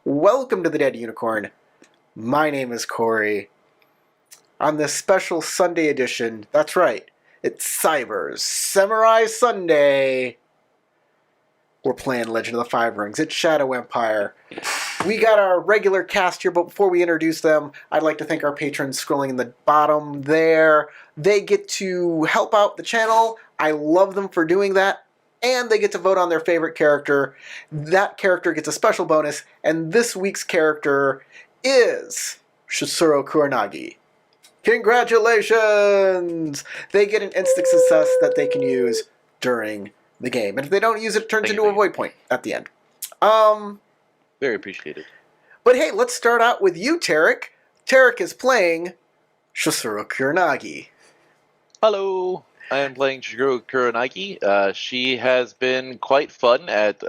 Welcome to the Dead Unicorn. My name is Corey. On this special Sunday edition, that's right, it's Cyber's Samurai Sunday. We're playing Legend of the Five Rings. It's Shadow Empire. We got our regular cast here, but before we introduce them, I'd like to thank our patrons scrolling in the bottom there. They get to help out the channel. I love them for doing that. And they get to vote on their favorite character. That character gets a special bonus, and this week's character is Shisuro Kuranagi. Congratulations! They get an instant success that they can use during the game. And if they don't use it, it turns into a void point at the end. Very appreciated. But hey, let's start out with you, Tarek. Tarek is playing Shisuro Kuranagi. Hello! I am playing Shisuro Kuranagi. She has been quite fun at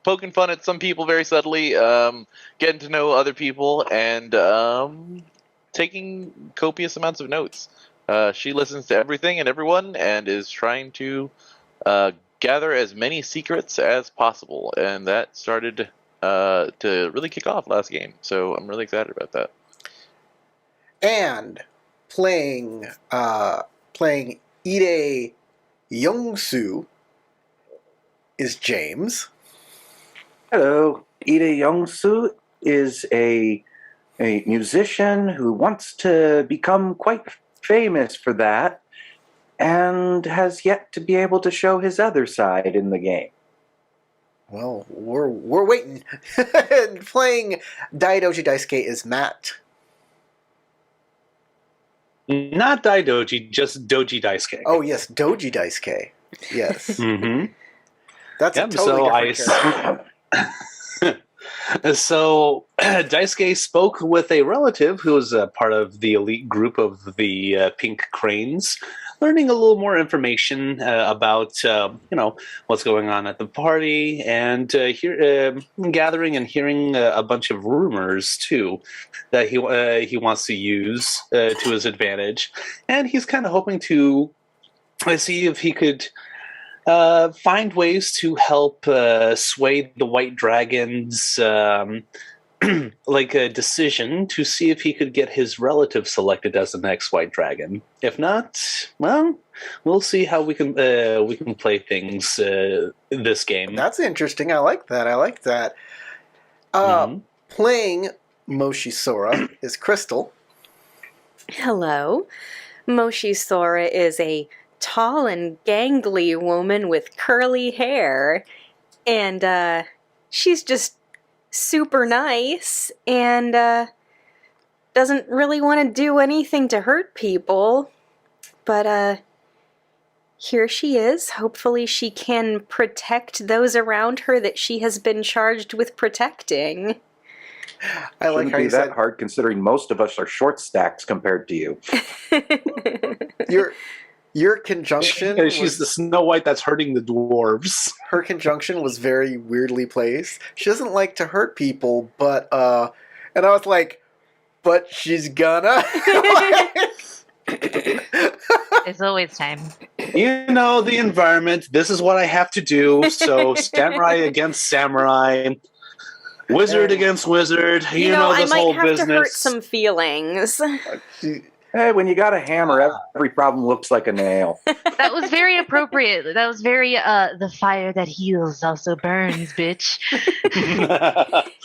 poking fun at some people very subtly, getting to know other people, and taking copious amounts of notes. She listens to everything and everyone and is trying to gather as many secrets as possible. And that started to really kick off last game. So I'm really excited about that. And playing Ide Youngsu is James. Hello, Ide Youngsu is a musician who wants to become quite famous for that and has yet to be able to show his other side in the game. Well, we're waiting. And playing Daidoji Daisuke is Matt. Not Daidoji, just Doji Daisuke. Oh yes, Doji Daisuke. Yes. Mm-hmm. That's a totally different character. So Daisuke spoke with a relative who was a part of the elite group of the Pink Cranes, learning a little more information about what's going on at the party, and gathering and hearing a bunch of rumors too that he wants to use to his advantage, and he's kind of hoping to see if he could find ways to help sway the White Dragon's decision to see if he could get his relative selected as the next White Dragon. If not, well, we'll see how we can play things this game. That's interesting. I like that. Playing Moshi Sora is Crystal. Hello. Moshi Sora is a tall and gangly woman with curly hair, and she's just super nice and doesn't really want to do anything to hurt people, but here she is. Hopefully she can protect those around her that she has been charged with protecting. I like how you that said hard, considering most of us are short stacks compared to you. Your conjunction. She's the Snow White that's hurting the dwarves. Her conjunction was very weirdly placed. She doesn't like to hurt people, but and I was like, but she's gonna. It's always time. You know, the environment. This is what I have to do. So samurai against samurai, wizard against wizard. You know this I might whole have business. to hurt some feelings. Hey, when you got a hammer, every problem looks like a nail. That was very appropriate. That was very, the fire that heals also burns, bitch.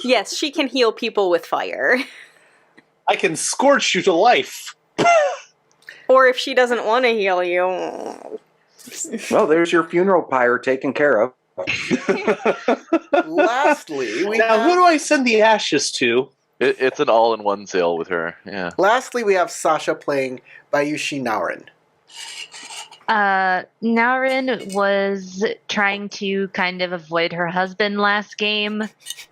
Yes, she can heal people with fire. I can scorch you to life. Or if she doesn't want to heal you. Well, there's your funeral pyre taken care of. Lastly, who do I send the ashes to? It's an all-in-one sale with her. Yeah. Lastly, we have Sasha playing Bayushi Narin. Narin was trying to kind of avoid her husband last game,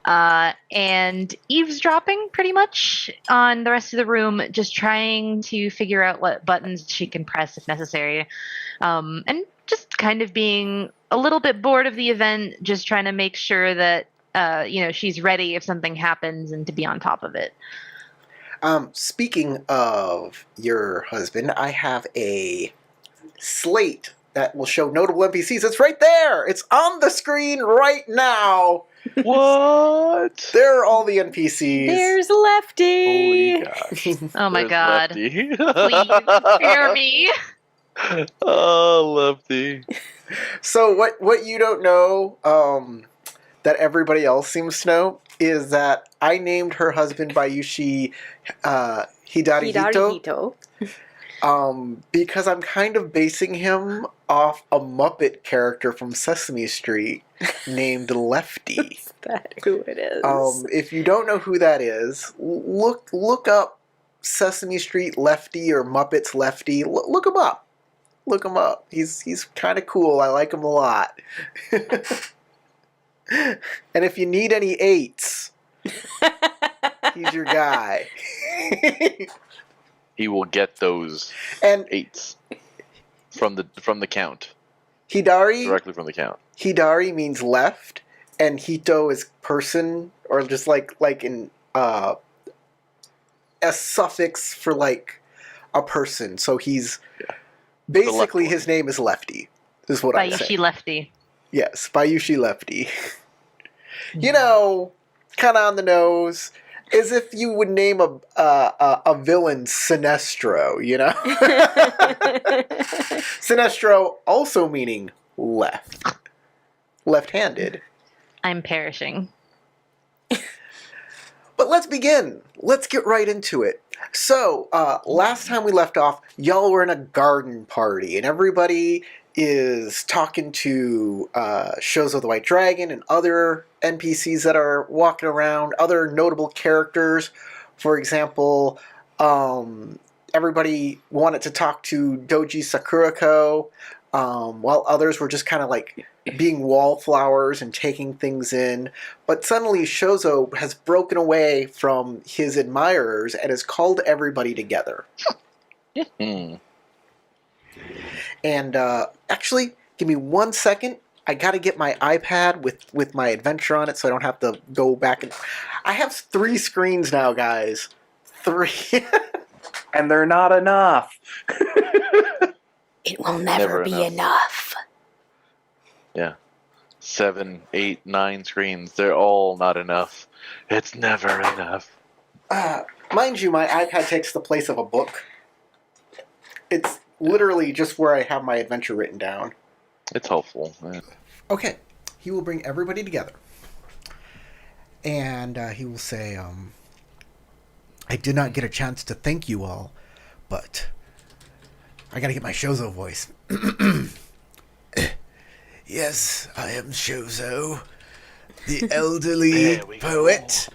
and eavesdropping pretty much on the rest of the room, just trying to figure out what buttons she can press if necessary, and just kind of being a little bit bored of the event, just trying to make sure that she's ready if something happens and to be on top of it. Speaking of your husband, I have a slate that will show notable NPCs. It's right there. It's on the screen right now. What? There are all the NPCs. There's Lefty. Holy gosh. Oh my There's god. Lefty. Please spare me. Oh, Lefty. So what you don't know, that everybody else seems to know, is that I named her husband Bayushi Hidarihito. Hidarihito. Because I'm kind of basing him off a Muppet character from Sesame Street named Lefty. Is that who it is? If you don't know who that is, look up Sesame Street Lefty or Muppets Lefty. Look him up. Look him up. He's kind of cool. I like him a lot. And if you need any eights, he's your guy. He will get those And 8s from the count. Hidari Directly from the count. Hidari means left, and Hito is person, or just like in a suffix for like a person. So he's basically his name is Lefty. Is what I say. Bayushi Lefty. Yes, Bayushi Lefty. You know, kind of on the nose. As if you would name a villain Sinestro, you know? Sinestro also meaning left. Left-handed. I'm perishing. But let's begin. Let's get right into it. So, last time we left off, y'all were in a garden party, and everybody is talking to Shows of the White Dragon and other NPCs that are walking around, other notable characters. For example, everybody wanted to talk to Doji Sakurako, while others were just kind of like being wallflowers and taking things in. But suddenly Shozo has broken away from his admirers and has called everybody together. And actually, give me 1 second. I got to get my iPad with my adventure on it so I don't have to go back. I have 3 screens now, guys. 3. And they're not enough. It will never be enough. Yeah. 7, 8, 9 screens. They're all not enough. It's never enough. Mind you, my iPad takes the place of a book. It's literally just where I have my adventure written down. It's helpful. Yeah. Okay, he will bring everybody together. And he will say, I did not get a chance to thank you all, but I gotta get my Shozo voice. Yes, I am Shozo, the elderly poet.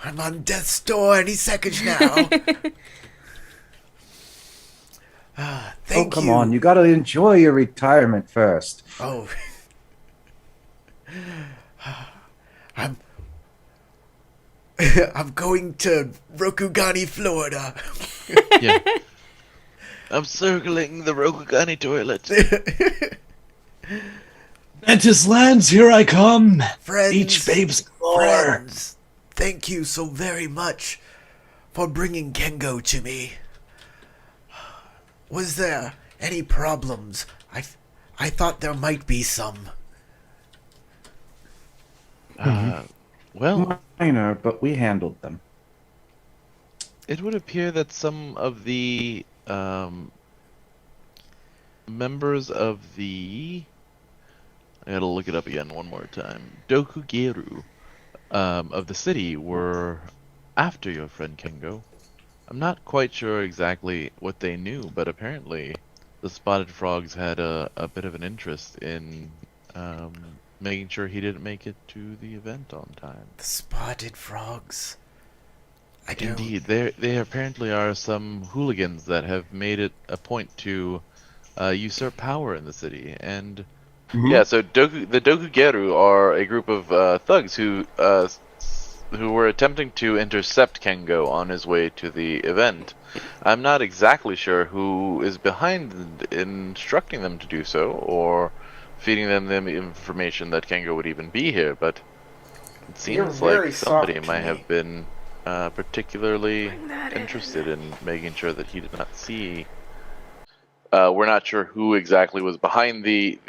I'm on death's door any second now. Thank you. Come on, you gotta enjoy your retirement first. Oh. I'm going to Rokugani, Florida. Yeah. I'm circling the Rokugani toilet. Mantis lands, here I come. Friends, Each babe's galore. friends, thank you so very much for bringing Kengo to me. Was there any problems? I thought there might be some. Well, Minor, but we handled them. it would appear that some of the members of the... I gotta look it up again one more time. Dokugeru of the city were after your friend Kengo. I'm not quite sure exactly what they knew, but apparently the Spotted Frogs had a bit of an interest in making sure he didn't make it to the event on time. The Spotted Frogs. I don't... Indeed, they apparently are some hooligans that have made it a point to usurp power in the city. And yeah, so the Dokugeru are a group of thugs who were attempting to intercept Kengo on his way to the event. I'm not exactly sure who is behind instructing them to do so, or feeding them the information that Kengo would even be here, but it seems like somebody might have been particularly interested in making sure that he did not see We're not sure who exactly was behind the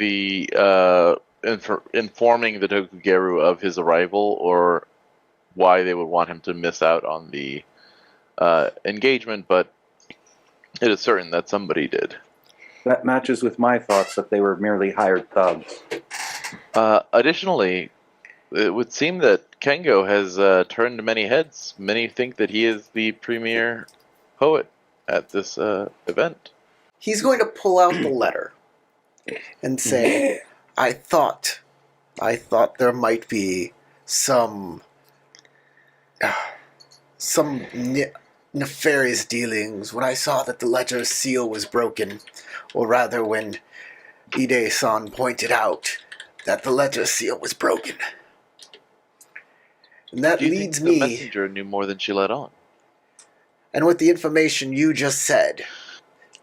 informing the Tokugaru of his arrival, or why they would want him to miss out on the engagement, but it is certain that somebody did. That matches with my thoughts that they were merely hired thugs. Additionally, it would seem that Kengo has turned many heads. Many think that he is the premier poet at this event. He's going to pull out the letter and say, I thought there might be some nefarious dealings when I saw that the ledger seal was broken, or rather when Ide-san pointed out that the ledger seal was broken. And that Do you leads think the me, messenger knew more than she let on? and with the information you just said,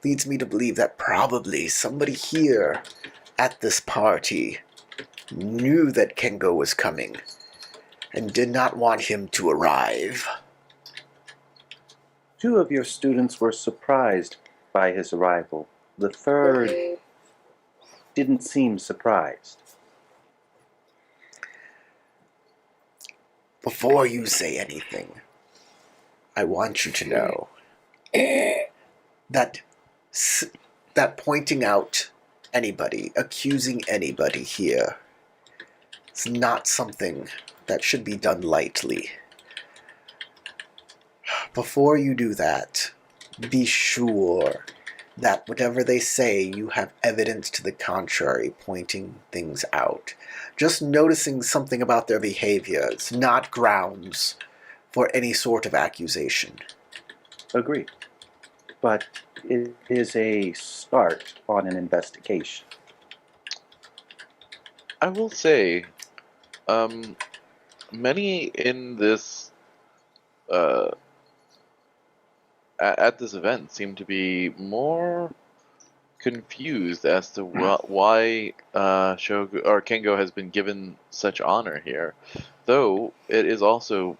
leads me to believe that probably somebody here at this party knew that Kengo was coming and did not want him to arrive. 2 of your students were surprised by his arrival. The third didn't seem surprised. Before you say anything, I want you to know that pointing out anybody, accusing anybody here, is not something that should be done lightly. Before you do that, be sure that whatever they say, you have evidence to the contrary pointing things out. Just noticing something about their behavior is not grounds for any sort of accusation. Agreed. But it is a start on an investigation. I will say, many in this at this event seem to be more confused as to why Shogu or Kengo has been given such honor here, though it is also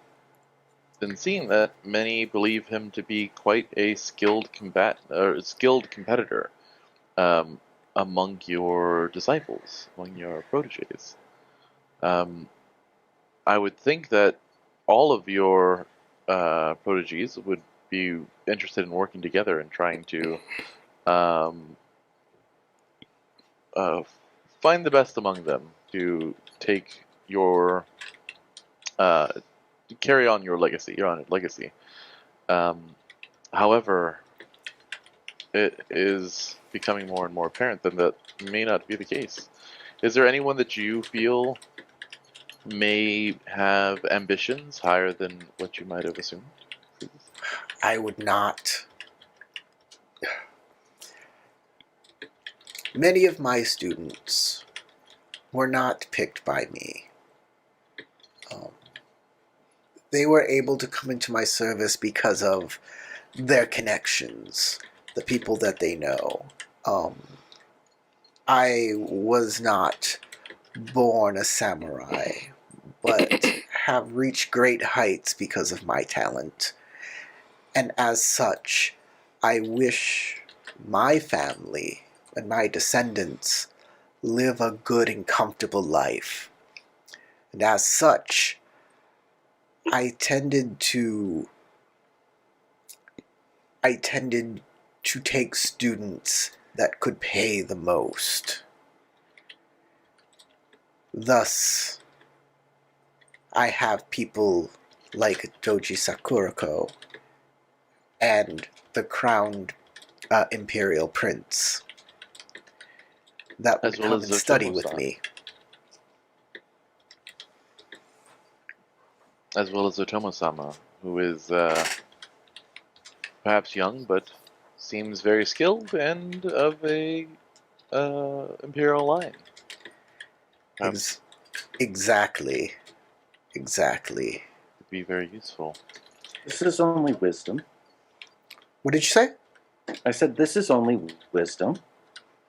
been seen that many believe him to be quite a skilled competitor among your disciples, among your proteges. I would think that all of your proteges would be interested in working together and trying to find the best among them to take your carry on your legacy, your honored legacy. However, it is becoming more and more apparent that may not be the case. Is there anyone that you feel may have ambitions higher than what you might have assumed? I would not. Many of my students were not picked by me. They were able to come into my service because of their connections, the people that they know. I was not born a samurai, but have reached great heights because of my talent. And as such, I wish my family and my descendants live a good and comfortable life. And as such, I tended to take students that could pay the most. Thus, I have people like Doji Sakurako and the crowned imperial prince that would As well come as and study with Otomo-san. me. As well as Otomo-sama, who is perhaps young, but seems very skilled and of a imperial line. Perhaps Exactly. would be very useful. This is only wisdom. What did you say? I said this is only wisdom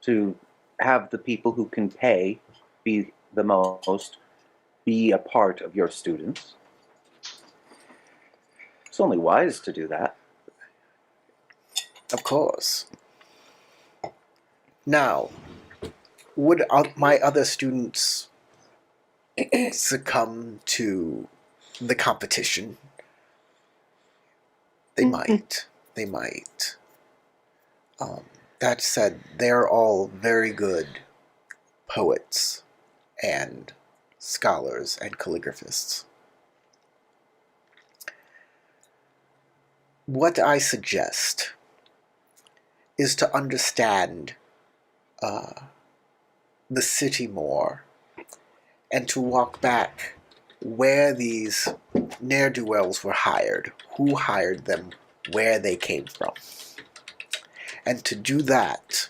to have the people who can pay be the most, be a part of your students. It's only wise to do that. Of course. Now, would my other students succumb to the competition? They might. They might. That said, they're all very good poets and scholars and calligraphists. What I suggest is to understand the city more and to walk back where these ne'er-do-wells were hired, who hired them, where they came from. And to do that,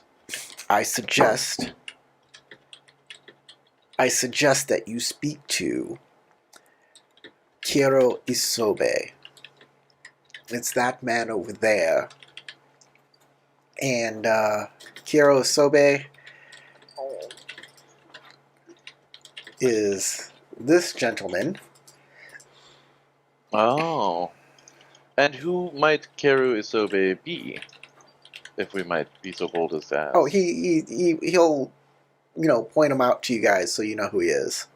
I suggest that you speak to Kiro Isobe. It's that man over there. And Kiro Isobe is this gentleman. Oh. And who might Keru Isobe be? If we might be so bold as to ask. Oh, he'll point him out to you guys so you know who he is.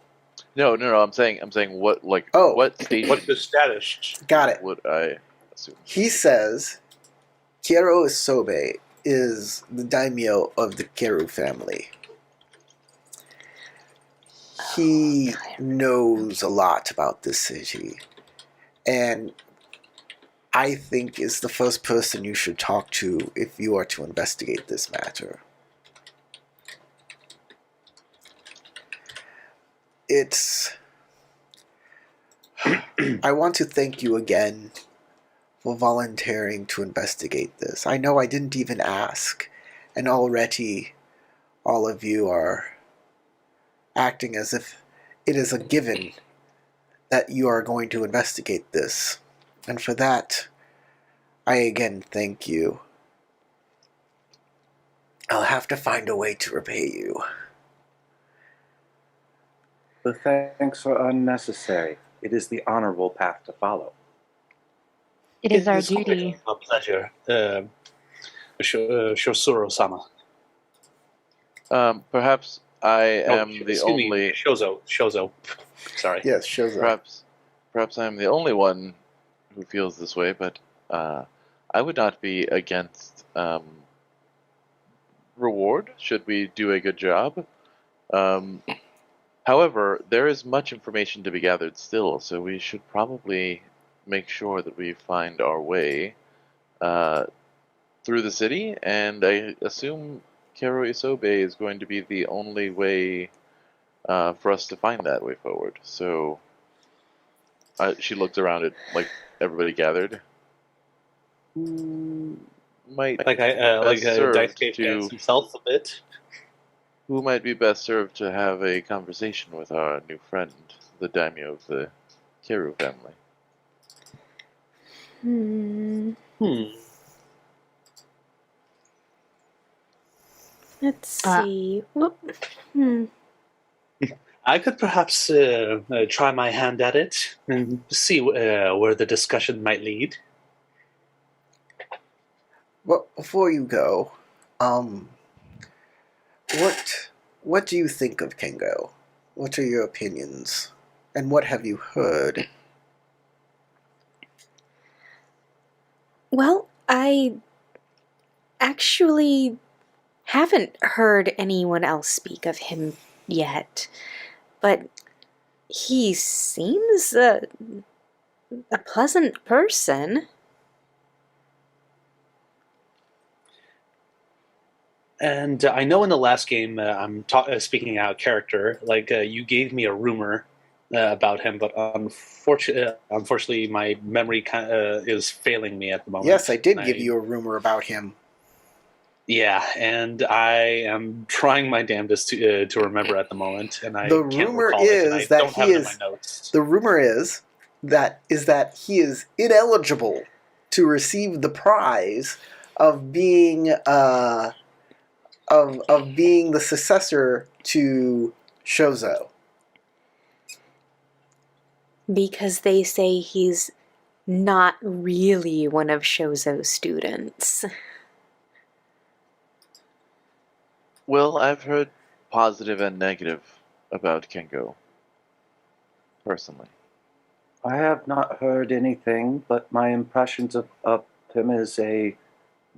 No. I'm saying what Oh. what station What's the status? Got it. would I assume? He says Kiro Isobe is the daimyo of the Keru family. He knows a lot about this city, and I think is the first person you should talk to if you are to investigate this matter. I want to thank you again for volunteering to investigate this. I know I didn't even ask, and already all of you are acting as if it is a given that you are going to investigate this. And for that, I again thank you. I'll have to find a way to repay you. The thanks are unnecessary. It is the honorable path to follow. It is our It's quite duty. a pleasure, Shosuro-sama. Perhaps I am the excuse only. me, Shozo. Sorry. Yes, shows up. Perhaps I am the only one who feels this way, but I would not be against reward should we do a good job. However, there is much information to be gathered still, so we should probably make sure that we find our way through the city, and I assume Kero Isobe is going to be the only way for us to find that way forward. So she looks around at like everybody gathered. Who might Daisuke fans himself a bit. Who might be best served to have a conversation with our new friend, the daimyo of the Kiru family? Let's see. I could perhaps try my hand at it and see where the discussion might lead. Well, before you go, what do you think of Kengo? What are your opinions? And what have you heard? Well, I actually haven't heard anyone else speak of him yet, but he seems a pleasant person. And I know in the last game, I'm speaking out of character, you gave me a rumor about him, but unfortunately, my memory is failing me at the moment. Yes, I did give you a rumor about him. Yeah, and I am trying my damnedest to remember at the moment, and I The can't rumor recall it, and I is that don't have it in my notes. The rumor is that he is ineligible to receive the prize of being of being the successor to Shozo. Because they say he's not really one of Shozo's students. Well, I've heard positive and negative about Kengo, personally. I have not heard anything, but my impressions of him is a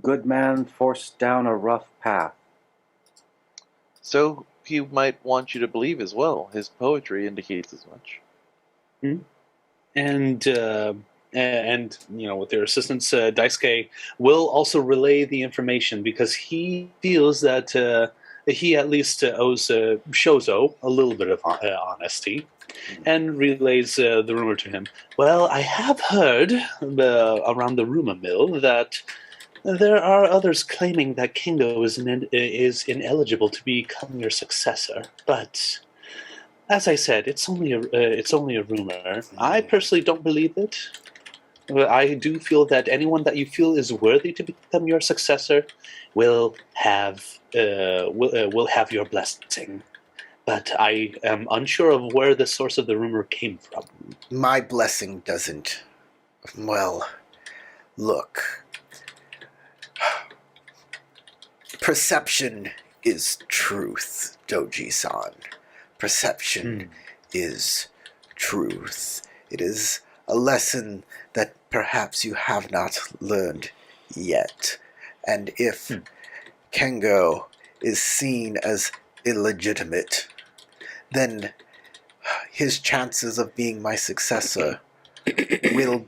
good man forced down a rough path. So he might want you to believe as well. His poetry indicates as much. And with their assistance, Daisuke will also relay the information because he feels that he at least owes Shozo a little bit of honesty, and relays the rumor to him. Well, I have heard around the rumor mill that there are others claiming that Kingo is ineligible to become your successor, but as I said, it's only a rumor. I personally don't believe it. I do feel that anyone that you feel is worthy to become your successor will have your blessing. But I am unsure of where the source of the rumor came from. My blessing doesn't. Well, look. Perception is truth, Doji-san. Perception is truth. It is a lesson that perhaps you have not learned yet. And if Kengo is seen as illegitimate, then his chances of being my successor will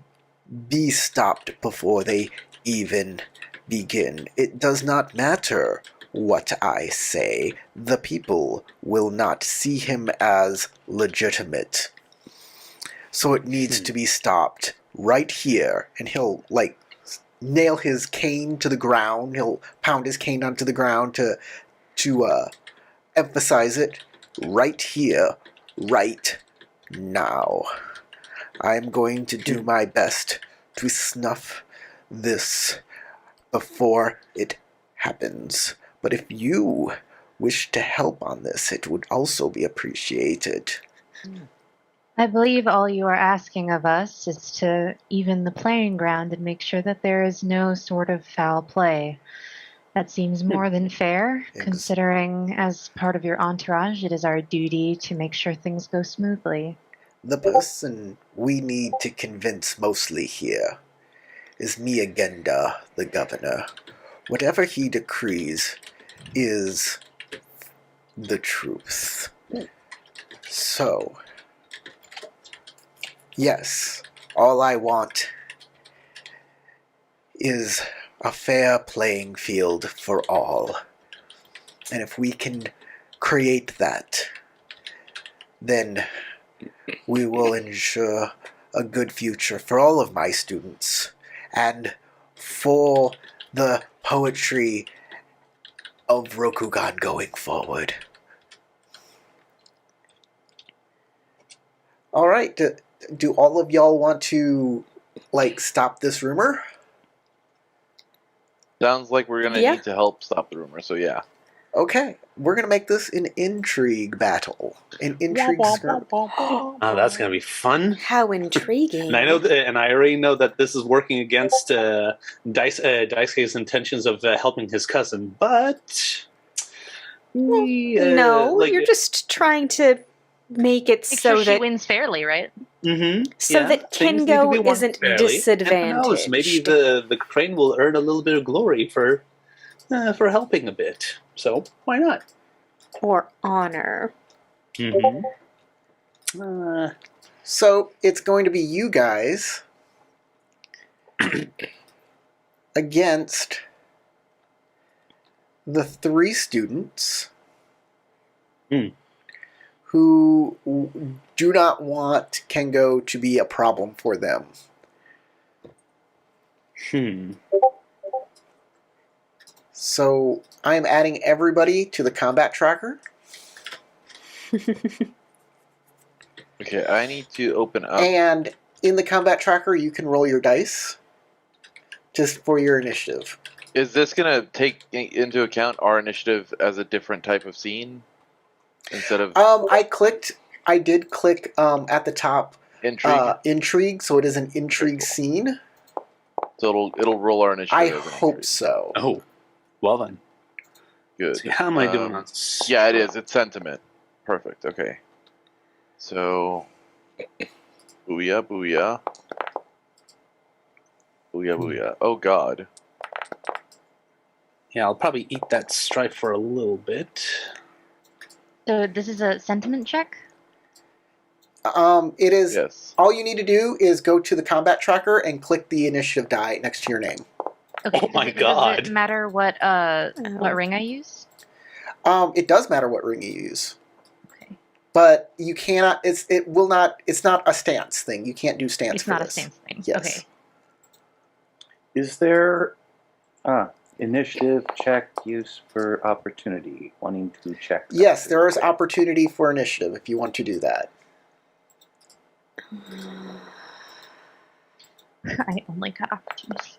be stopped before they even begin. It does not matter what I say. The people will not see him as legitimate. So it needs to be stopped right here. And he'll, nail his cane to the ground. He'll pound his cane onto the ground to emphasize it right here, right now. I'm going to do my best to snuff this before it happens. But if you wish to help on this, it would also be appreciated. I believe all you are asking of us is to even the playing ground and make sure that there is no sort of foul play. That seems more than fair, considering as part of your entourage, it is our duty to make sure things go smoothly. The person we need to convince mostly here is Miyagenda, the governor. Whatever he decrees is the truth. So, yes, all I want is a fair playing field for all. And if we can create that, then we will ensure a good future for all of my students and for the poetry of Rokugan going forward. All right, do all of y'all want to, stop this rumor? Sounds like we're gonna need to help stop the rumor, so yeah. Okay, we're gonna make this an intrigue battle. An intrigue skirmish. Oh, that's gonna be fun. How intriguing. And I know, and I already know that this is working against Daisuke's intentions of helping his cousin. But no, you're just trying to make it Make so sure that she wins fairly, right? that Kengo isn't disadvantaged. And who knows? Maybe the crane will earn a little bit of glory for helping a bit. So why not? Or honor. So it's going to be you guys against the 3 students who do not want Kengo to be a problem for them. So I'm adding everybody to the combat tracker. Okay, I need to open up. And in the combat tracker, you can roll your dice just for your initiative. Is this gonna take into account our initiative as a different type of scene instead of? I did click at the top Intrigue. intrigue, so it is an intrigue scene. So it'll roll our initiative. I as an hope intrigue. so. Oh, well then. Good. See, how am I doing on? Yeah, it is. It's sentiment. Perfect. Okay. So, booyah, booyah, booyah, booyah. Oh God. Yeah, I'll probably eat that strife for a little bit. So this is a sentiment check? It is. Yes. All you need to do is go to the combat tracker and click the initiative die next to your name. Okay. Oh my Does God. it matter what ring I use? It does matter what ring you use, Okay. but you cannot. It will not. It's not a stance thing. You can't do stance. It's for not a this. stance thing. Yes. Okay. Is there initiative check use for opportunity? Wanting to check. that Yes, there real is quick. opportunity for initiative if you want to do that. I only got opportunity.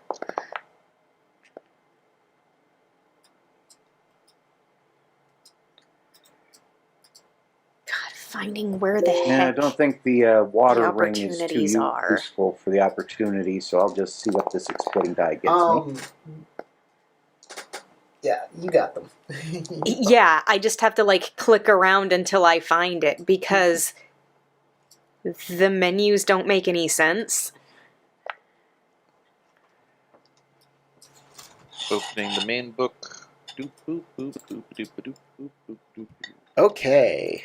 God, finding where the Yeah, I heck don't think the water the ring is too opportunities are. useful for the opportunity, so I'll just see what this exploding die gets me. Yeah, you got them. Yeah, I just have to like click around until I find it because the menus don't make any sense. Opening the main book. Doop, boop, boop, boop, doop, doop, boop, boop, doop. Okay,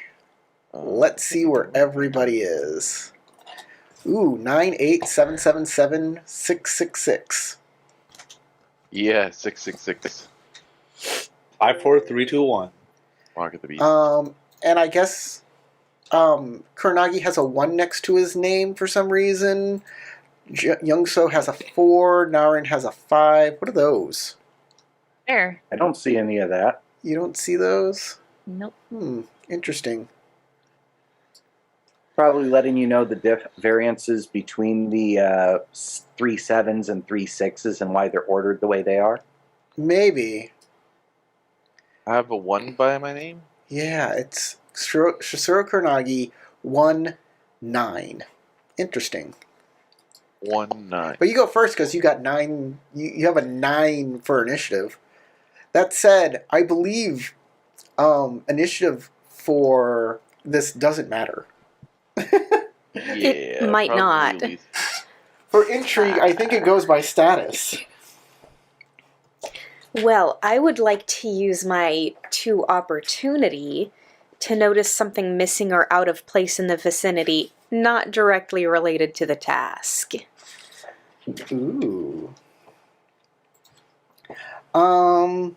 let's see where everybody is. Ooh, 98777 666. Yeah, 666. 5, 4, 3, 2, 1. Mark of the beast. And I guess Kuranagi has a 1 next to his name for some reason. Youngso has a 4. Narin has a 5. What are those? There. I don't see any of that. You don't see those? Nope. Interesting. Probably letting you know the variances between the 3 7s and 3 6s and why they're ordered the way they are. Maybe. I have a 1 by my name? Yeah, it's Shisuro Kuranagi 1-9. Interesting. 1-9. But you go first because you got 9. You have a 9 for initiative. That said, I believe initiative for this doesn't matter. Yeah, might probably not. least. For intrigue, I think it goes by status. Well, I would like to use my 2 opportunity to notice something missing or out of place in the vicinity, not directly related to the task. Ooh. Oh,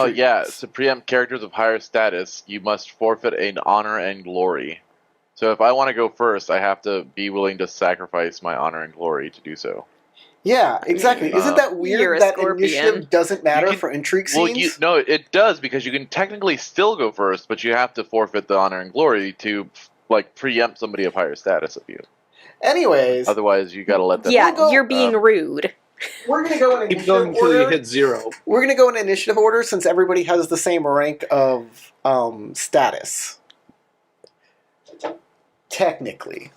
intrigue. yeah. To preempt characters of higher status, you must forfeit an honor and glory. So if I want to go first, I have to be willing to sacrifice my honor and glory to do so. Yeah, exactly. Isn't that You're weird a that scorpion. initiative doesn't matter can- for intrigue Well, scenes? no, it does because you can technically still go first, but you have to forfeit the honor and glory to like preempt somebody of higher status of you. Anyways, Otherwise, you got to let them. Yeah, go- you're being rude. we're gonna go in Keep initiative going until you order. hit 0. We're gonna go in initiative order since everybody has the same rank of status. Technically,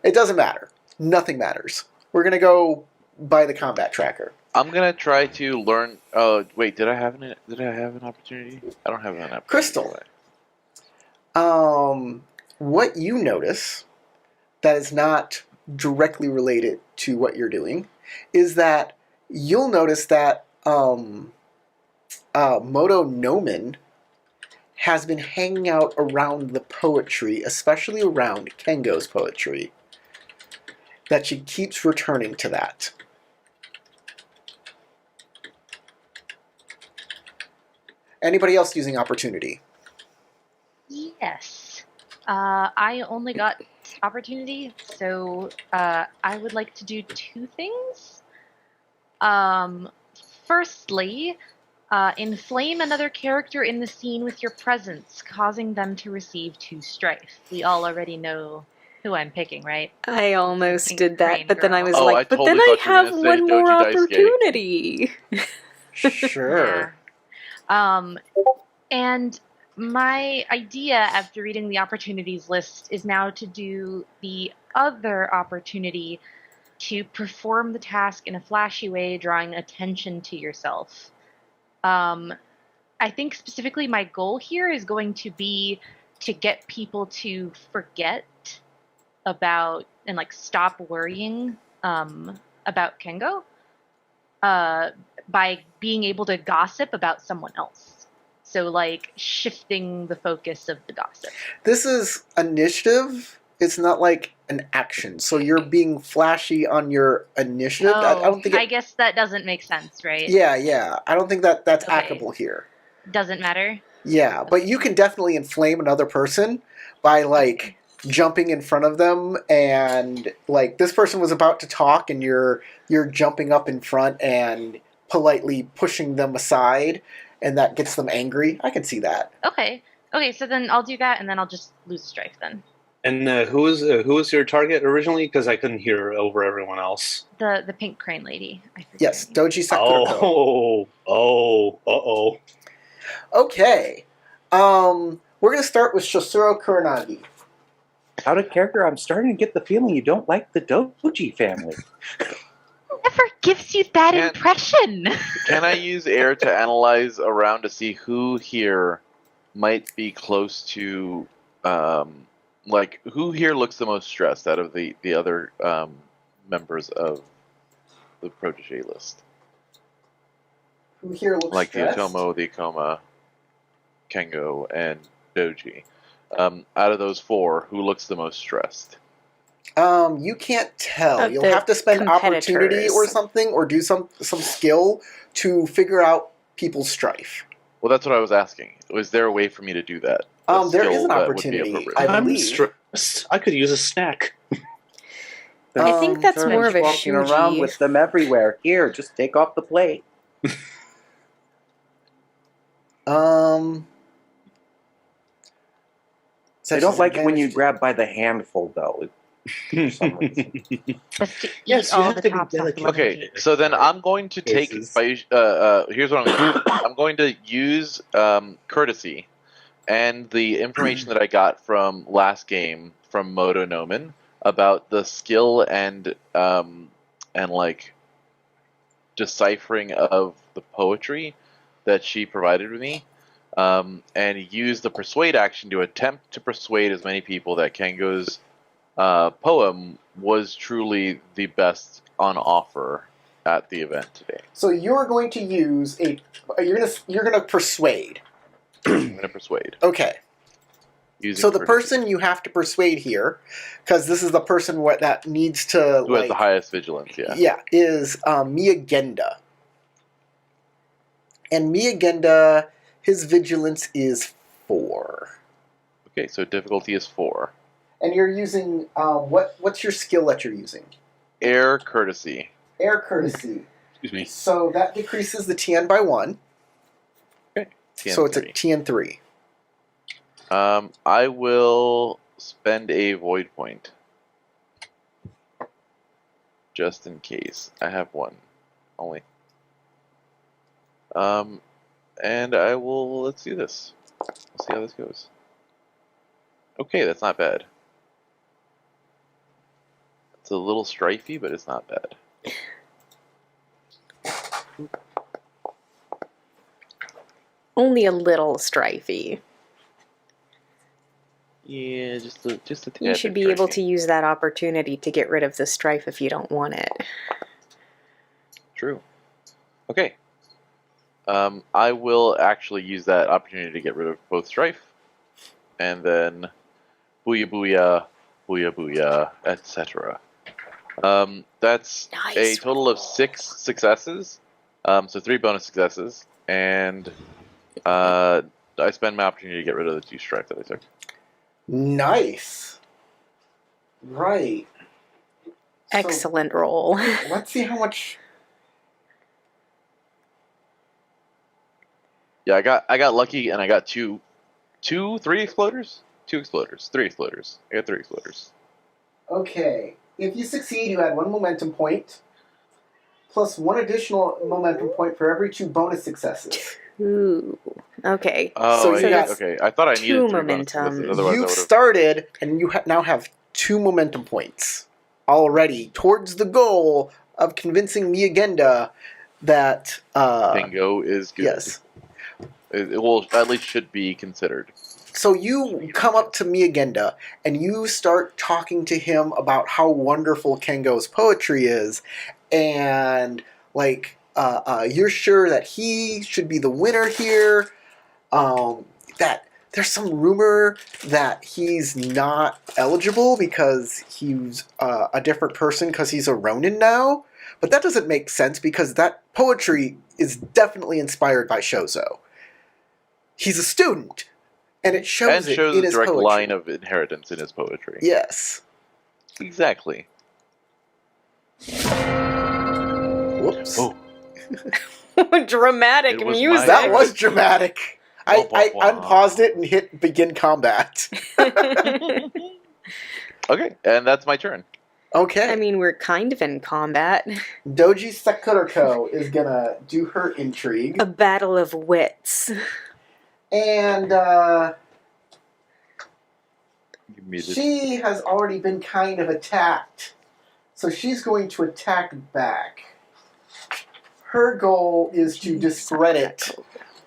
it doesn't matter. Nothing matters. We're gonna go by the combat tracker. I'm gonna try to learn. Wait, did I have an opportunity? I don't have an opportunity. Crystal. What you notice that is not directly related to what you're doing is that you'll notice that Moto Nomen has been hanging out around the poetry, especially around Kengo's poetry. That she keeps returning to that. Anybody else using opportunity? Yes. I only got opportunity, so I would like to do 2 things. Firstly, inflame another character in the scene with your presence, causing them to receive 2 strife. We all already know who I'm picking, right? I almost Pink did that, Crane but then I girl. was Oh, like, I but then totally I thought you were have gonna say one more Doji Daisuke. opportunity. Sure. And my idea after reading the opportunities list is now to do the other opportunity to perform the task in a flashy way, drawing attention to yourself. I think specifically my goal here is going to be to get people to forget about and like stop worrying about Kengo by being able to gossip about someone else. So like shifting the focus of the gossip. This is initiative. It's not like an action. So you're being flashy on your initiative. I don't think I guess that doesn't make sense, right? Yeah. I don't think that's Okay. applicable here. Doesn't matter. Yeah, but you can definitely inflame another person by like jumping in front of them, and like this person was about to talk and you're jumping up in front and politely pushing them aside, and that gets them angry. I can see that. Okay, so then I'll do that and then I'll just lose strife then. And who was your target originally? Because I couldn't hear over everyone else. The pink crane lady. I forget Yes, her name. Doji Sakurako. Oh. Okay. We're going to start with Shosuro Kuranagi. Out of character, I'm starting to get the feeling you don't like the Doji family. Never gives you that Can't- impression. Can I use air to analyze around to see who here might be close to, like, who here looks the most stressed out of the other members of the protege list? Who here looks Like the stressed? Otomo, the Akoma, Kengo, and Doji. Out of those four, who looks the most stressed? You can't tell. Of You'll the have to spend opportunity competitors. or something, or do some skill to figure out people's strife. Well, that's what I was asking. Was there a way for me to do that? A There is skill an that would be opportunity. appropriate? I I'm believe. stressed. I could use a snack. I think that's They're more of a walking around shuji. with them everywhere. Here, just take off the plate. I don't like it when you grab by the handful, though. For some reason. Just to Yes, eat you all have the to be tops off the delicate. Okay, so then I'm going to take. Cases. Here's what I'm going to do. I'm going to use courtesy and the information that I got from last game from Moto Nomen about the skill and like deciphering of the poetry that she provided with me, and use the persuade action to attempt to persuade as many people that Kengo's poem was truly the best on offer at the event today. So you're going to use a. You're gonna persuade. I'm going to persuade. Okay. Using So the courtesy. person you have to persuade here, because this is the person that needs to who has the highest vigilance, is Miyagenda. And Miyagenda, his vigilance is 4. Okay, so difficulty is 4. And you're using what's your skill that you're using? Air courtesy. Air courtesy. Excuse me. So that decreases the TN by 1. Okay. So it's a TN3. TN 3. I will spend a void point. Just in case. I have one. Only. And I will, let's do this. Let's see how this goes. Okay, that's not bad. It's a little strifey, but it's not bad. Only a little strifey. Yeah, just a You tad should bit be able strifey. to use that opportunity to get rid of the strife if you don't want it. True. Okay. I will actually use that opportunity to get rid of both strife, and then booyah booyah, booyah booyah, etc. That's Nice a total of roll. 6 successes. So 3 bonus successes, and I spend my opportunity to get rid of the 2 strife that I took. Nice. Right. So, Excellent roll. let's see how much. Yeah, I got lucky, and I got 3 exploders. 2 exploders, 3 exploders. I got 3 exploders. Okay. If you succeed, you add 1 momentum point, plus 1 additional momentum point for every 2 bonus successes. Ooh. Okay. Oh, So I you got okay. I thought I needed 3 2 bonus momentum. successes. Otherwise, I You've would have. started, and you now have 2 momentum points already towards the goal of convincing Miyagenda that Bingo is good. yes. It will at least should be considered. So you come up to Miyagenda and you start talking to him about how wonderful Kengo's poetry is, and like you're sure that he should be the winner here. That there's some rumor that he's not eligible because he's a different person because he's a Ronin now, but that doesn't make sense because that poetry is definitely inspired by Shozo. He's a student. And it shows And it shows in a his direct poetry. line of inheritance in his poetry. Yes. Exactly. Whoops. Oh. Dramatic It was music. my That was dramatic. Wah, wah, I wah. unpaused it and hit begin combat. Okay, and that's my turn. Okay. I mean, we're kind of in combat. Doji Sakurako is gonna do her intrigue. A battle of wits. And Give me this. she has already been kind of attacked. So she's going to attack back. Her goal is to discredit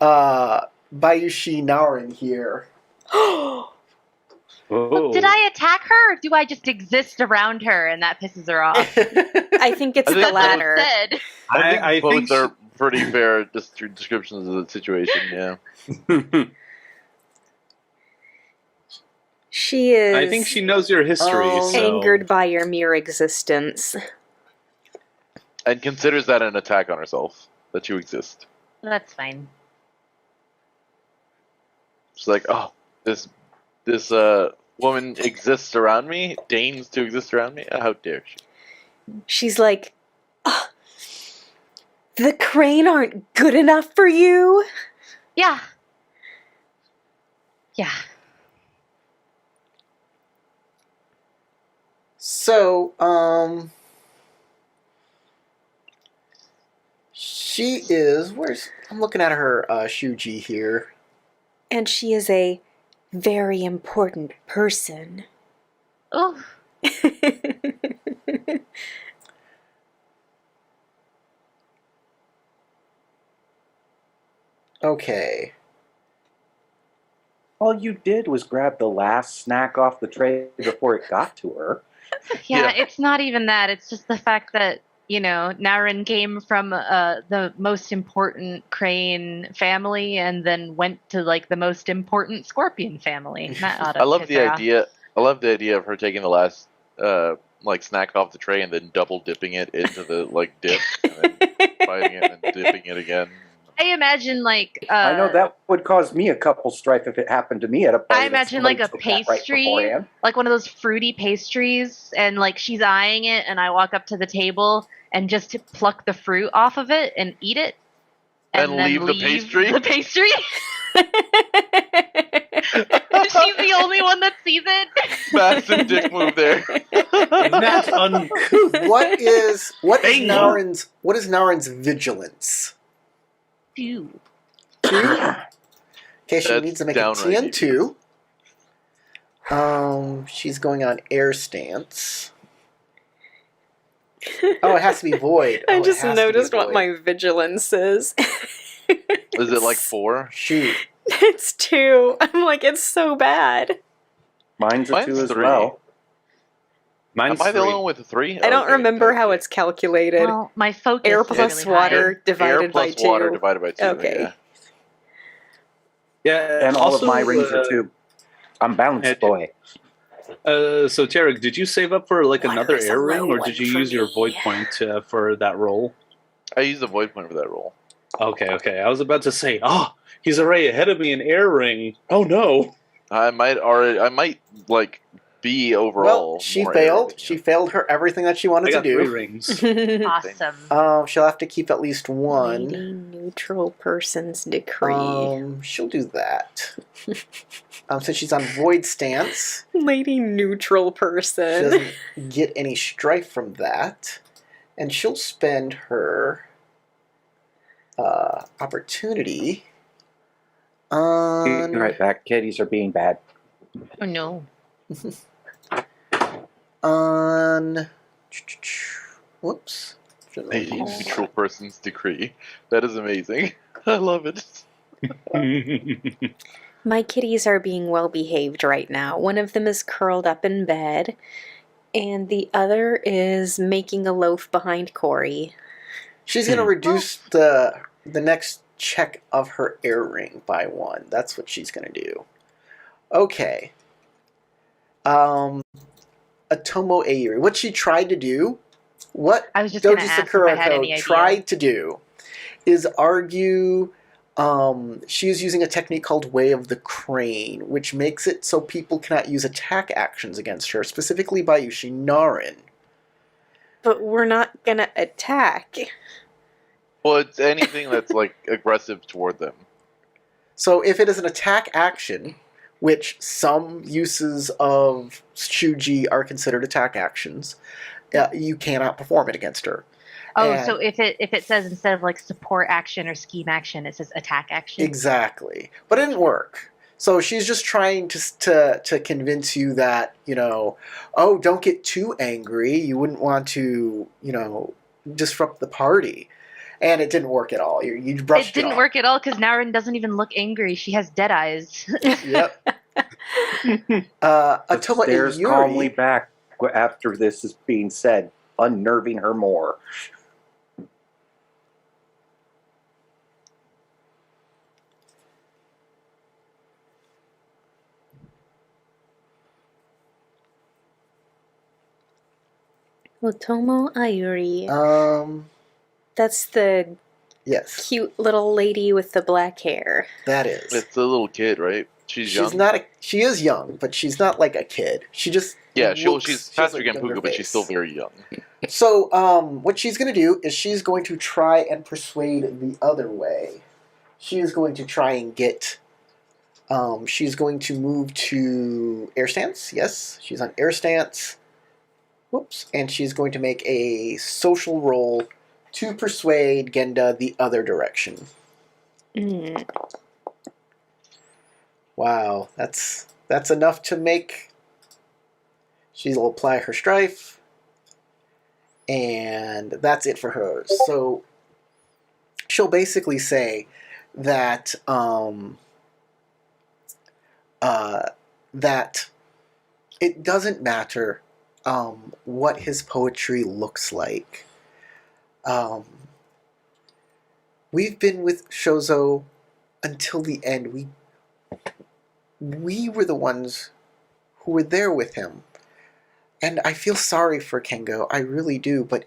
Bayushi Narin here. Oh. Did I attack her, or do I just exist around her and that pisses her off? I think it's I think the latter. Said. I think think both are pretty fair descriptions of the situation, yeah. She is I think she knows your history. So. angered by your mere existence. And considers that an attack on herself, that you exist. That's fine. She's like, oh, this woman exists around me, deigns to exist around me? How dare she? She's like, "Ugh, the crane aren't good enough for you? Yeah. Yeah. So, she is. I'm looking at her Shuji here. And she is a very important person." Oh, Okay. All you did was grab the last snack off the tray before it got to her. yeah, Yeah. it's not even that. It's just the fact that, Naren came from the most important crane family and then went to, like, the most important scorpion family. That ought to I love piss the her off. idea. I love the idea of her taking the last snack off the tray and then double dipping it into the dip and then biting it and then dipping it again. I imagine, I know that would cause me a couple strife if it happened to me at a party. I imagine like a Somebody took that right pastry, beforehand. like one of those fruity pastries, and like she's eyeing it, and I walk up to the table and just pluck the fruit off of it and eat it, And then leave the pastry? The pastry. She's the only one that sees it. Massive dick move there. That's uncouth. What is Bingo. Naren's vigilance? Ew. 2? Okay, she That's needs to make a downright TN2. She's going on air stance. Oh, it has to be void. I Oh, it just has to be noticed what void. my vigilance is. Is it like 4? Shoot. It's 2. I'm like, it's so bad. Mine's a Mine's 2 as 3. well. Mine's Am I the 3. only one with a 3? I don't remember how it's calculated. Well, my focus Air is plus really water high. divided Air plus by 2. water divided by 2. Okay. Yeah. Yeah, And all also, of my rings are 2. I'm balanced, boy. So Tarek, did you save up for like Water another is a air ring, low or one did you for use your me. void point for that roll? I used the void point for that roll. Okay. I was about to say, he's already ahead of me in air ring. Oh no! I might be overall. Well, she more failed. arrogant. She failed her everything that she wanted I to got 3 do. rings. Awesome. She'll have to keep at least Lady 1. neutral person's decree. She'll do that. Since she's on void stance, Lady neutral she person. doesn't get any strife from that, and she'll spend her opportunity Be on. right back. Kitties are being bad. Oh no. On. Whoops. A neutral person's decree. That is amazing. I love it. My kitties are being well behaved right now. One of them is curled up in bed, and the other is making a loaf behind Corey. She's going to reduce the next check of her air ring by 1. That's what she's going to do. Okay. Atomo Ayuri. What she tried to do, what I was just going to Doji ask if I had any Sakurako idea. tried to do, is argue. She is using a technique called Way of the Crane, which makes it so people cannot use attack actions against her, specifically Bayushi Narin. But we're not gonna attack. Well, it's anything that's like aggressive toward them. So if it is an attack action, which some uses of Shuji are considered attack actions, you cannot perform it against her. Oh, And- so if it says instead of like support action or scheme action, it says attack action. Exactly. But it didn't work. So she's just trying to convince you that, oh, don't get too angry. You wouldn't want to, disrupt the party. And it didn't work at all. You brushed It didn't off. work at all because Naren doesn't even look angry. She has dead eyes. Yep. But Atoma stares Ayuri, calmly back after this is being said, unnerving her more. Otomo Ayuri. That's the yes, cute little lady with the black hair. that is. It's a little kid, right? She's young. She is young, but she's not like a kid. She just she's has Pastor a younger Gampuga, but she's face. still very young. So, what she's going to do is she's going to try and persuade the other way. She is going to try and get. She's going to move to air stance. Yes, she's on air stance. Whoops. And she's going to make a social roll to persuade Genda the other direction. Mm. Wow, that's enough to make. She'll apply her strife. And that's it for her. So she'll basically say that that it doesn't matter what his poetry looks like. We've been with Shozo until the end. We were the ones who were there with him. And I feel sorry for Kengo, I really do, but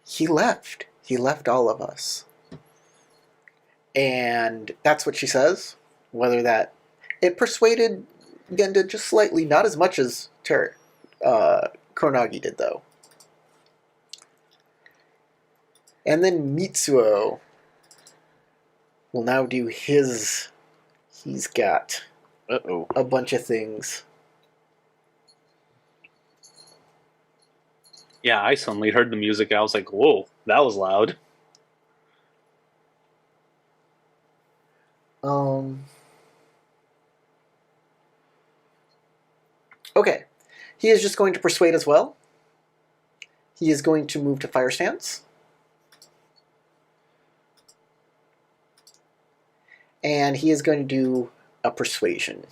he left. He left all of us. And that's what she says. Whether that... It persuaded Genda just slightly, not as much as Koronagi did, though. And then Mitsuo will now do his... He's got a bunch of things. Yeah, I suddenly heard the music. I was like, whoa, that was loud. Okay. He is just going to persuade as well. He is going to move to fire stance. And he is going to do a persuasion.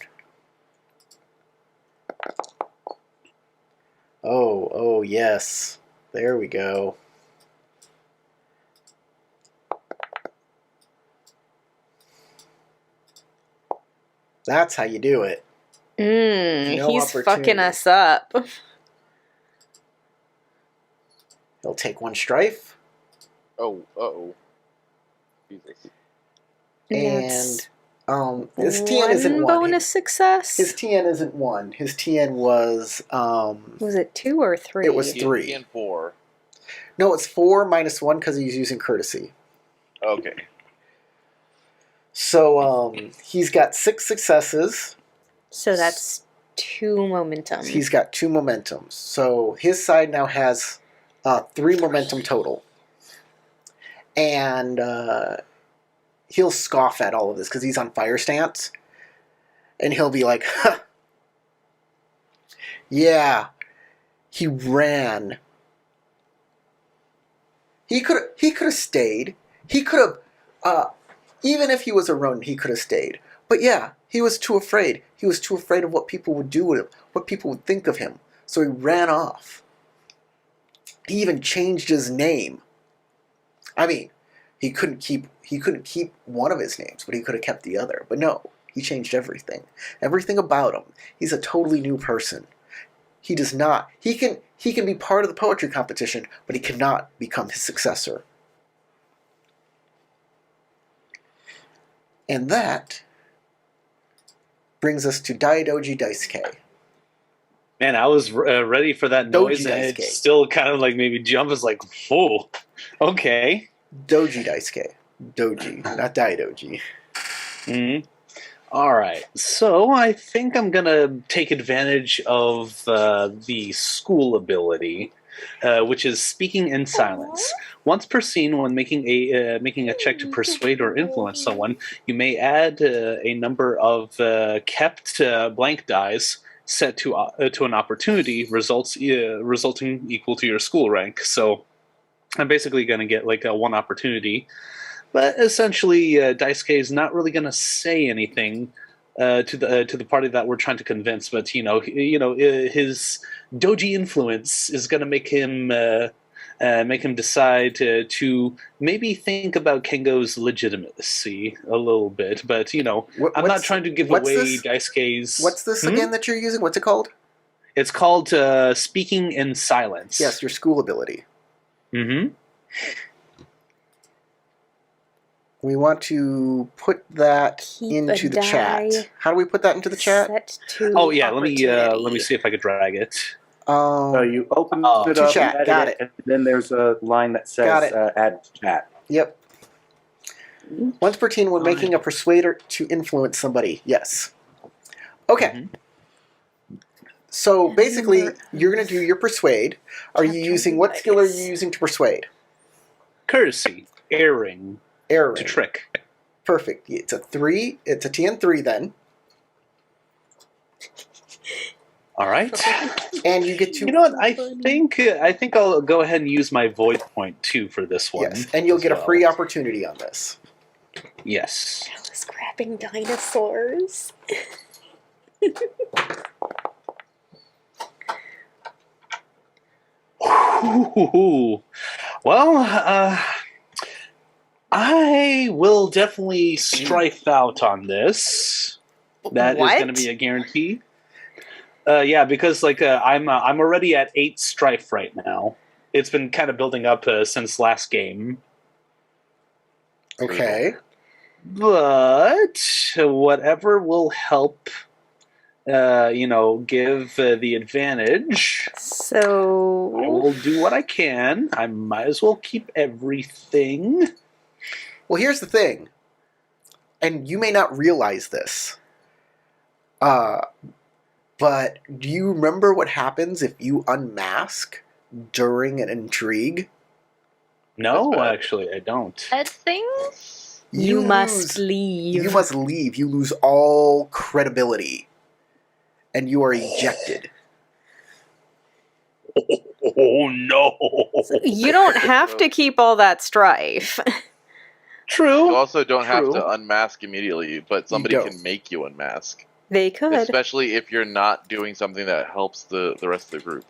Oh, yes. There we go. That's how you do it. No He's opportunity. fucking us up. He'll take one strife. Jesus. And his That's TN isn't one one. bonus success. His TN isn't one. His TN was Was it 2 or 3? It was 3. And 4. No, it's 4 minus 1 because he's using courtesy. Okay. So he's got 6 successes. So that's 2 momentum. He's got 2 momentums. So his side now has 3 momentum total. And he'll scoff at all of this because he's on fire stance. And he'll be like, huh, yeah, he ran. He could have stayed. He could have even if he was a Ronin, he could have stayed. But yeah, he was too afraid. He was too afraid of what people would do with him, what people would think of him. So he ran off. He even changed his name. I mean, he couldn't keep one of his names, but he could have kept the other. But no, he changed everything. Everything about him. He's a totally new person. He does not. He can be part of the poetry competition, but he cannot become his successor. And that brings us to Daidoji Daisuke. Man, I was ready for that noise, Doji and it Daisuke. still kind of like made me jump. It's like, whoa, okay. Doji Daisuke. Doji, not Daidoji. Mm-hmm. All right, so I think I'm gonna take advantage of the school ability, which is speaking in silence. Once per scene, when making a check to persuade or influence someone, you may add a number of kept blank dice set to an opportunity resulting equal to your school rank. So I'm basically gonna get like a one opportunity. But essentially, Daisuke is not really going to say anything to the party that we're trying to convince. But his doji influence is going to make him decide to maybe think about Kengo's legitimacy a little bit. But I'm not trying to give away Daisuke's. What's this again that you're using? What's it called? It's called speaking in silence. Yes, your school ability. Mm-hmm. We want to put that into the chat. How do we put that into the chat? Set to Oh yeah, let me opportunity. see if I could drag it. So you open it to up, chat. edit Got it, it. and then there's a line that says add to chat. Yep. Once per teen when making a persuader to influence somebody. Yes. Okay. So basically, you're going to do your persuade. Are you using, what skill are you using to persuade? Courtesy, erring, Erring. to trick. Perfect. It's a 3. It's a TN3 then. All right. And you get to. You know what? I think I'll go ahead and use my void point too for this one. Yes, and you'll get a free opportunity on this. Yes. I was grabbing dinosaurs. Ooh. Well, I will definitely strife out on this. That is going to be a guarantee. Yeah, because I'm already at 8 strife right now. It's been kind of building up since last game. Okay. But whatever will help, give the advantage. So I will do what I can. I might as well keep everything. Well, here's the thing, and you may not realize this. But do you remember what happens if you unmask during an intrigue? No, actually, I don't. Bad things? You must leave. You must leave. You lose all credibility. And you are ejected. Oh, no. You don't have to keep all that strife. True. You also don't have to unmask immediately, but somebody can make you unmask. They could. Especially if you're not doing something that helps the rest of the group.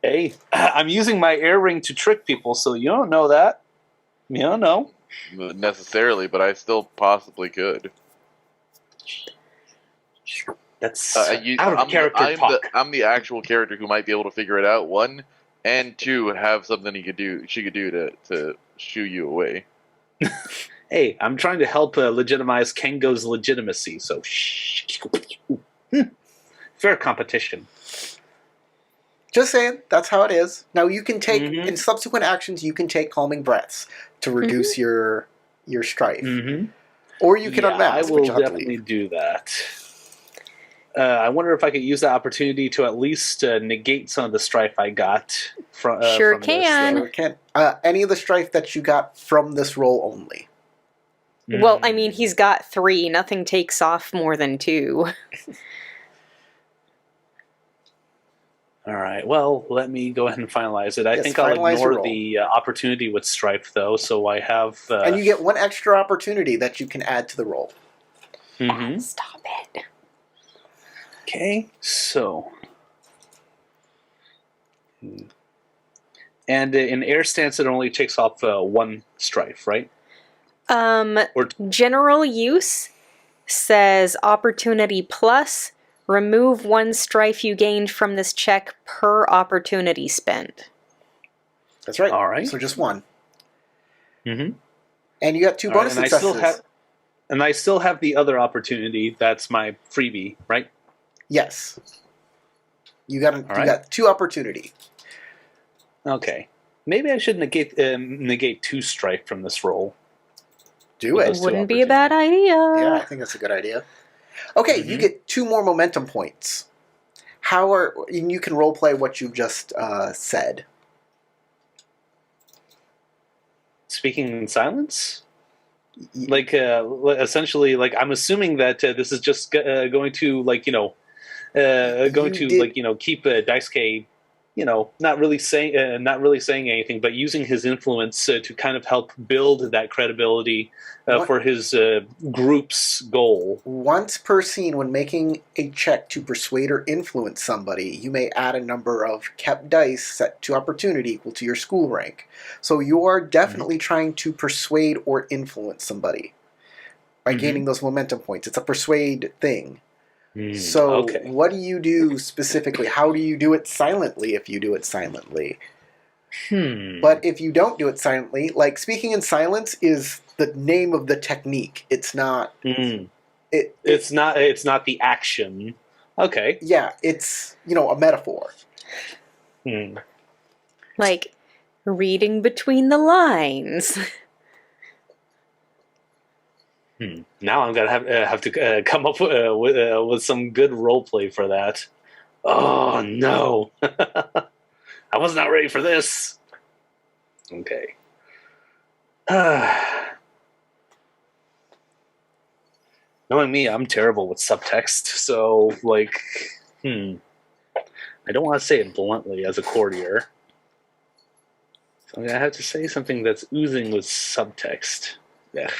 Hey, I'm using my air ring to trick people, so you don't know that. You don't know. Necessarily, but I still possibly could. That's out of character talk. I'm the actual character who might be able to figure it out. 1, and 2, have something she could do to shoo you away. Hey, I'm trying to help legitimize Kengo's legitimacy, so fair competition. Just saying, that's how it is. Now you can take, in subsequent actions, you can take calming breaths to reduce your strife. Or you can unmask. I will definitely do that. I wonder if I could use that opportunity to at least negate some of the strife I got from Sure this. can. Sure can. Any of the strife that you got from this roll only. Well, I mean, he's got 3. Nothing takes off more than 2. All right. Well, let me go ahead and finalize it. I Yes, think I'll finalize your ignore roll. the opportunity with strife, though. So I have. And you get one extra opportunity that you can add to the roll. Mhm. Stop it. Okay. So. And in air stance, it only takes off one strife, right? Or General use says opportunity plus. Remove one strife you gained from this check per opportunity spent. That's right. All right. So just one. Mm-hmm. And you got two All right, bonus and successes. I still have the other opportunity. That's my freebie, right? Yes. You got right. got two opportunity. Okay. Maybe I should negate two strife from this roll. Do With it. those two Wouldn't be a bad idea. Yeah, I think that's a good idea. Okay, you get 2 more momentum points. And you can roleplay what you just said. Speaking in silence? Like, essentially, like, I'm assuming that this is just going to, like, keep Daisuke, not really saying anything, but using his influence to kind of help build that credibility for his group's goal. Once per scene, when making a check to persuade or influence somebody, you may add a number of kept dice set to opportunity equal to your school rank. So you are definitely trying to persuade or influence somebody by gaining those momentum points. It's a persuade thing. So what do you do specifically? How do you do it silently if you do it silently? But if you don't do it silently, like speaking in silence is the name of the technique. It's not. It's not the action. Okay. Yeah, it's a metaphor. Like reading between the lines. Now I'm gonna have to come up with some good roleplay for that. Oh no, I was not ready for this. Okay. Knowing me, I'm terrible with subtext, so like, I don't want to say it bluntly as a courtier. So I'm gonna have to say something that's oozing with subtext. Ugh.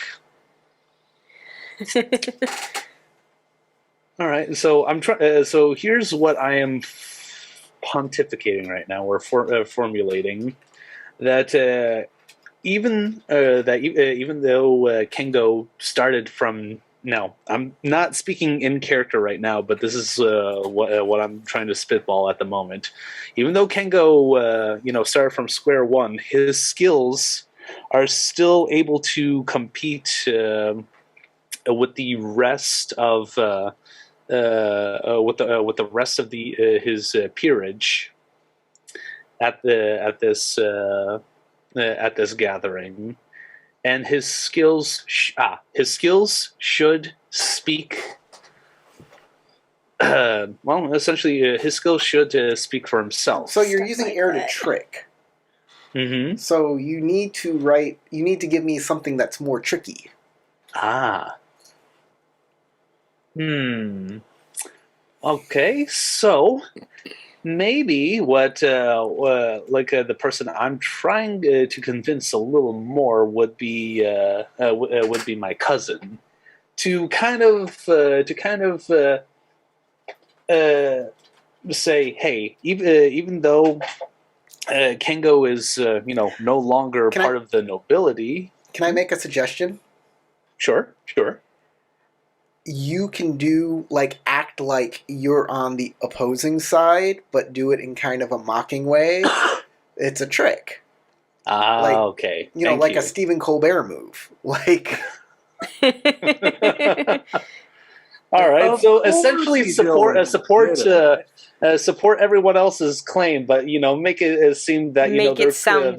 All right, so I'm trying. So here's what I am pontificating right now. We're formulating that even though Kengo started from. Now, I'm not speaking in character right now, but this is what I'm trying to spitball at the moment. Even though Kengo, started from square one, his skills are still able to compete with the rest of with the rest of his peerage at this gathering, and his skills should speak. Essentially, his skills should speak for himself. So you're using air to trick. So you need to give me something that's more tricky. Okay, so maybe what the person I'm trying to convince a little more would be my cousin, to kind of say, hey, even though Kengo is no longer part of the nobility. Can I make a suggestion? Sure. You can act like you're on the opposing side, but do it in kind of a mocking way. It's a trick. Okay. Like a Stephen Colbert move. Like. All right. So essentially, support everyone else's claim, but make it seem that their claim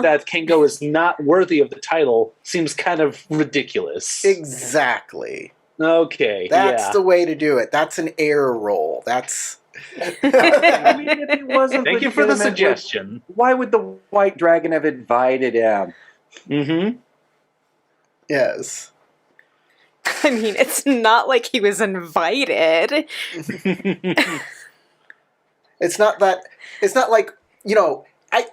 that Kengo is not worthy of the title seems kind of ridiculous. Exactly. Okay. That's the way to do it. That's an air roll. That's. If he wasn't Thank you for the suggestion. Why would the White Dragon have invited him? Yes. I mean, it's not like he was invited. It's not that. It's not like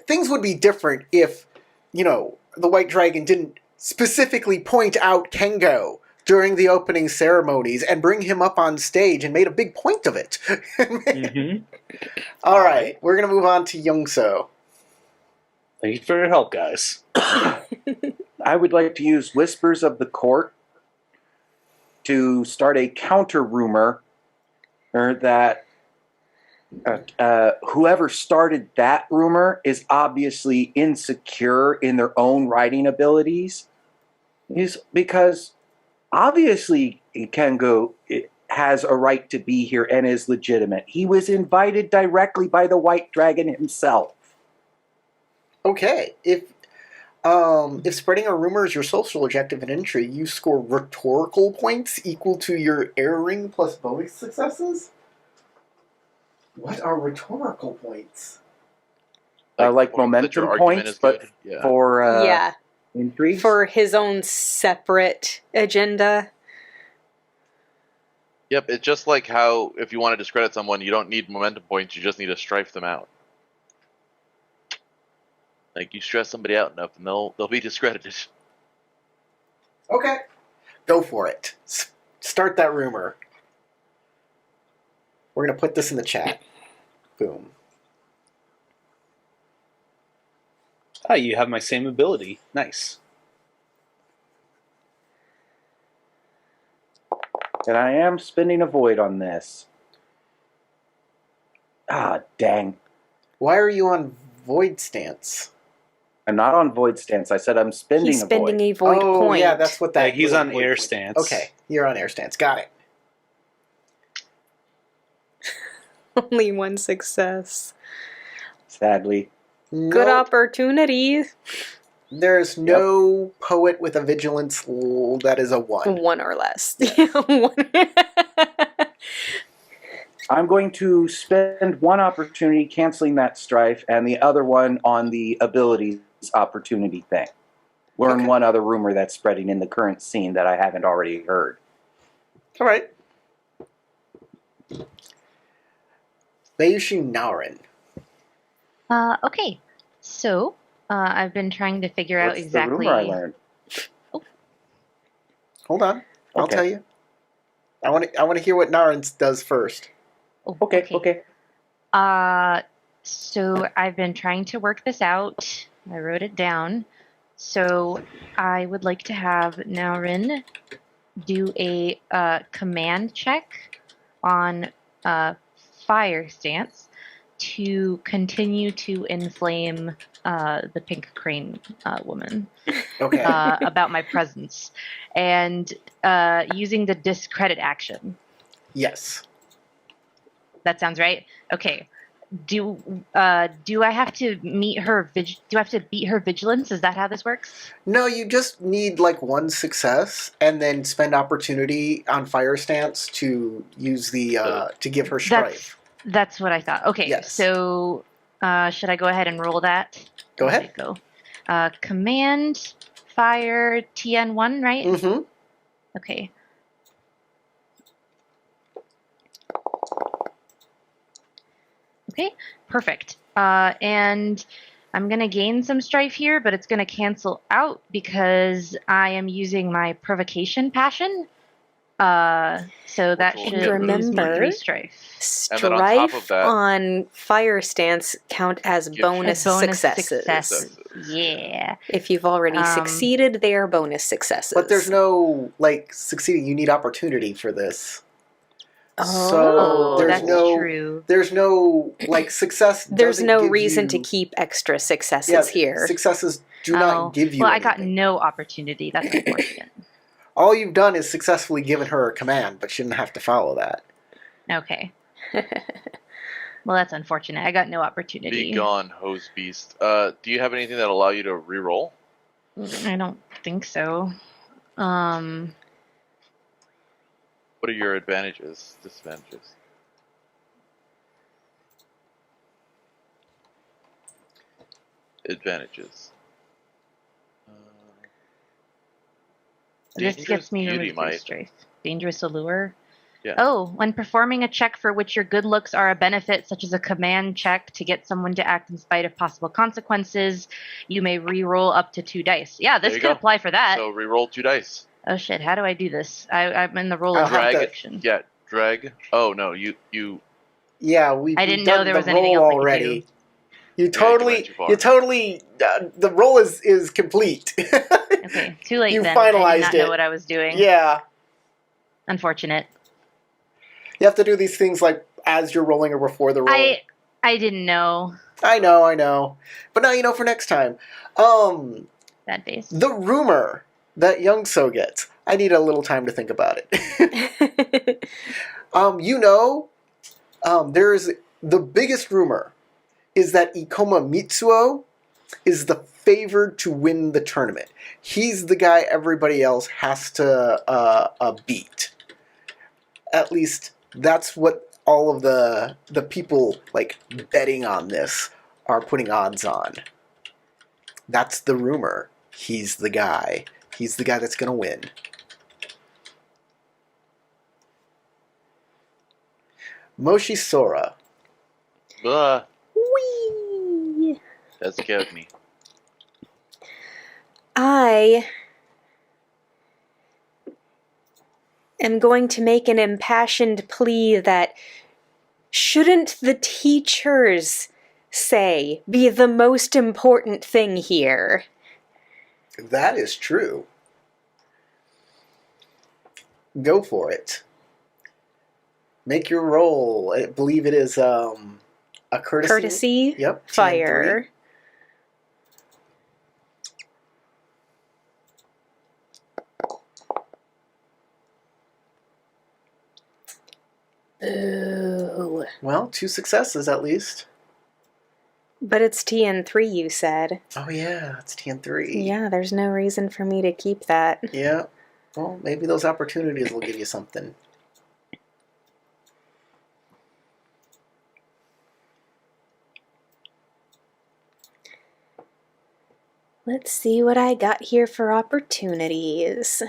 things would be different if the White Dragon didn't specifically point out Kengo during the opening ceremonies and bring him up on stage and made a big point of it. Mm-hmm. All right, we're gonna move on to Youngso. Thank you for your help, guys. I would like to use Whispers of the Court to start a counter rumor that whoever started that rumor is obviously insecure in their own writing abilities. Because obviously Kengo has a right to be here and is legitimate. He was invited directly by the White Dragon himself. Okay, if spreading a rumor is your social objective and entry, you score rhetorical points equal to your air ring plus bonus successes. What are rhetorical points? Like points that momentum your argument points, is but good. Yeah. for Yeah, intrigue. for his own separate agenda. Yep, it's just like how if you want to discredit someone, you don't need momentum points, you just need to strife them out. Like you stress somebody out enough and they'll be discredited. Okay, go for it. Start that rumor. We're gonna put this in the chat. Boom. Ah, you have my same ability. Nice. And I am spending a void on this. Ah, dang. Why are you on void stance? I'm not on void stance. I said I'm spending He's a spending void. a void Oh, point. yeah, that's what that. He's little on void air point- stance. Okay, you're on air stance. Got it. Only one success. Sadly. Good Nope. opportunity. There's no poet with a vigilance that is a 1. One or less. I'm going to spend one opportunity canceling that strife and the other one on the abilities opportunity thing. Learn Okay. one other rumor that's spreading in the current scene that I haven't already heard. All right. Bayushi Narin. Okay, so I've been trying to figure out What's exactly. the rumor I learned? Hold on. I'll Okay. tell you. I want to hear what Narin does first. Oh, Okay. So I've been trying to work this out. I wrote it down. So I would like to have Naurin do a command check on fire stance to continue to inflame the pink crane woman Okay. about my presence, and using the discredit action. Yes. That sounds right. Okay. Do I have to meet her? Do I have to beat her vigilance? Is that how this works? No, you just need like one success, and then spend opportunity on fire stance to use the to give her strife. That's what I thought. Okay. Yes. So should I go ahead and roll that? Go Where'd ahead. it go? Command fire TN1, right? Mm-hmm. Okay. Okay, perfect. And I'm going to gain some strife here, but it's going to cancel out because I am using my provocation passion. So that will should get rid of lose me Remember, 3 strife. And then on top strife of that- on fire stance count as Gives you bonus, successes. Success. Yeah. If you've already Um, succeeded, they are bonus successes. But there's no like succeeding. You need opportunity for this. Oh, So there's that's no true. there's no like success. There's doesn't no give reason to you- keep extra successes here. Successes do not give you. Well, I got anything. no opportunity. That's unfortunate. All you've done is successfully given her a command, but she didn't have to follow that. Okay. Well, that's unfortunate. I got no opportunity. Be gone, hose beast. Do you have anything that allow you to re-roll? I don't think so. What are your advantages, disadvantages? Advantages. This Dangerous gets me beauty removed from might. strife. Dangerous allure. Oh, when performing a check for which your good looks are a benefit, such as a command check to get someone to act in spite of possible consequences, you may re-roll up to 2 dice. Yeah, There this you could go. apply for that. So re-roll 2 dice. Oh shit, how do I do this? I'm in the roll I'll of have to- direction. Yeah, drag. Oh no, you. Yeah, I we've didn't know done there the was anything roll else I could already. do. You went totally, too far. the roll is complete. Okay, too late You then. I finalized did not know it. what I was doing. Yeah, Unfortunate. you have to do these things like as you're rolling or before the roll. I didn't know I know, but now you know for next time. that base. The rumor that Young So gets. I need a little time to think about it. There's the biggest rumor is that Ikoma Mitsuo is the favored to win the tournament. He's the guy everybody else has to beat. At least that's what all of the people like betting on this are putting odds on. That's the rumor. He's the guy. He's the guy that's going to win. Moshi Sora. Whee! That scared me. I am going to make an impassioned plea that shouldn't the teachers say be the most important thing here? That is true. Go for it. Make your roll. I believe it is a courtesy. Courtesy, Yep. fire. Ooh. Well, 2 successes at least. But it's TN3, you said. Oh yeah, it's TN3. Yeah, there's no reason for me to keep that. Yeah. Well, maybe those opportunities will give you something. Let's see what I got here for opportunities.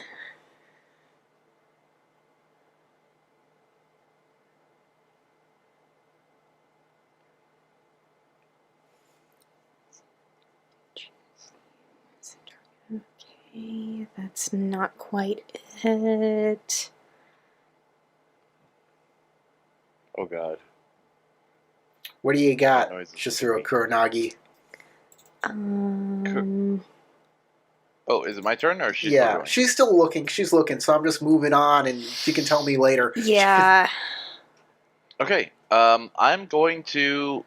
Okay, that's not quite it. Oh god. What do you got, Noise is Shizuru creepy. Kuronagi? Oh, is it my turn or is she still Yeah, going? she's still looking. She's looking, so I'm just moving on, and she can tell me later. Yeah. Okay. I'm going to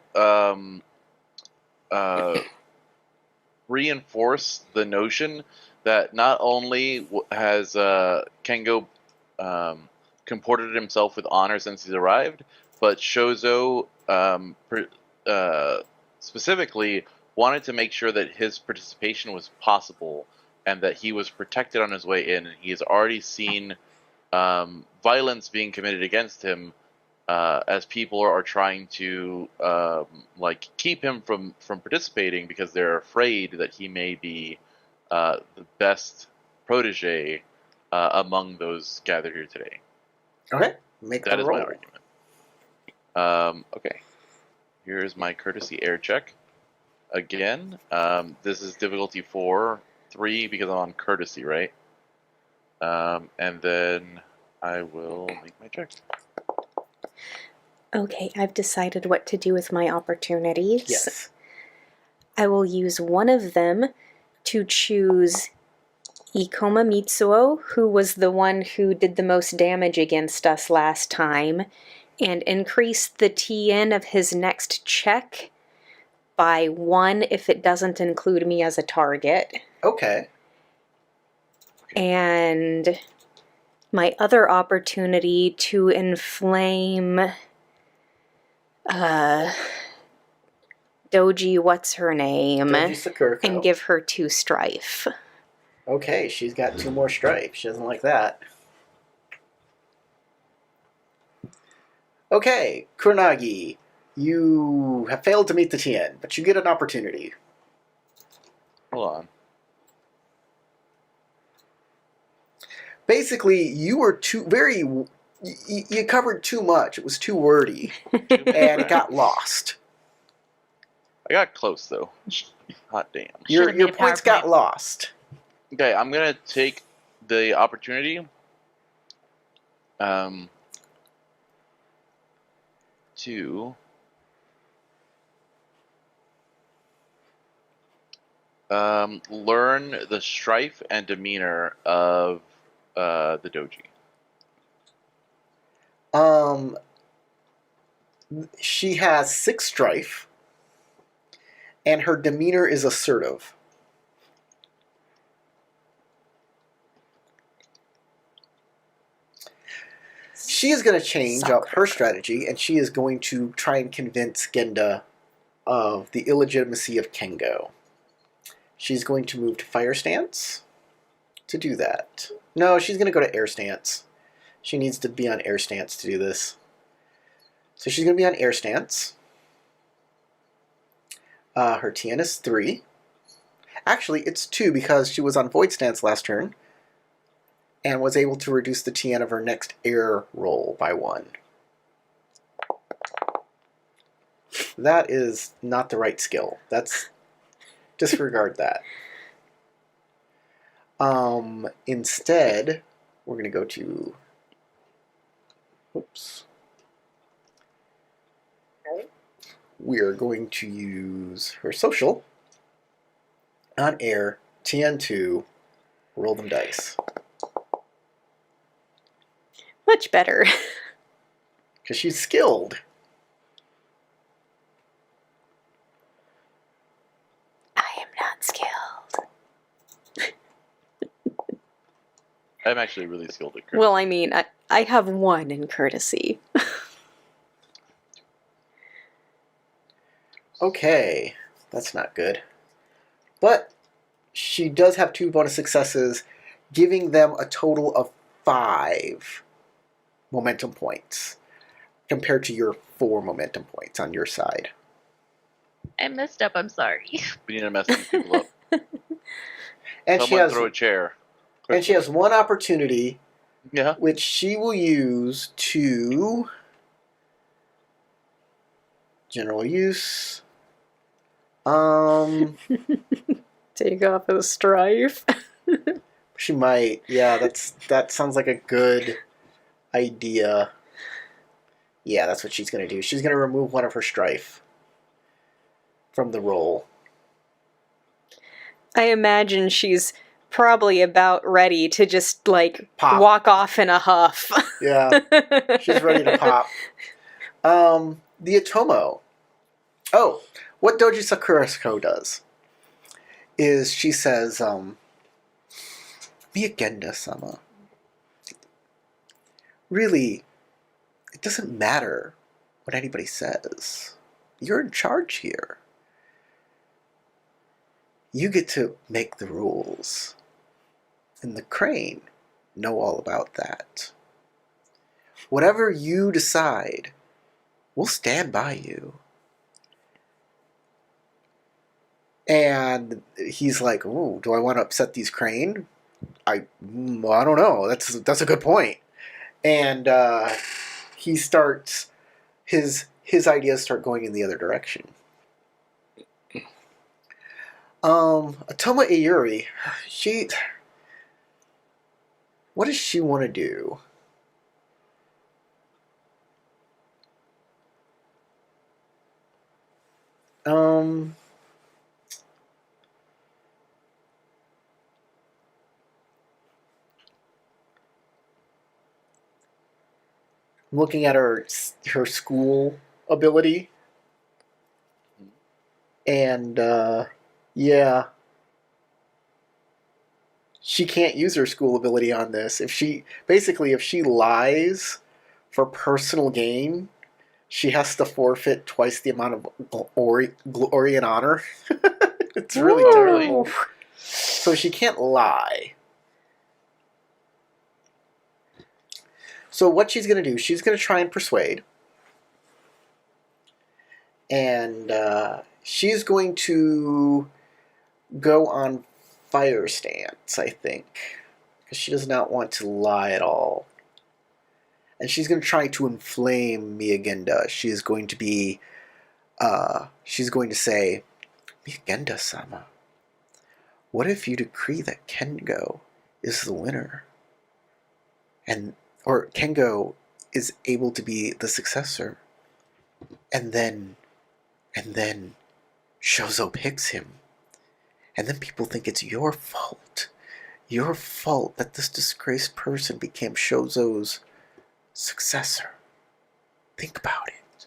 reinforce the notion that not only has Kengo comported himself with honor since he's arrived, but Shozo specifically wanted to make sure that his participation was possible and that he was protected on his way in. And he has already seen violence being committed against him as people are trying to keep him from participating because they're afraid that he may be the best protege among those gathered here today. Okay, make That the is roll. my argument. Okay, here's my courtesy air check. Again, this is difficulty 3 because I'm on courtesy, right? And then I will make my check. Okay, I've decided what to do with my opportunities. Yes. I will use one of them to choose Ikoma Mitsuo, who was the one who did the most damage against us last time, and increase the TN of his next check by 1 if it doesn't include me as a target. Okay. And my other opportunity to inflame Doji, what's her name? Doji Sakurako. And give her 2 strife. Okay, she's got 2 more stripes. She doesn't like that. Okay, Kuronagi, you have failed to meet the TN, but you get an opportunity. Hold on. Basically, you were very You covered too much. It was too wordy, Too and bad. it got lost. I got close though. Hot damn. Your Should've made a points got PowerPoint. lost. Okay, I'm gonna take the opportunity to learn the strife and demeanor of the doji. She has 6 strife, and her demeanor is assertive. She is going to change up her strategy, and she is going to try and convince Genda of the illegitimacy of Kengo. She's going to move to fire stance to do that. No, she's going to go to air stance. She needs to be on air stance to do this. So she's going to be on air stance. Her TN is 3. Actually, it's 2 because she was on void stance last turn and was able to reduce the TN of her next air roll by 1. That is not the right skill. That's disregard that. Instead, we're going to go to... Oops. We are going to use her social on air, TN2, roll them dice. Much better. Because she's skilled. I am not skilled. I'm actually really skilled at courtesy. Well, I mean, I have 1 in courtesy. Okay, that's not good. But she does have 2 bonus successes, giving them a total of 5 momentum points, compared to your 4 momentum points on your side. I messed up. I'm sorry. We need to mess these people up. And Someone throw a chair. and she has 1 opportunity, Yeah. which she will use to general use. Take off the strife. She might. Yeah, that sounds like a good idea. Yeah, that's what she's going to do. She's going to remove 1 of her strife from the roll. I imagine she's probably about ready to just, like, Pop. walk off in a huff. Yeah, she's ready to pop. The Atomo. Oh, what Doji Sakurako does is she says, Miyagenda-sama, really, it doesn't matter what anybody says. You're in charge here. You get to make the rules. And the Crane know all about that. Whatever you decide, we'll stand by you. And he's like, "Ooh, do I want to upset these Crane? I don't know. That's a good point." And he starts his ideas start going in the other direction. Atoma Ayuri, what does she want to do? Looking at her school ability, and yeah, she can't use her school ability on this. If she lies for personal gain, she has to forfeit twice the amount of glory and honor. It's really terrible. So she can't lie. So what she's going to do, she's going to try and persuade. And she's going to go on fire stance, I think. Because she does not want to lie at all. and she's going to try to inflame Miyagenda. She is going to be, she's going to say, Miyagenda-sama, what if you decree that Kengo is the winner? Or Kengo is able to be the successor, and then Shozo picks him, and then people think it's your fault that this disgraced person became Shozo's successor. Think about it.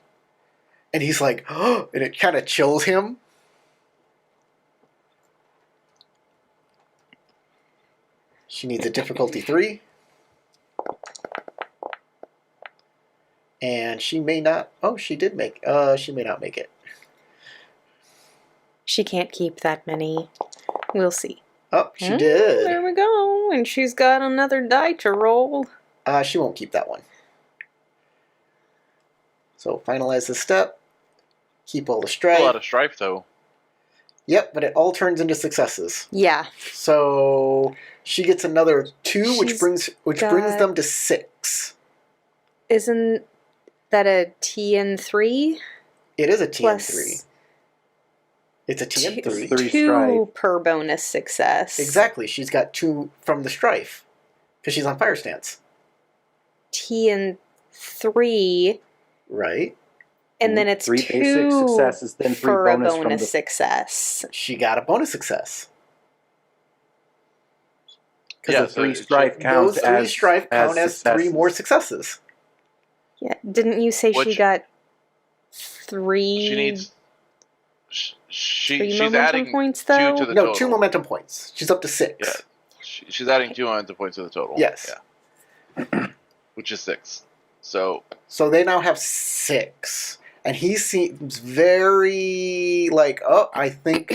And he's like, oh, and it kind of chills him. She needs a difficulty 3. And she may not, she did make, she may not make it. She can't keep that many. We'll see. Oh, she did. There we go. And she's got another die to roll. She won't keep that one. So finalize the step. Keep all the strife. A lot of strife, though. Yep, but it all turns into successes. Yeah. So she gets another 2, which brings them to 6. Isn't that a TN3? It is a TN3. Plus It's a TN3. 3 2 strife. per bonus success. Exactly. She's got 2 from the strife because she's on fire stance. TN3. Right. And then it's 3 2 basic successes, then 3 for a bonus from bonus the... success. She got a bonus success. Because the 3 strife count Those 3 strife count as 3 successes. more successes. Yeah, didn't you say she got 3? She needs. 3 She's momentum adding points, 2 though? to the No, total. 2 momentum points. She's up to 6. Yeah. She's adding 2 momentum points to the total. Yes. Yeah. Which is 6. So they now have 6. And he seems very like, oh, I think,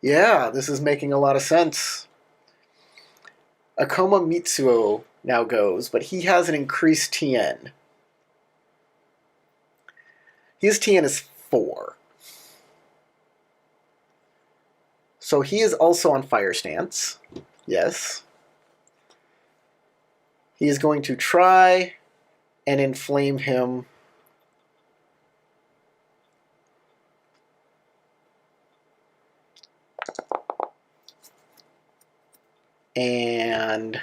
yeah, this is making a lot of sense. Akoma Mitsuo now goes, but he has an increased TN. His TN is 4. So he is also on fire stance. Yes. He is going to try and inflame him. And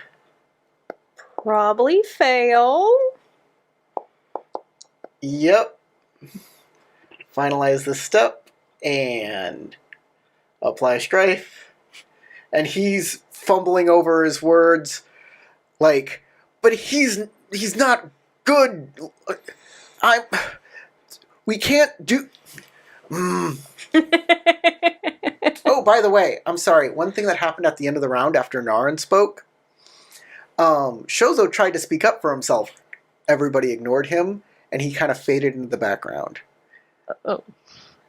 Probably fail. yep. Finalize this step and apply strife. And he's fumbling over his words like, but he's not good. We can't do. Oh, by the way, I'm sorry. One thing that happened at the end of the round after Narin spoke, Shozo tried to speak up for himself. Everybody ignored him, and he kind of faded into the background. Oh.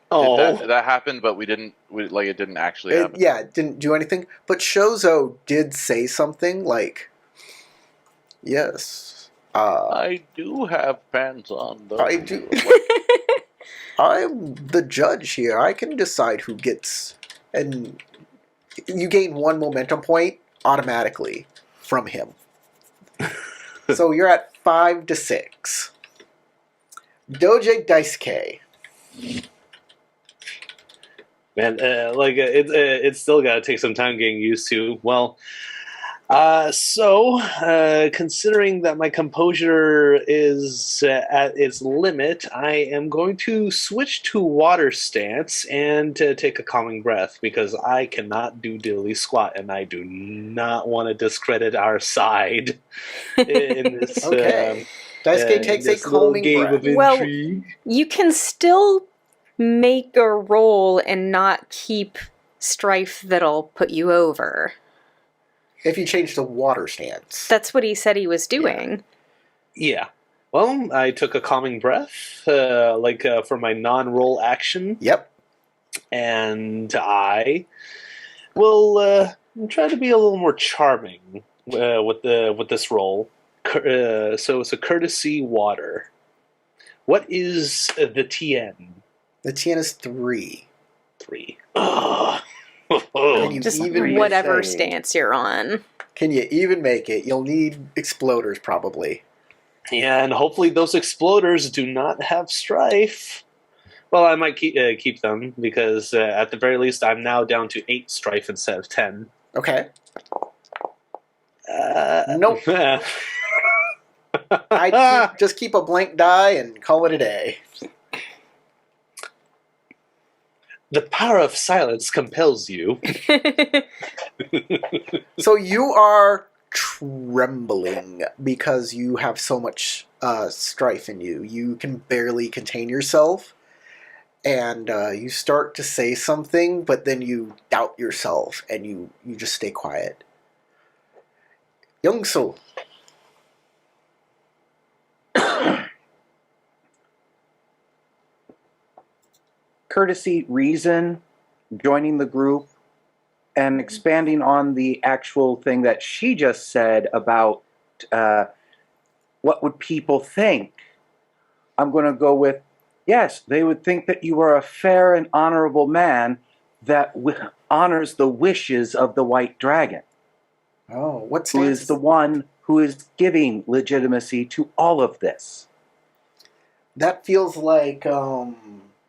that happened, but it didn't actually happen. Yeah, it didn't do anything. But Shozo did say something like, yes. I do have pants on, though. I do. I'm the judge here. I can decide who gets... And you gain 1 momentum point automatically from him. So you're at 5 to 6. Doje Daisuke. Man, it's still got to take some time getting used to. Well, considering that my composure is at its limit, I am going to switch to water stance and take a calming breath because I cannot do dilly squat, and I do not want to discredit our side in this. Okay. Daisuke takes a this little calming game breath. of Well, intrigue. you can still make a roll and not keep strife that'll put you over. If you change to water stance. That's what he said he was doing. Yeah. Well, I took a calming breath, for my non-roll action. Yep. And I will try to be a little more charming with this roll. So it's a courtesy water. What is the TN? The TN is 3. 3. Can you Just even whatever say- stance you're on. Can you even make it? You'll need exploders, probably. Yeah, and hopefully those exploders do not have strife. Well, I might keep them because at the very least, I'm now down to 8 strife instead of 10. Okay. Nope. Just keep a blank die and call it a day. The power of silence compels you. So you are trembling because you have so much strife in you. You can barely contain yourself, and you start to say something, but then you doubt yourself, and you just stay quiet. Youngsu. Courtesy, reason, joining the group, and expanding on the actual thing that she just said about what would people think. I'm going to go with, yes, they would think that you are a fair and honorable man that honors the wishes of the White Dragon, Oh, what who stance is the one who is giving legitimacy to all of this. That feels like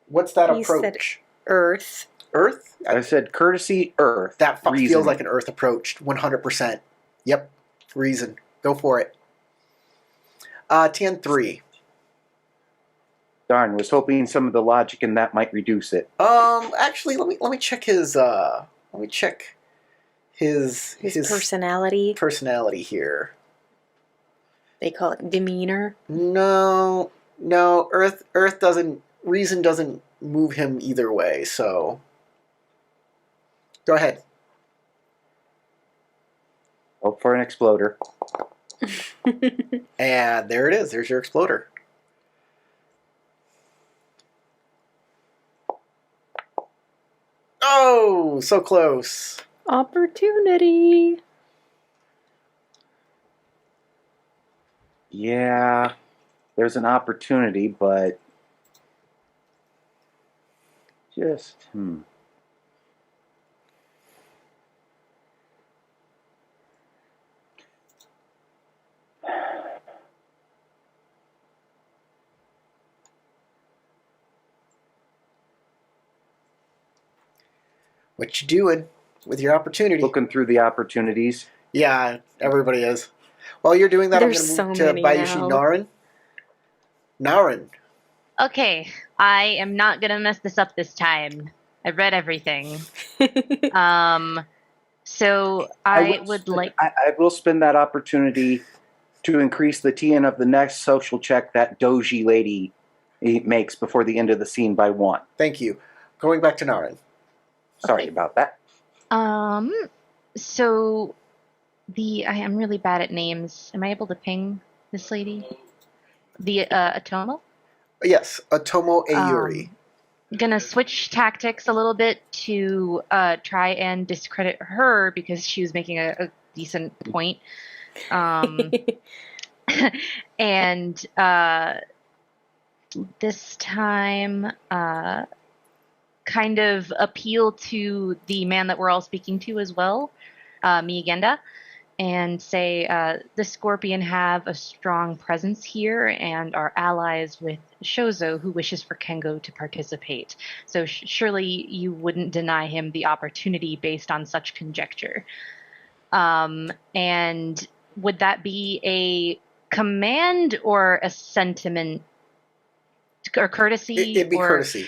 what's that He said approach? Earth. Earth? I said courtesy, earth. That feels reasoning. like an Earth approach, 100%. Yep, reason. Go for it. TN3. Darn, was hoping some of the logic in that might reduce it. Actually, let me check his his Personality. personality here. They call it demeanor. No, Earth doesn't, reason doesn't move him either way. So, go ahead. Hope for an exploder. And there it is. There's your exploder. Oh, so close. Opportunity. Yeah, there's an opportunity, but just What you doing with your opportunity? looking through the opportunities. Yeah, everybody is. While you're doing that, There's I'm so going to move many to Bayushi now. Narin. Narin. Okay, I am not gonna mess this up this time. I read everything. So I would like. I will spend that opportunity to increase the TN of the next social check that Doji lady makes before the end of the scene by 1. Thank you. Going back to Narin. Sorry Okay. about that. So I am really bad at names. Am I able to ping this lady? The Atomo? Yes, Otomo Ayuri. Gonna switch tactics a little bit to try and discredit her because she was making a decent point. And this time kind of appeal to the man that we're all speaking to as well, Miyagenda, and say the Scorpion have a strong presence here and are allies with Shozo, who wishes for Kengo to participate. So surely you wouldn't deny him the opportunity based on such conjecture. And would that be a command or a sentiment or courtesy? It'd be courtesy.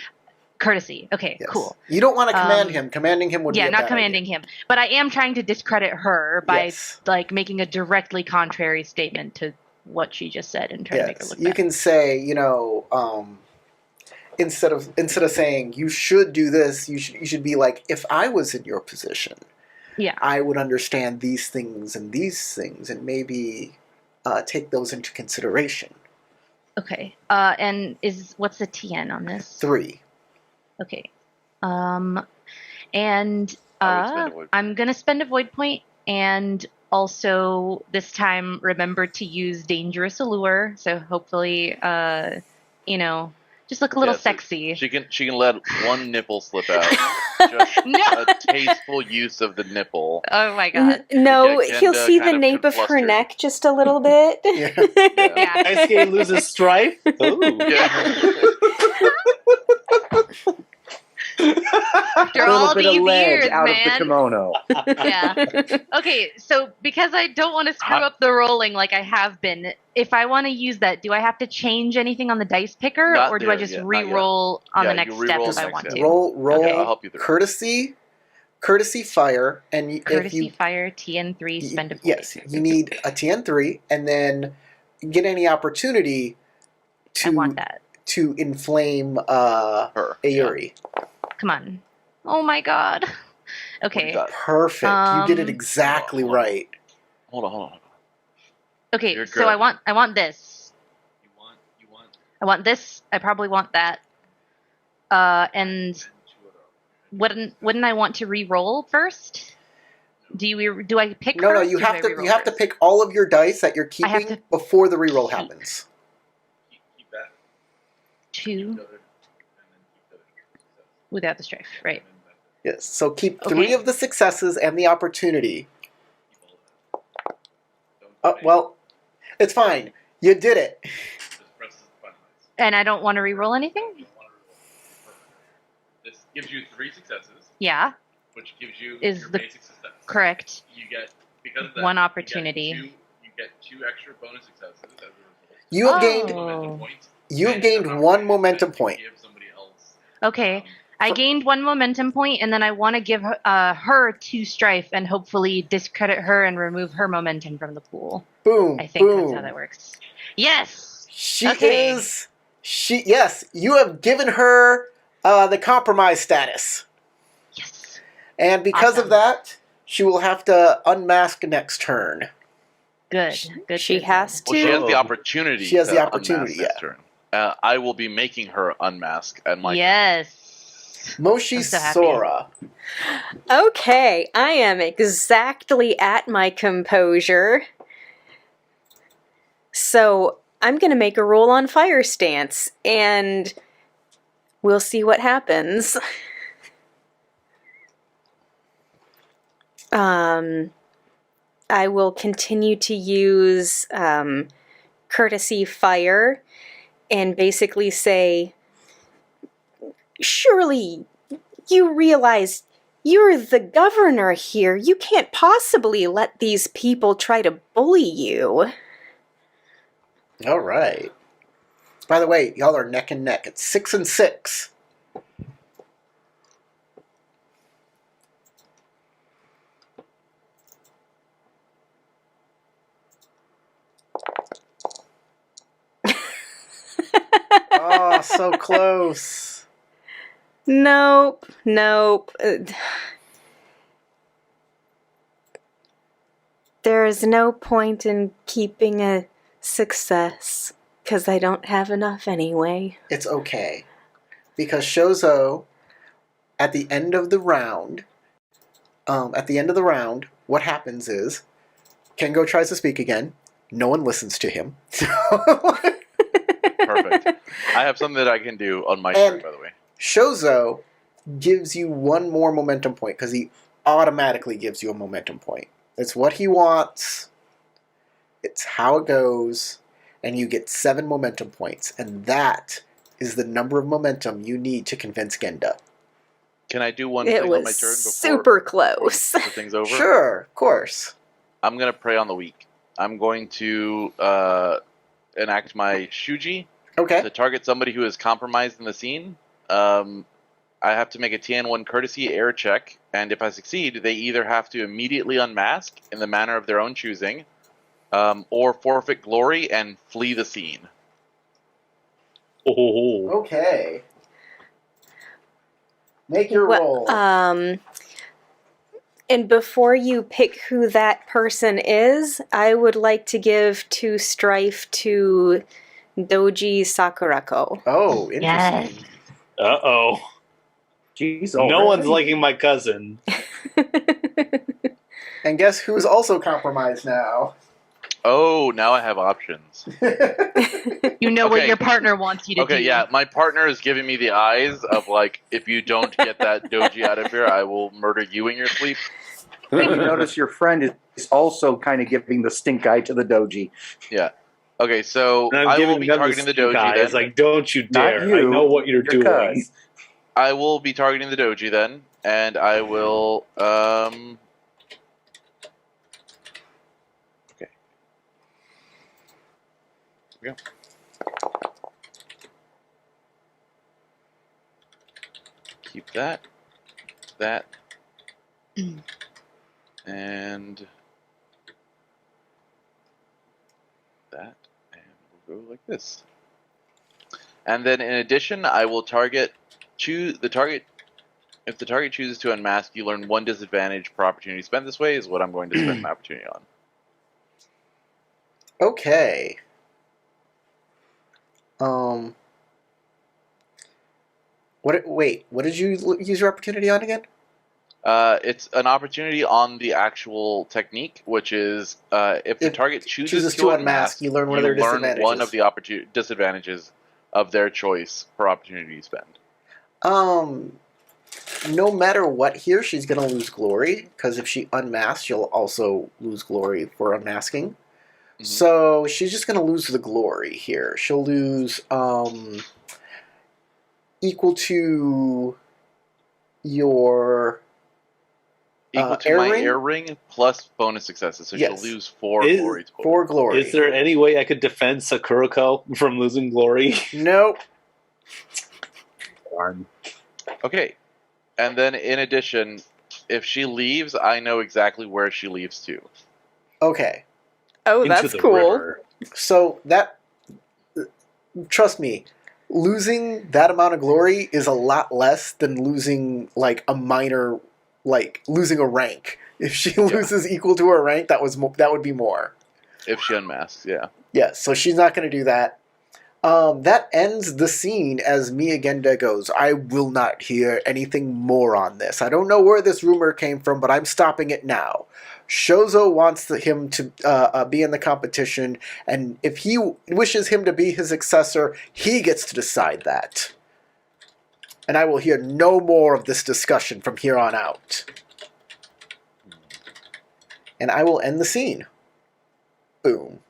Courtesy. Okay, Yes. cool. You don't want to command him. Commanding him would be a not bad commanding idea. him, but I am trying to discredit her by Yes. like making a directly contrary statement to what she just said and trying to make her Yes. look You bad. can say, instead of saying you should do this, you should be like, if I was in your position, Yeah. I would understand these things, and maybe take those into consideration. Okay. And what's the TN on this? 3. Okay. And I would spend a void I'm gonna spend a void point, and also this time remember to use dangerous allure. So hopefully, just look a little Yeah, so sexy. She can let one nipple slip out. Just No. a tasteful use of the nipple. Oh my god. No, Get he'll Genda see the kind of nape of her flustered. neck just a little bit. Yeah. Yeah. Daisuke loses strife. Ooh. Yeah. After A little all bit these of ledge years, out of the man. kimono. Yeah. Okay, so because I don't want to screw up the rolling like I have been, if I want to use that, do I have to change anything on the dice picker, Not or do I there just yet, not yet. re-roll on Yeah, the next you step re-roll if I next want step. to? Roll Okay. I'll help you through. courtesy fire, and if Courtesy you fire, TN3, spend a point. yes, you need a TN3, and then get any opportunity I want to that. to inflame Her. Ayuri. Come on. Oh my god. What do you Okay. got? Perfect. You did it exactly hold on. right. Hold on. Okay, You're so I good. want this. You want I want this. I probably want that. And wouldn't I want to re-roll first? Do I pick No, first? you or do have I to re-roll you have to first? pick all of your dice that you're I have keeping to before the reroll keep. happens. keep that. 2 without the strife, right? Yes. So keep Okay. 3 of the successes and the opportunity. Oh, well, it's fine. You did it. And I don't want to re-roll anything? This gives you 3 successes, Yeah, which gives you Is your the- basic success. correct. You get, because of that, One opportunity. You get 2 extra bonus successes as a result. You have gained Momentum points. you have And gained an 1 opportunity momentum to point. give somebody else, Okay. I gained 1 momentum point, and then I want to give her 2 strife and hopefully discredit her and remove her momentum from the pool. Boom. I think boom. that's how that works. Yes! She yes, you have given her the compromise status. Yes. And because of Awesome. that, she will have to unmask next turn. Good. Good. She good, has good. well, she has Oh. the opportunity. She has to the opportunity, unmask next turn. I will be making her unmask at my turn. Yes. Moshi I'm so happy. Sora. Okay, I am exactly at my composure. So I'm going to make a roll on fire stance, and we'll see what happens. I will continue to use courtesy fire and basically say, surely you realize you're the governor here. You can't possibly let these people try to bully you. All right. By the way, y'all are neck and neck. It's 6 and 6. Oh, so close. Nope. There is no point in keeping a success, because I don't have enough anyway. It's okay. Because Shozo, at the end of the round, what happens is, Kengo tries to speak again. No one listens to him. Perfect. I have something that I can do on my turn, by the way. Shozo gives you 1 more momentum point because he automatically gives you a momentum point. It's what he wants. It's how it goes. And you get 7 momentum points. And that is the number of momentum you need to convince Genda. Can I do one It thing on my was turn before super close. the thing's over? Sure, of course. I'm going to prey on the weak. I'm going to enact my Shuji Okay. to target somebody who is compromised in the scene. I have to make a TN1 courtesy air check, and if I succeed, they either have to immediately unmask in the manner of their own choosing, or forfeit glory and flee the scene. Oh. Okay. Make your roll. And before you pick who that person is, I would like to give 2 strife to Doji Sakurako. Oh, Yes. interesting. Uh-oh. Jeez, No one's already? liking my cousin. And guess who's also compromised now? Oh, now I have options. You know what Okay. your partner wants you to do. Okay, yeah, my partner is giving me the eyes of like, if you don't get that doji out of here, I will murder you in your sleep. You notice your friend is also kind of giving the stink eye to the doji. Yeah. Okay, so And I'm I will giving be them targeting the stink doji eyes, then. like, don't you Not dare. you. I know what you're your doing. cuz. I will be targeting the doji then, and I will okay. Here we go. Keep that. And that, and we'll go like this. And then in addition, I will choose the target. If the target chooses to unmask, you learn 1 disadvantage per opportunity spent this way. Is what I'm going to spend my opportunity on. Okay. Wait, what did you use your opportunity on again? It's an opportunity on the actual technique, which is if the target chooses to unmask, you learn one of their disadvantages. One of the disadvantages of their choice per opportunity you spend. No matter what here, she's going to lose glory, because if she unmasks, she'll also lose glory for unmasking. Mhm. So she's just going to lose the glory here. She'll lose equal to your Equal to air my ring? air ring plus bonus successes, so Yes. she'll lose 4 Is- glory total. 4 glory. Is there any way I could defend Sakurako from losing glory? Nope. Darn. Okay, and then in addition, if she leaves, I know exactly where she leaves to. Okay. Oh, Into that's the cool. river. So that, trust me, losing that amount of glory is a lot less than losing like a minor, like losing a rank. If she loses equal to her rank, that would be more. If she unmasks, yeah. Yes, so she's not going to do that. That ends the scene as Miyagenda goes, I will not hear anything more on this. I don't know where this rumor came from, but I'm stopping it now. Shozo wants him to be in the competition, and if he wishes him to be his successor, he gets to decide that. And I will hear no more of this discussion from here on out. And I will end the scene. Boom.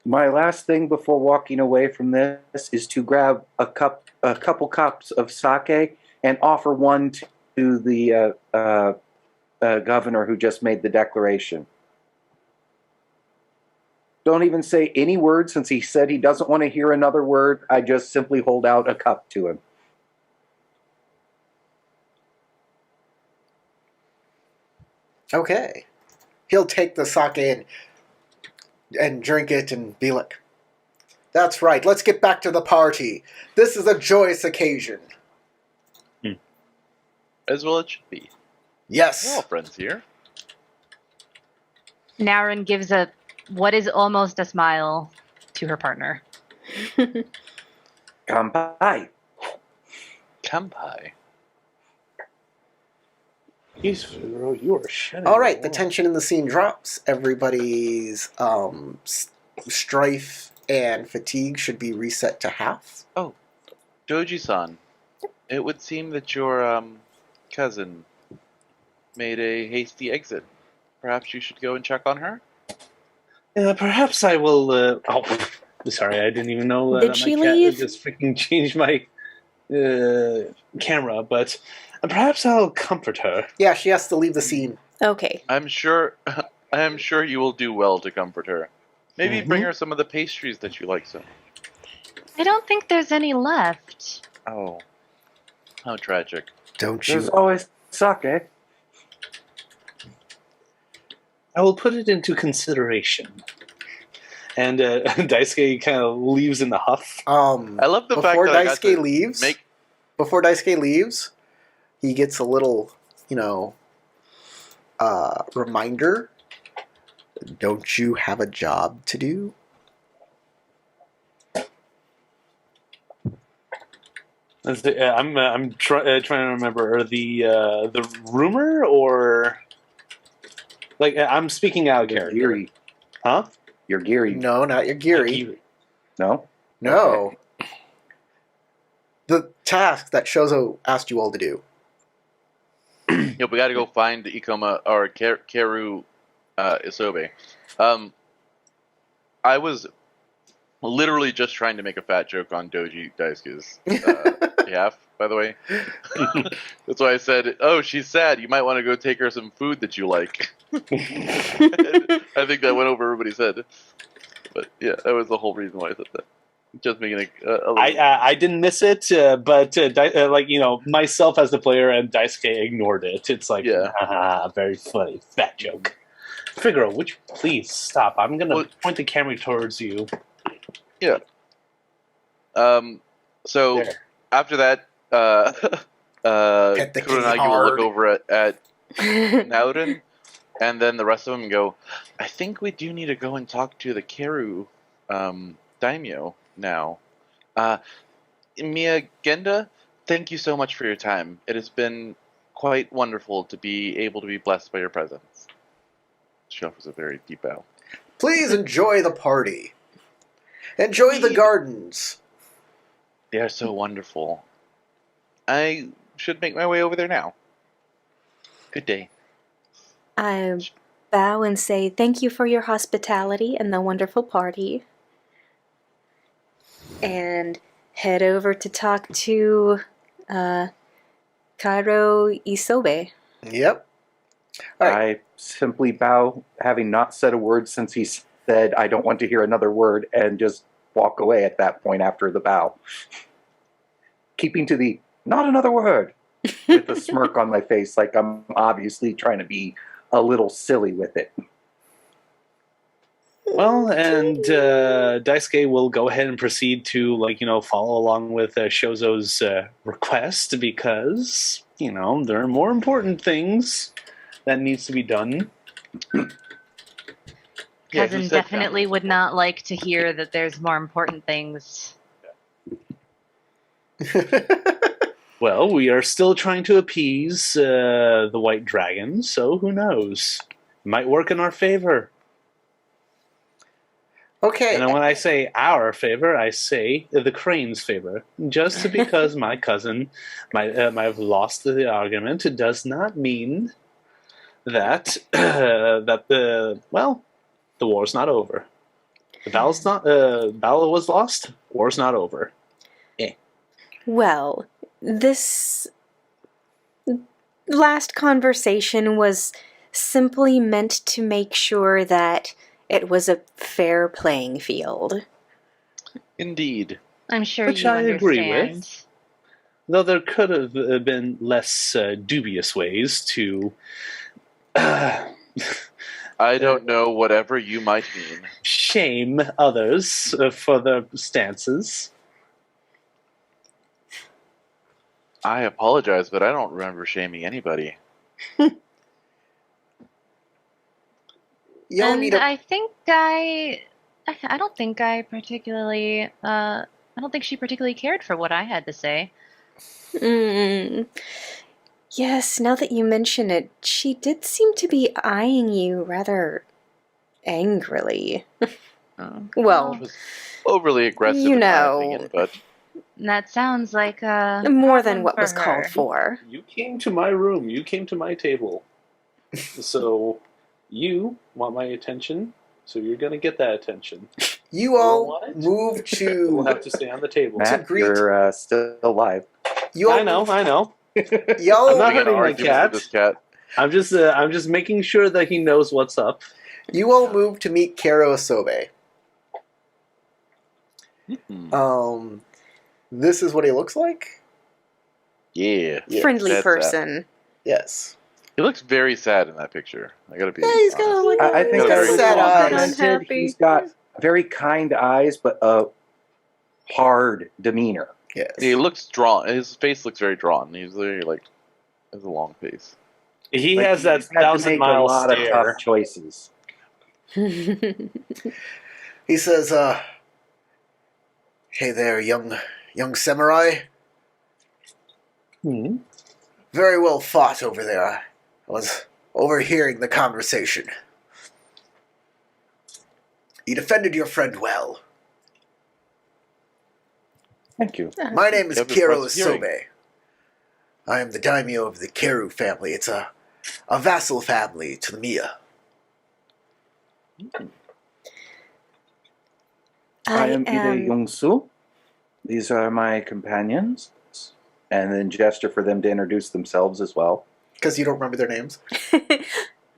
My last thing before walking away from this is to grab a couple cups of sake and offer one to the governor who just made the declaration. Don't even say any word since he said he doesn't want to hear another word. I just simply hold out a cup to him. Okay. He'll take the sake and drink it and be like, that's right, let's get back to the party. This is a joyous occasion. As well it should be. Yes. We're all friends here. Naren gives what is almost a smile to her partner. Kampai. Kampai. Jeez, Fugaro, you are shedding. All right, the tension in the scene drops. Everybody's strife and fatigue should be reset to half. Oh, Doji-san, it would seem that your cousin made a hasty exit. Perhaps you should go and check on her? Perhaps I will. Sorry, I didn't even know Did that she my cat leave? just freaking changed my camera. But perhaps I'll comfort her. Yeah, she has to leave the scene. Okay. I'm sure you will do well to comfort her. Maybe bring her some of the pastries that you like so much. I don't think there's any left. Oh, how tragic. Don't There's you? always sake. I will put it into consideration. And Daisuke kind of leaves in a huff. I love the fact before that I got Daisuke to leaves, make. before Daisuke leaves, he gets a little, reminder. Don't you have a job to do? I'm trying to remember the rumor or like I'm speaking out of character, Eerie. huh? Your Geary. No, not your Geary. No? No. The task that Shozo asked you all to do. Yep, we got to go find Ikoma or Keru Isobe. I was literally just trying to make a fat joke on Doji Daisuke's behalf, by the way. That's why I said, "Oh, she's sad. You might want to go take her some food that you like." I think that went over everybody's head. But yeah, that was the whole reason why I said that. Just making a little... I didn't miss it, but like myself as the player and Daisuke ignored it. It's like, Yeah. Very funny, fat joke. Figaro, would you please stop? I'm gonna point the camera towards you. Yeah. So There. after that, Hit the kitty Kuronagi will hard. look over at Nauden, and then the rest of them go, I think we do need to go and talk to the Keru daimyo now. Mia Genda, thank you so much for your time. It has been quite wonderful to be able to be blessed by your presence. She offers a very deep bow. Please enjoy the party. Enjoy the gardens. They are so wonderful. I should make my way over there now. Good day. I bow and say thank you for your hospitality and the wonderful party. And head over to talk to Kairo Isobe. Yep. All right. I simply bow, having not said a word since he said, I don't want to hear another word, and just walk away at that point after the bow. Keeping to the, not another word, with a smirk on my face, like I'm obviously trying to be a little silly with it. Well, and Daisuke will go ahead and proceed to, follow along with Shozo's request because, there are more important things that needs to be done. Cousin definitely would not like to hear that there's more important things. Well, we are still trying to appease the White Dragon, so who knows? Might work in our favor. Okay. And when I say our favor, I say the Crane's favor. Just because my cousin might have lost the argument, it does not mean that the war's not over. The battle was lost. War's not over. Well, this last conversation was simply meant to make sure that it was a fair playing field. Indeed. I'm sure Which you I understand. agree with. Though there could have been less dubious ways to I don't know whatever you might mean. shame others for their stances. I apologize, but I don't remember shaming anybody. Y'all And need a... I think I don't think I particularly, I don't think she particularly cared for what I had to say. Yes, now that you mention it, she did seem to be eyeing you rather angrily. Well, It was overly aggressive, you in my know. opinion, but That sounds like a more than problem what for was called her. for. You came to my room. You came to my table. So you want my attention. So you're going to get that attention. You all want it? move We'll to... have to stay on the table. Matt, greet- you're still alive. You all I know. Y'all I'm not having an hurting my argument cat. with this cat. I'm just making sure that he knows what's up. You all move to meet Karo Asobe. This is what he looks like? Yeah. Friendly that's person. Yes. He looks very sad in that picture. I gotta be Yeah, he's got honest. like I think he's got very sad sad. eyes. Unhappy. He's got very kind eyes, but a hard demeanor. Yes. He looks drawn. His face looks very drawn. He's very has a long face. He Like, has that he's had to make a 1,000-mile lot of stare. tough choices. He says, "Hey there, young samurai. Hmm. Very well fought over there. I was overhearing the conversation. You defended your friend well. Thank you. My name is You have Kiro impressive hearing. Isobe. I am the daimyo of the Keru family. It's a vassal family to the Mia. I am Ide Youngsu. These are my companions. And then gesture for them to introduce themselves as well. Because you don't remember their names?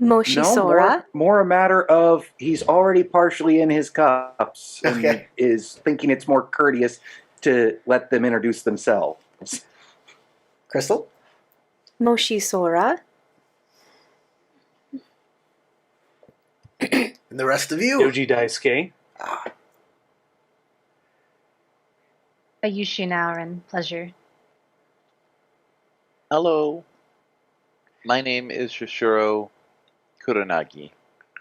Moshi No, Sora. more a matter of he's already partially in his cups and Okay. is thinking it's more courteous to let them introduce themselves. Crystal? Moshi Sora. And the rest of you? Yoji Daisuke. Ah, Ayushi Naoran, pleasure. Hello. My name is Shishiro Kuronagi.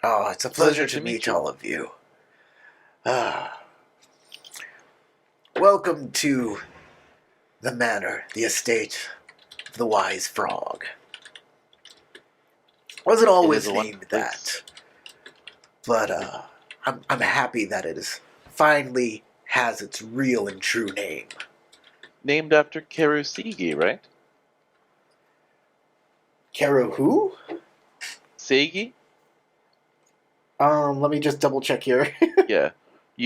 oh, it's a pleasure to meet all of you. Ah. Welcome to the manor, the estate of the wise frog. Wasn't always a wonderful named place. that, but I'm happy that it is finally has its real and true name. Named after Karusigi, right? Keru who? Seigi? Let me just double check here. Yeah.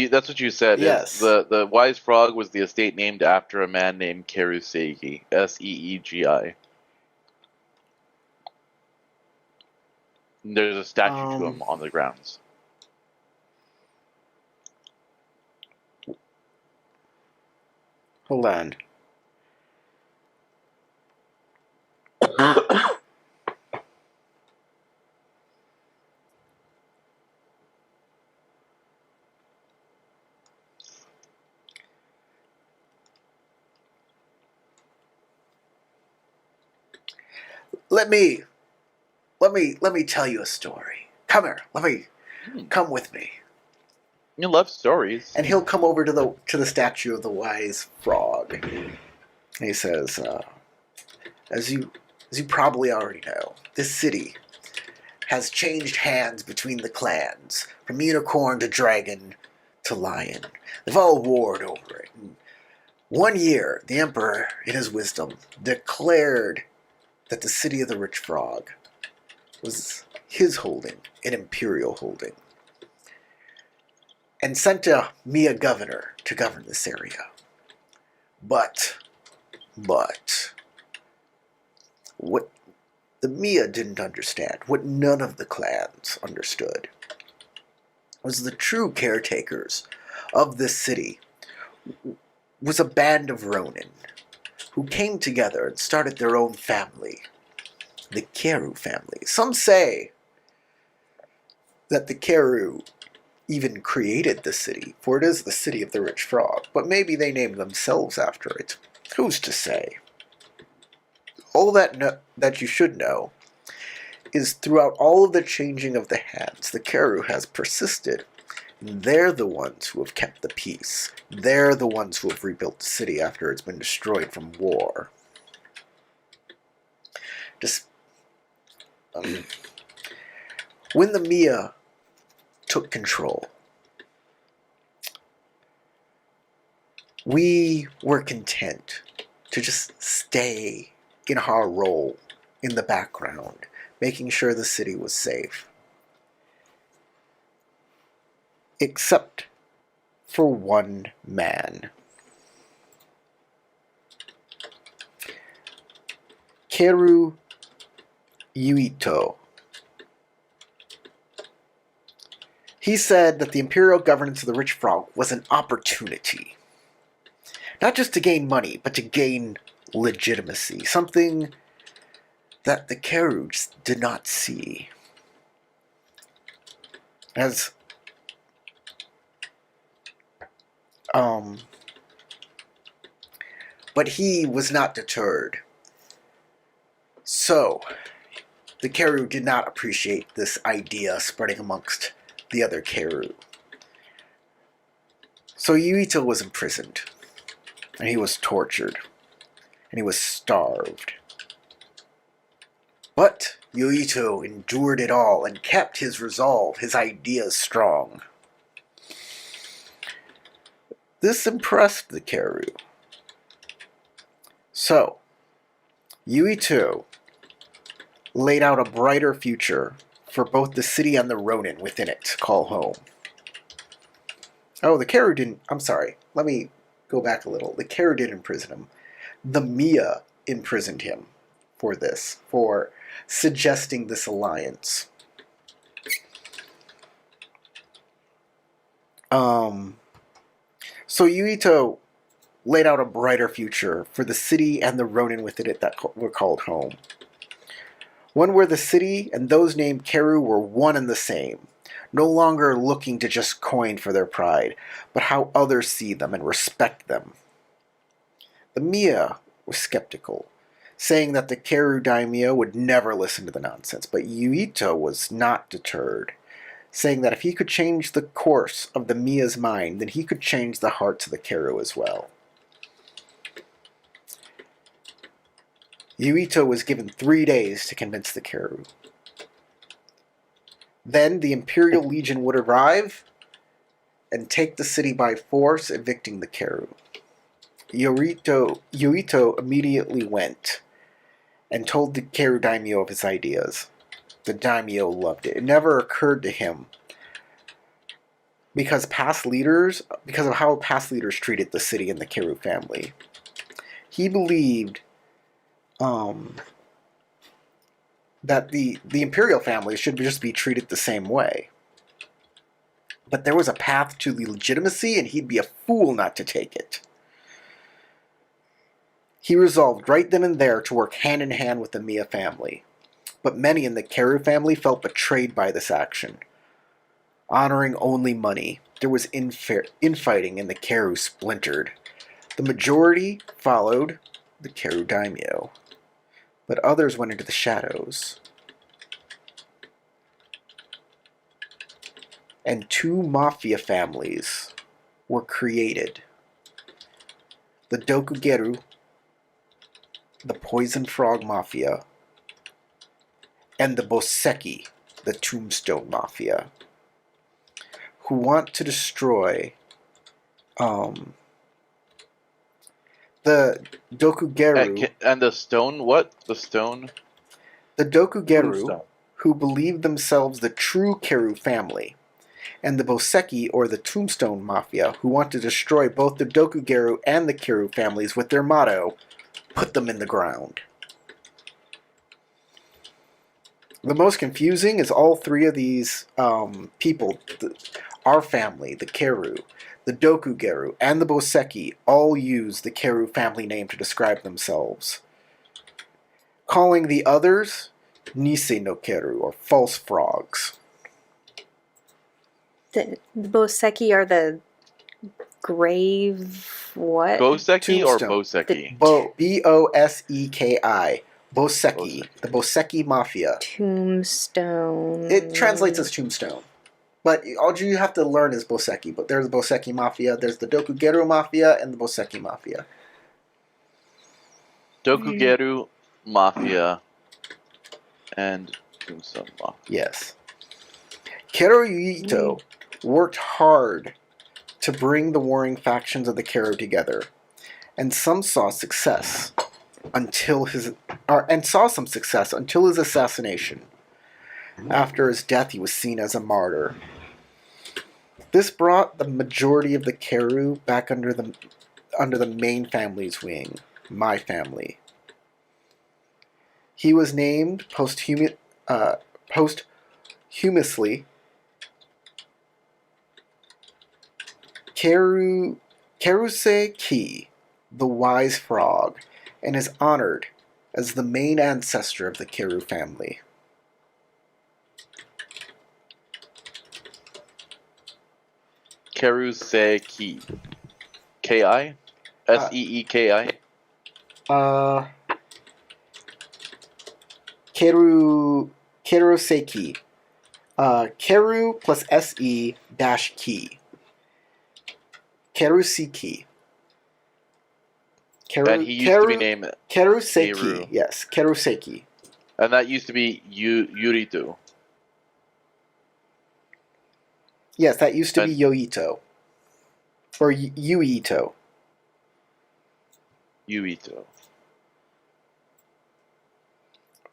That's what you said. Yes. Is the Wise Frog was the estate named after a man named Karusegi. Seegi. There's a statue to him on the grounds. Hold on. Let me tell you a story. Come here. Come with me. You love stories. And he'll come over to the statue of the wise frog. And he says, as you probably already know, this city has changed hands between the clans, from unicorn to dragon to lion. They've all warred over it. And 1 year, the emperor, in his wisdom, declared that the city of the rich frog was his holding, an imperial holding, and sent a Mia governor to govern this area. But, what the Mia didn't understand, what none of the clans understood, was the true caretakers of this city was a band of Ronin who came together and started their own family, the Keru family. Some say that the Keru even created the city, for it is the city of the rich frog, but maybe they named themselves after it. Who's to say? All that you should know is throughout all of the changing of the hands, the Keru has persisted. And they're the ones who have kept the peace. They're the ones who have rebuilt the city after it's been destroyed from war. When the Mia took control, we were content to just stay in our role in the background, making sure the city was safe. Except for one man. Keru Yuito. He said that the imperial governance of the rich frog was an opportunity. Not just to gain money, but to gain legitimacy. Something that the Keru just did not see. But he was not deterred. So, the Keru did not appreciate this idea spreading amongst the other Keru. So Yuito was imprisoned, and he was tortured, and he was starved. But Yuito endured it all and kept his resolve, his ideas strong. This impressed the Keru. So, Yuito laid out a brighter future for both the city and the Ronin within it to call home. Oh, the Keru didn't... I'm sorry. Let me go back a little. The Keru did imprison him. The Mia imprisoned him for this, for suggesting this alliance. So Yuito laid out a brighter future for the city and the Ronin within it that were called home. One where the city and those named Keru were one and the same, no longer looking to just coin for their pride, but how others see them and respect them. The Mia was skeptical, saying that the Keru daimyo would never listen to the nonsense, but Yuito was not deterred, saying that if he could change the course of the Mia's mind, then he could change the hearts of the Keru as well. Yuito was given 3 days to convince the Keru. Then the Imperial Legion would arrive and take the city by force, evicting the Keru. Yuito immediately went and told the Keru daimyo of his ideas. The daimyo loved it. It never occurred to him because of how past leaders treated the city and the Keru family. He believed that the imperial family should just be treated the same way. But there was a path to the legitimacy, and he'd be a fool not to take it. He resolved right then and there to work hand in hand with the Mia family. But many in the Keru family felt betrayed by this action. Honoring only money, there was infighting, and the Keru splintered. The majority followed the Keru daimyo, but others went into the shadows. And 2 mafia families were created. The Dokugeru, the Poison Frog Mafia, and the Boseki, the Tombstone Mafia, who want to destroy the Dokugeru. And the stone, what? The stone? The Dokugeru, Tombstone. who believe themselves the true Keru family, and the Boseki, or the Tombstone Mafia, who want to destroy both the Dokugeru and the Keru families with their motto, put them in the ground. The most confusing is all 3 of these people, our family, the Keru, the Dokugeru, and the Boseki, all use the Keru family name to describe themselves, calling the others Nisei no Keru, or false frogs. The Boseki are the grave... what? Boseki or Tombstone. Boseki? Boseki. Boseki. The Boseki Mafia. Tombstone... It translates as tombstone. But all you have to learn is Boseki. But there's the Boseki Mafia, there's the Dokugeru Mafia, and the Boseki Mafia. Dokugeru Mafia and Tombstone Mafia. Yes. Keru Yuito worked hard to bring the warring factions of the Keru together, and some saw success until his assassination. After his death, he was seen as a martyr. This brought the majority of the Keru back under the main family's wing, my family. He was named posthumously Keruse Ki, the Wise Frog, and is honored as the main ancestor of the Keru family. Keruseki. K-I? S-E-E-K-I? Keruseki. Keru plus S-E dash Ki. Keruseki. And he used to be named Keruseki. Keru. Yes, Keruseki. And that used to be Yuritu. Yes, that used to be Yoito. Or Yuito. Yuito.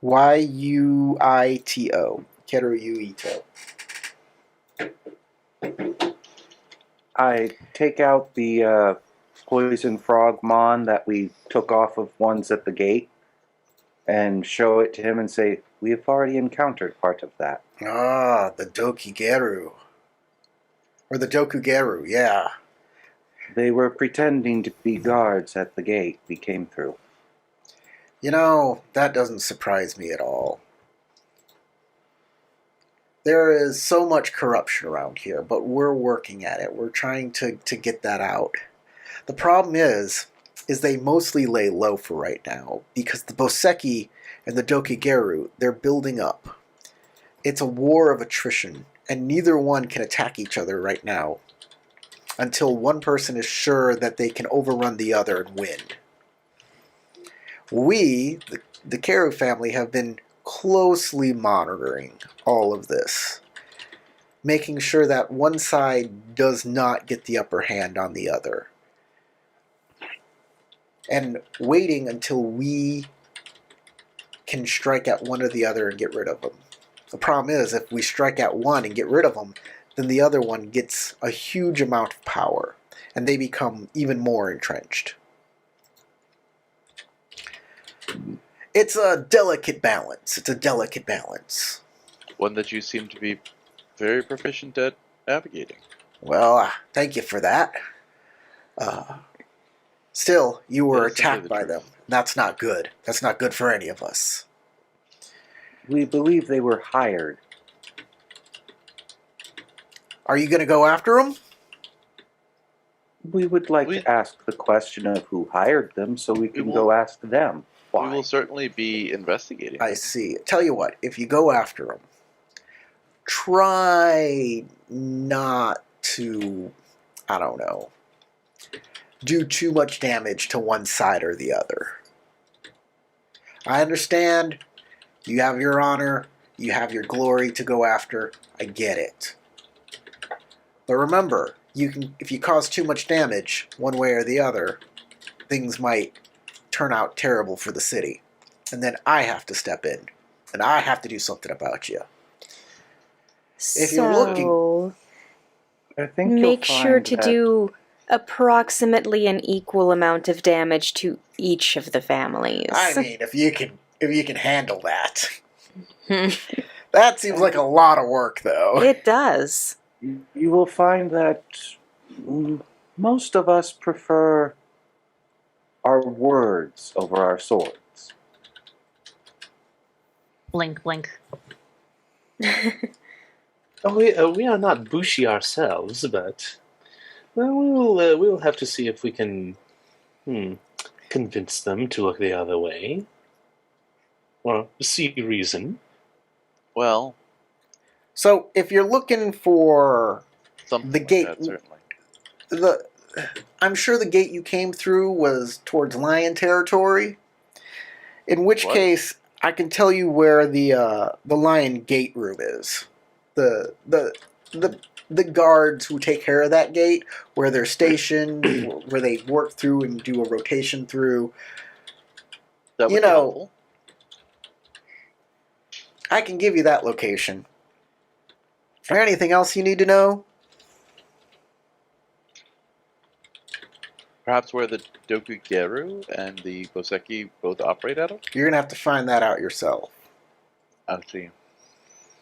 Yuito. Keru Yuito. I take out the poison frog mon that we took off of ones at the gate and show it to him and say, "We have already encountered part of that." Ah, the Dokigeru. Or the Dokugeru, yeah. They were pretending to be guards at the gate we came through. You know, that doesn't surprise me at all. There is so much corruption around here, but we're working at it. We're trying to get that out. The problem is they mostly lay low for right now, because the Boseki and the Dokigeru, they're building up. It's a war of attrition, and neither one can attack each other right now until one person is sure that they can overrun the other and win. We, the Keru family, have been closely monitoring all of this, making sure that one side does not get the upper hand on the other, and waiting until we can strike at one or the other and get rid of them. The problem is, if we strike at one and get rid of them, then the other one gets a huge amount of power, and they become even more entrenched. It's a delicate balance. One that you seem to be very proficient at navigating. Well, thank you for that. Still, you were That is simply attacked the by truth. them. That's not good. That's not good for any of us. We believe they were hired. Are you going to go after them? We would like We- to ask the question of who hired them so we can will- go ask them We why. will certainly be investigating. I see. Tell you what, if you go after them, try not to, I don't know, do too much damage to one side or the other. I understand you have your honor, you have your glory to go after. I get it. But remember, if you cause too much damage one way or the other, things might turn out terrible for the city. And then I have to step in. And I have to do something about you. If you're looking- I think you'll make sure find to that do approximately an equal amount of damage to each of the families. I mean, if you can handle that. That seems like a lot of work, though. It does. you will find that most of us prefer our words over our swords. Blink, blink. We are not Bushi ourselves, but well, we'll have to see if we can convince them to look the other way, or see reason. Well, So, if you're looking for something The like gate- that, certainly. I'm sure the gate you came through was towards lion territory. In which What? case, I can tell you where the lion gate room is. The guards who take care of that gate, where they're stationed, where they work through and do a rotation through. That would You be know- helpful. I can give you that location. Is there anything else you need to know? Perhaps where the Dokugeru and the Boseki both operate out of? You're gonna have to find that out yourself. I see.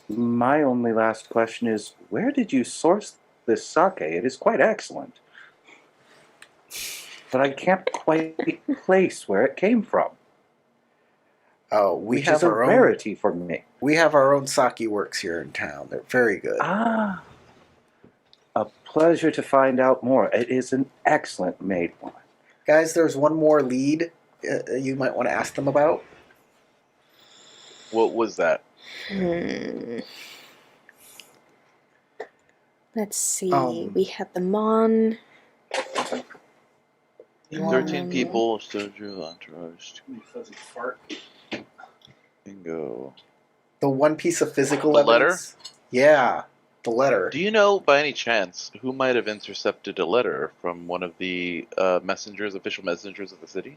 My only last question is, where did you source this sake? It is quite excellent. But I can't quite place where it came from, Oh, we which have is a our own. rarity for me. We have our own sake works here in town. They're very good. Ah, a pleasure to find out more. It is an excellent made one. Guys, there's one more lead you might want to ask them about. What was that? Let's see. Um, We had the Mon. 13 people, Soju, Entourage, Fuzzy fart. Bingo. The one piece of physical The letter? evidence. Yeah. the letter. Do you know, by any chance, who might have intercepted a letter from one of the official messengers of the city?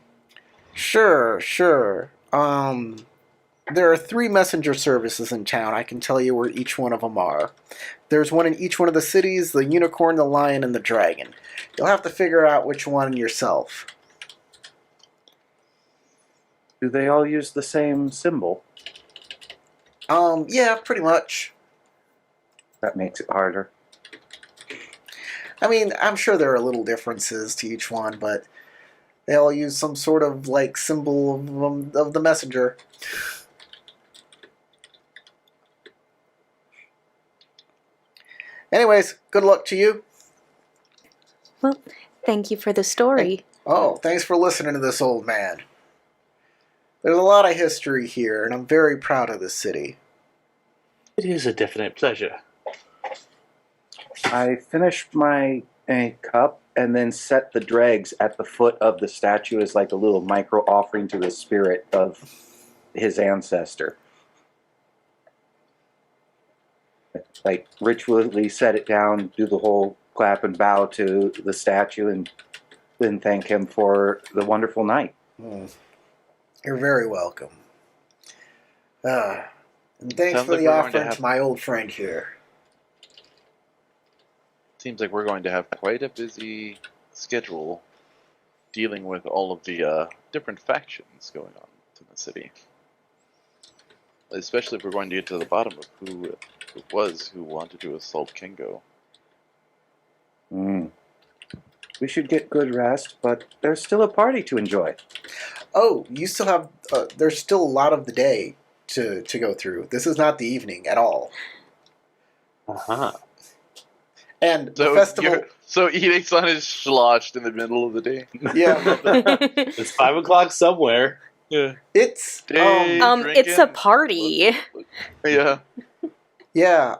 Sure. There are 3 messenger services in town. I can tell you where each one of them are. There's one in each one of the cities, the unicorn, the lion, and the dragon. You'll have to figure out which one yourself. Do they all use the same symbol? Yeah, pretty much. That makes it harder. I mean, I'm sure there are little differences to each one, but they all use some sort of, like, symbol of the messenger. Anyways, good luck to you. Well, thank you for the story. Oh, thanks for listening to this old man. There's a lot of history here, and I'm very proud of this city. It is a definite pleasure. I finished my cup and then set the dregs at the foot of the statue as like a little micro offering to the spirit of his ancestor. Like ritually set it down, do the whole clap and bow to the statue, and then thank him for the wonderful night. You're very welcome. And thanks Sounds for like the we're going to offering have- to my old friend here. Seems like we're going to have quite a busy schedule dealing with all of the different factions going on in the city. Especially if we're going to get to the bottom of who it was who wanted to assault Kingo. We should get good rest, but there's still a party to enjoy. Oh, you still have... there's still a lot of the day to go through. This is not the evening at all. Uh-huh. And So the festival... So Edex-san is sloshed in the middle of the day. Yeah. It's 5 o'clock somewhere. Yeah. It's... Day It's a drinking. party. Yeah. Yeah,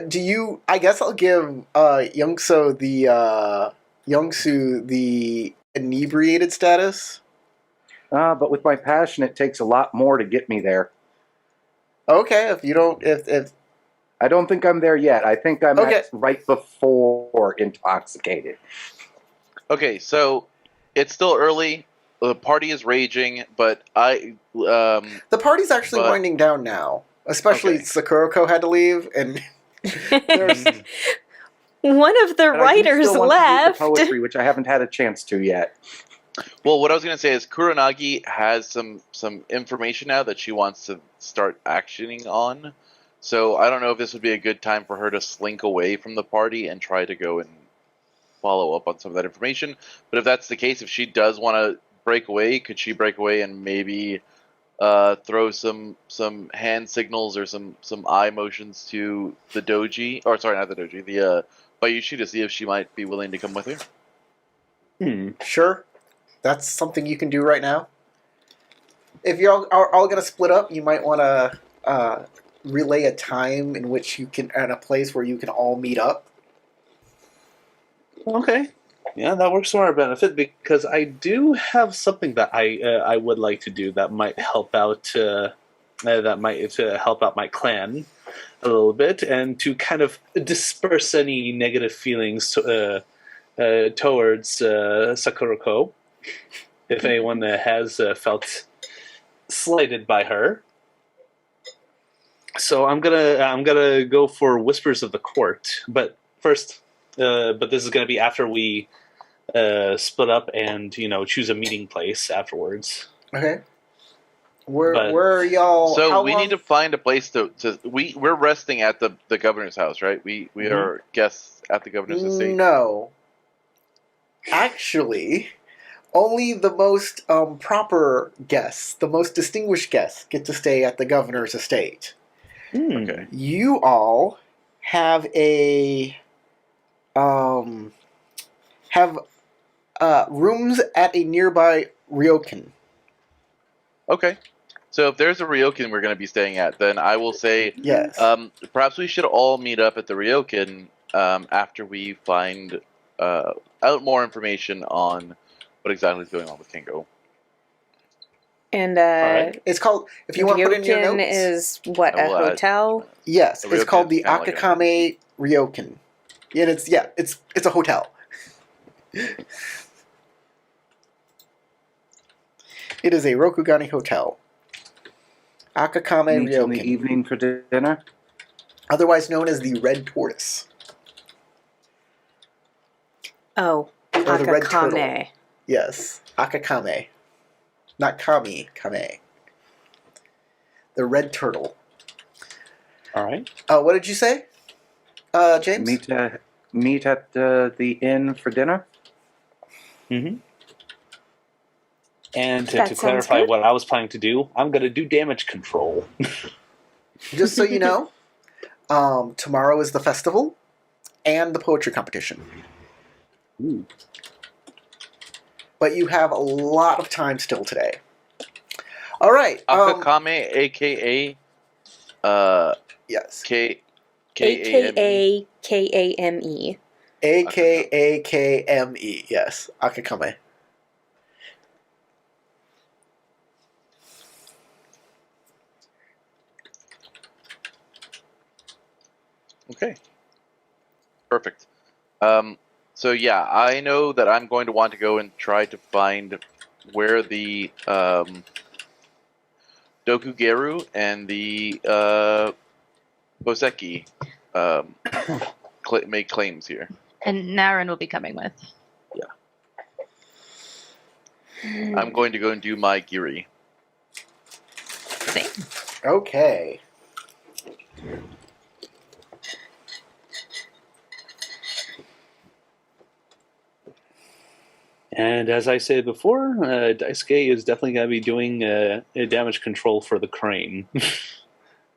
do you... I guess I'll give Youngsu the inebriated status. But with my passion, it takes a lot more to get me there. Okay, if you don't... If I don't think I'm there yet. I think I'm Okay. at right before intoxicated. Okay, so it's still early. The party is raging, but the party's actually But- winding down now. Especially Okay. Sakurako had to leave, and there's... One of the But I do writers still want to read left. the poetry, which I haven't had a chance to yet. well, what I was going to say is Kuronagi has some information now that she wants to start actioning on. So I don't know if this would be a good time for her to slink away from the party and try to go and follow up on some of that information. But if that's the case, if she does want to break away, could she break away and maybe throw some hand signals or some eye motions to the doji, or sorry, not the doji, the Bayushi, to see if she might be willing to come with her? Sure, that's something you can do right now. If you're all going to split up, you might want to relay a time in which you can, at a place where you can all meet up. Okay. Yeah, that works to our benefit because I do have something that I would like to do that might help out help out my clan a little bit and to kind of disperse any negative feelings towards Sakurako, if anyone has felt slighted by her. So I'm gonna go for Whispers of the Court, but first. But this is going to be after we split up and choose a meeting place afterwards. Okay. Where are y'all? So how we long- need to find a place to we're resting at the governor's house, right? We are guests at the governor's estate. No. Actually, only the most proper guests, the most distinguished guests, get to stay at the governor's estate. Okay. You all have rooms at a nearby ryokan. Okay. So if there's a ryokan we're going to be staying at, then I will say Yes. perhaps we should all meet up at the ryokan after we find out more information on what exactly is going on with Kingo. And All right. It's called, if you want to put it in your Ryokan notes. is what, I a will add- hotel? Yes, A it's ryokan called is the kinda like a- Akakame Ryokan. And it's a hotel. It is a Rokugani hotel. Akakame Meet in the Ryokan, evening for dinner. otherwise known as the Red Tortoise. Oh, Or the red turtle. Akakame. Yes, Akakame. Not Kami, Kame. The Red Turtle. All right. What did you say, James? Meet at the inn for dinner. Mm-hmm. And That to sounds clarify good. what I was planning to do, I'm going to do damage control. Just so you know, tomorrow is the festival and the poetry competition. Ooh. But you have a lot of time still today. All right. Akakame, aka Yes. K AKA KAME. AKAKME. Yes. Akakame. Okay. Perfect. So yeah, I know that I'm going to want to go and try to find where the Dokugeru and the Boseki make claims here. And Naren will be coming with. I'm going to go and do my Giri. Same. Okay. And as I said before, Daisuke is definitely going to be doing damage control for the crane,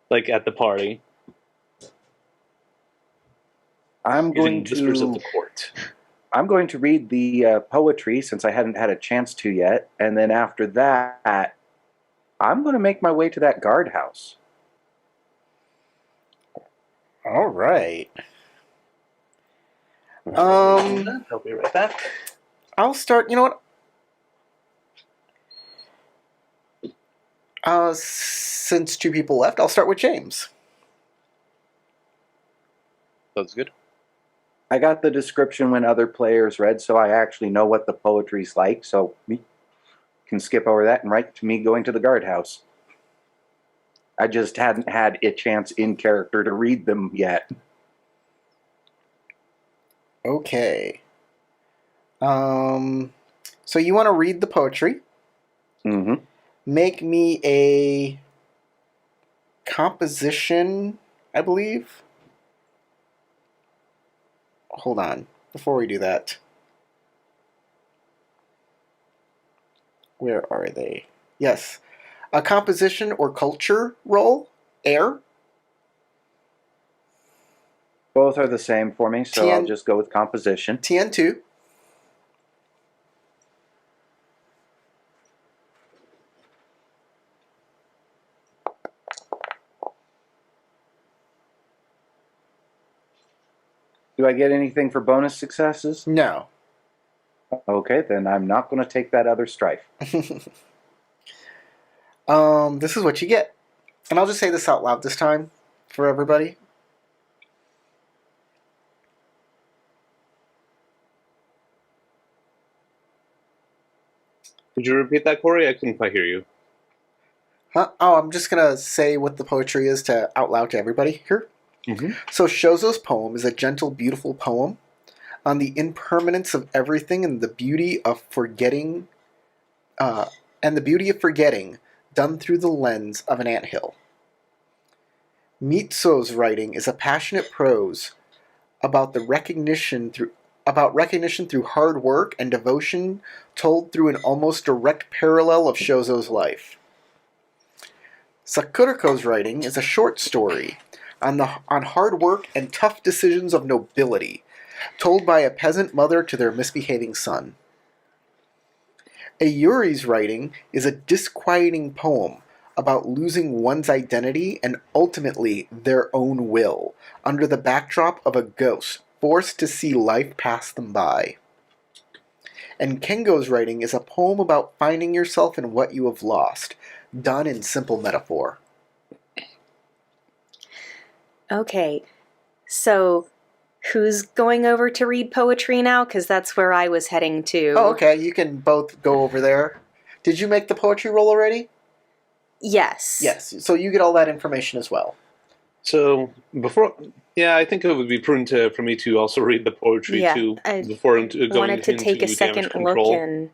like at the party, I'm using going whispers of to the court. I'm going to read the poetry since I hadn't had a chance to yet, and then after that, I'm going to make my way to that guardhouse. All right. I'll be right back. I'll start. You know what? Since two people left, I'll start with James. That's good. I got the description when other players read, so I actually know what the poetry's like, so we can skip over that and right to me going to the guardhouse. I just hadn't had a chance in character to read them yet. Okay. So you want to read the poetry? Mm-hmm. Make me a composition, I believe. Hold on. Before we do that. Where are they? Yes. A composition or culture roll. Air. Both are the same for me, so I'll just go with composition. TN2. Do I get anything for bonus successes? No. Okay, then I'm not going to take that other strife. This is what you get. And I'll just say this out loud this time for everybody. Could you repeat that, Corey? I couldn't quite hear you. Huh? Oh, I'm just gonna say what the poetry is out loud to everybody here. Mm-hmm. So Shozo's poem is a gentle, beautiful poem on the impermanence of everything and the beauty of forgetting, done through the lens of an anthill. Mitsu's writing is a passionate prose about recognition through hard work and devotion, told through an almost direct parallel of Shozo's life. Sakuriko's writing is a short story on hard work and tough decisions of nobility, told by a peasant mother to their misbehaving son. Ayuri's writing is a disquieting poem about losing one's identity and ultimately their own will, under the backdrop of a ghost forced to see life pass them by. And Kengo's writing is a poem about finding yourself in what you have lost, done in simple metaphor. Okay, so who's going over to read poetry now? Because that's where I was heading to. Oh, okay, you can both go over there. Did you make the poetry roll already? Yes. Yes, so you get all that information as well. So I think it would be prudent for me to also read the poetry Yeah, too I before going wanted to into take a damage second control. look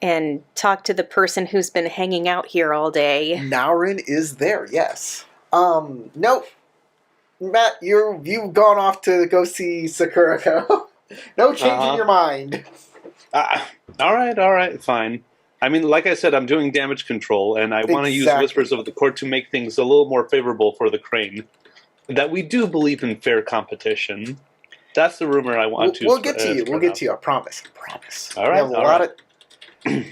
and talk to the person who's been hanging out here all day. Naurin is there, yes. Nope. Matt, you've gone off to go see Sakurako. No changing your mind. All right, fine. I mean, like I said, I'm doing damage control, and I want to use Exactly. Whispers of the Court to make things a little more favorable for the Crane. That we do believe in fair competition. That's the rumor I want to. We'll get to you. spread We'll get out. to you. I promise. I promise. All We right, have a all lot right. of.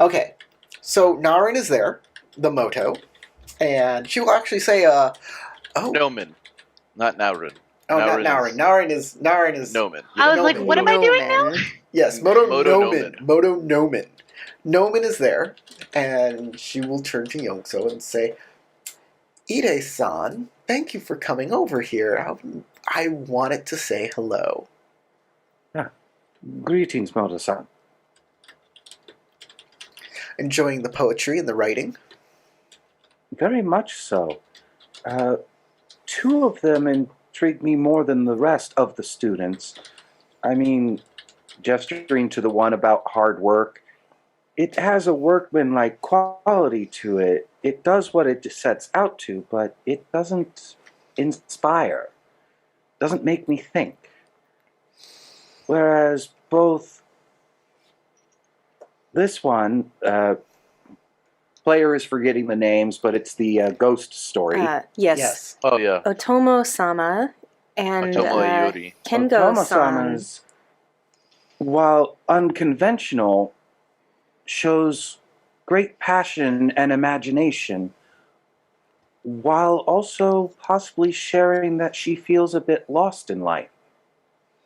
Okay, so Naurin is there, the Moto, and she will actually say, "Oh, Nomen, not Naurin. oh, not Naurin Naurin. is- Naurin is Nomen. I was like, Nomen. what am I doing now? Nomen. Yes, Moto Moto Nomen. Nomen. Moto Nomen. Nomen is there, and she will turn to Yongso and say, Ide-san, thank you for coming over here. I wanted to say hello. Greetings, Moto-san. Enjoying the poetry and the writing? Very much so. Two of them intrigue me more than the rest of the students. I mean, gesturing to the one about hard work, it has a workmanlike quality to it. It does what it sets out to, but it doesn't inspire, doesn't make me think. Whereas both this one, player is forgetting the names, but it's the ghost story. Yes. Oh yeah. Otomo-sama and Otomo Yuri. Kengo-san. Otama-sama's, while unconventional, shows great passion and imagination, while also possibly sharing that she feels a bit lost in life.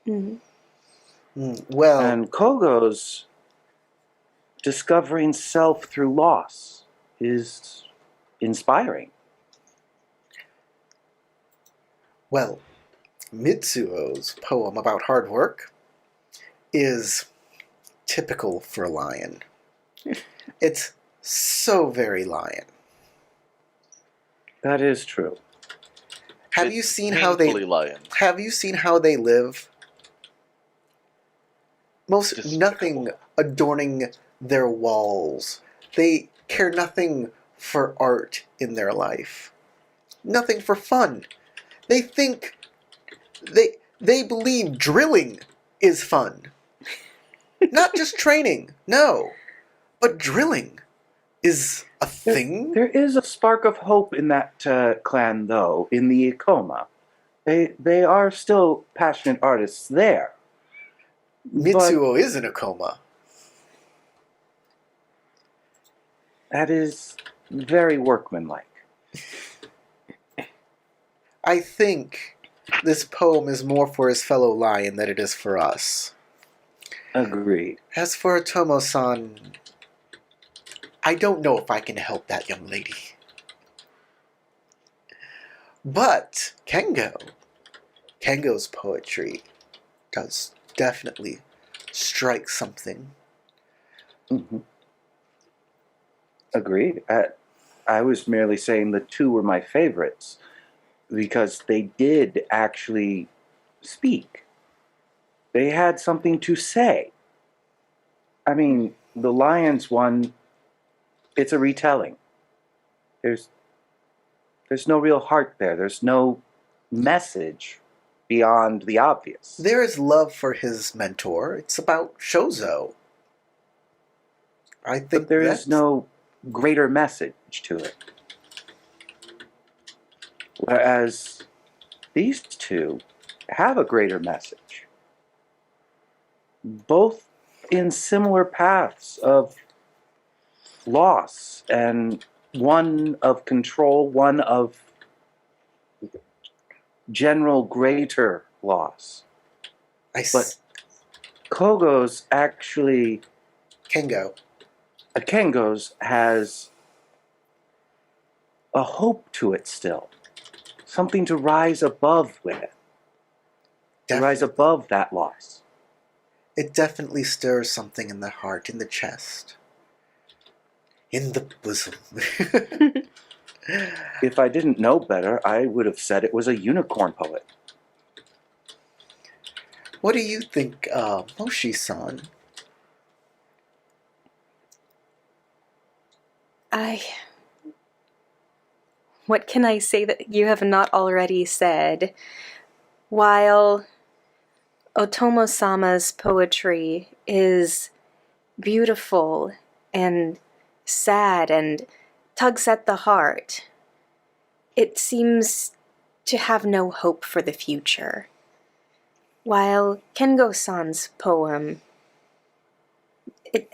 Mhm. Well, And Kogo's discovering self through loss is inspiring. well, Mitsuo's poem about hard work is typical for a lion. It's so very lion. That is true. Have It's you seen how they painfully lion. Have you seen how they live? Most Despicable. nothing adorning their walls. They care nothing for art in their life. Nothing for fun. They think they believe drilling is fun. Not just training, no. But drilling is a thing. There is a spark of hope in that clan, though, in the Ikoma. They are still passionate artists there. Mitsuo is in a coma. That is very workmanlike. I think this poem is more for his fellow lion than it is for us. Agreed. As for Otomo-san, I don't know if I can help that young lady. But Kengo's poetry does definitely strike something. Mm-hmm. Agreed. I was merely saying the two were my favorites because they did actually speak. They had something to say. I mean, the Lions one, it's a retelling. There's no real heart there. There's no message beyond the obvious. There is love for his mentor. It's about Shozo. I think But there that's is no greater message to it. Whereas these two have a greater message. Both in similar paths of loss, and one of control, one of general greater loss. I s- But Kogo's actually... Kengo. Kengo's has a hope to it still. Something to rise above with. To rise above that loss. It definitely stirs something in the heart, in the chest. In the bosom. If I didn't know better, I would have said it was a unicorn poet. What do you think, Moshi-san? What can I say that you have not already said? While Otomo-sama's poetry is beautiful and sad and tugs at the heart, it seems to have no hope for the future. While Kengo-san's poem, it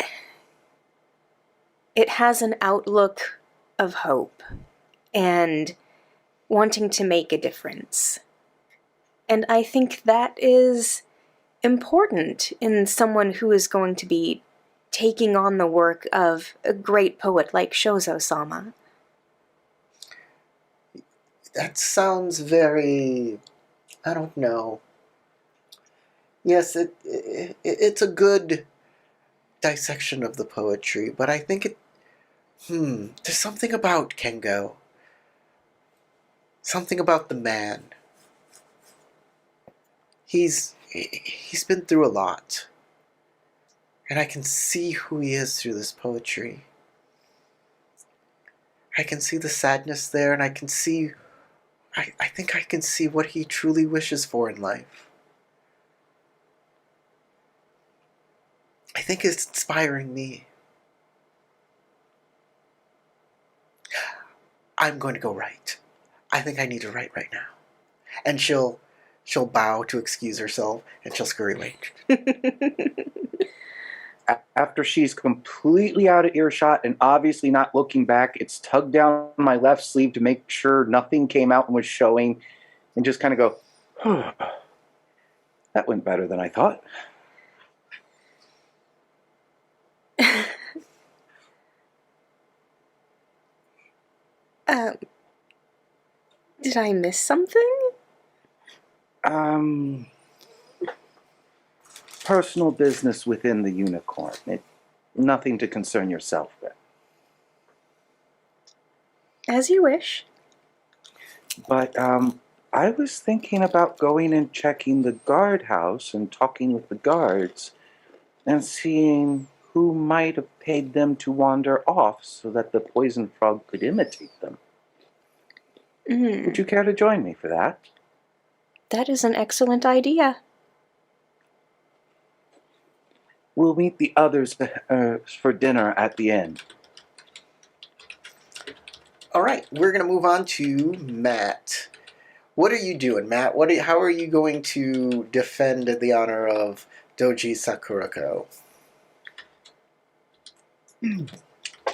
has an outlook of hope and wanting to make a difference. And I think that is important in someone who is going to be taking on the work of a great poet like Shozo-sama. That sounds very... I don't know. Yes, it's a good dissection of the poetry, but I think there's something about Kengo. Something about the man. He's been through a lot. And I can see who he is through this poetry. I can see the sadness there, and I can see... I think I can see what he truly wishes for in life. I think it's inspiring me. I'm going to go write. I think I need to write right now. And she'll bow to excuse herself, and she'll scurry away. After she's completely out of earshot and obviously not looking back, it's tugged down my left sleeve to make sure nothing came out and was showing, and just kind of go, that went better than I thought. Did I miss something? Personal business within the unicorn. Nothing to concern yourself with. As you wish. But I was thinking about going and checking the guardhouse and talking with the guards and seeing who might have paid them to wander off so that the poison frog could imitate them. Would you care to join me for that? That is an excellent idea. We'll meet the others for dinner at the end. All right, we're going to move on to Matt. What are you doing, Matt? How are you going to defend the honor of Doji Sakurako?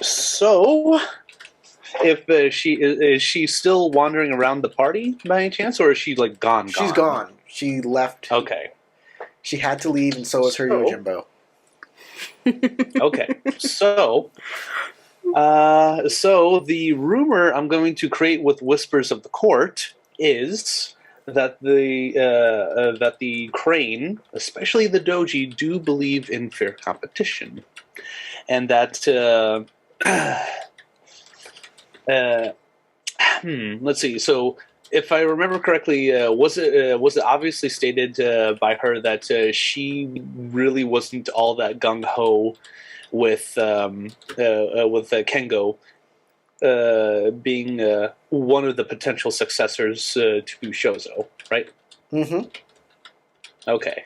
So, if is she still wandering around the party by any chance, or is she like gone? She's gone. She left. Okay. She had to leave, and so was her Yojimbo. Okay. So the rumor I'm going to create with Whispers of the Court is that the crane, especially the doji, do believe in fair competition, and that let's see. So, if I remember correctly, was it obviously stated by her that she really wasn't all that gung ho with Kengo being one of the potential successors to Shozo, right? Mm-hmm. Okay.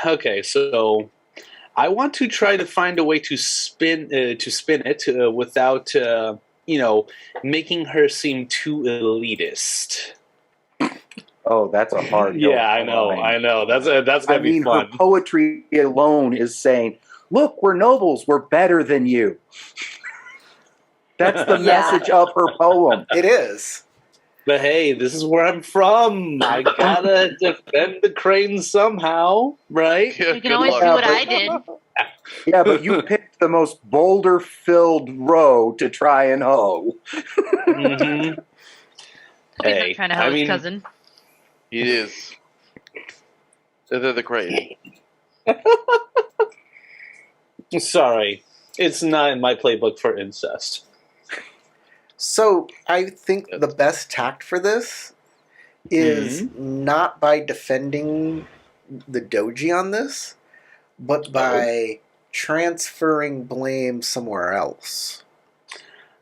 Okay, so I want to try to find a way to spin it without making her seem too elitist. Oh, that's a hard hill. Yeah, I know. That's gonna be fun. Her poetry alone is saying, "Look, we're nobles. We're better than you." That's the message of her poem. It is. But hey, this is where I'm from. I gotta defend the cranes somehow, right? You can Good always luck. do what but- I did. Yeah, but you picked the most boulder-filled row to try and hoe. Mm-hmm. Hope he's Hey, not trying to I hoe his mean- cousin. It is. They're the crane. Sorry, it's not in my playbook for incest. So I think the best tact for this is not by defending the doji on this, but by transferring blame somewhere else.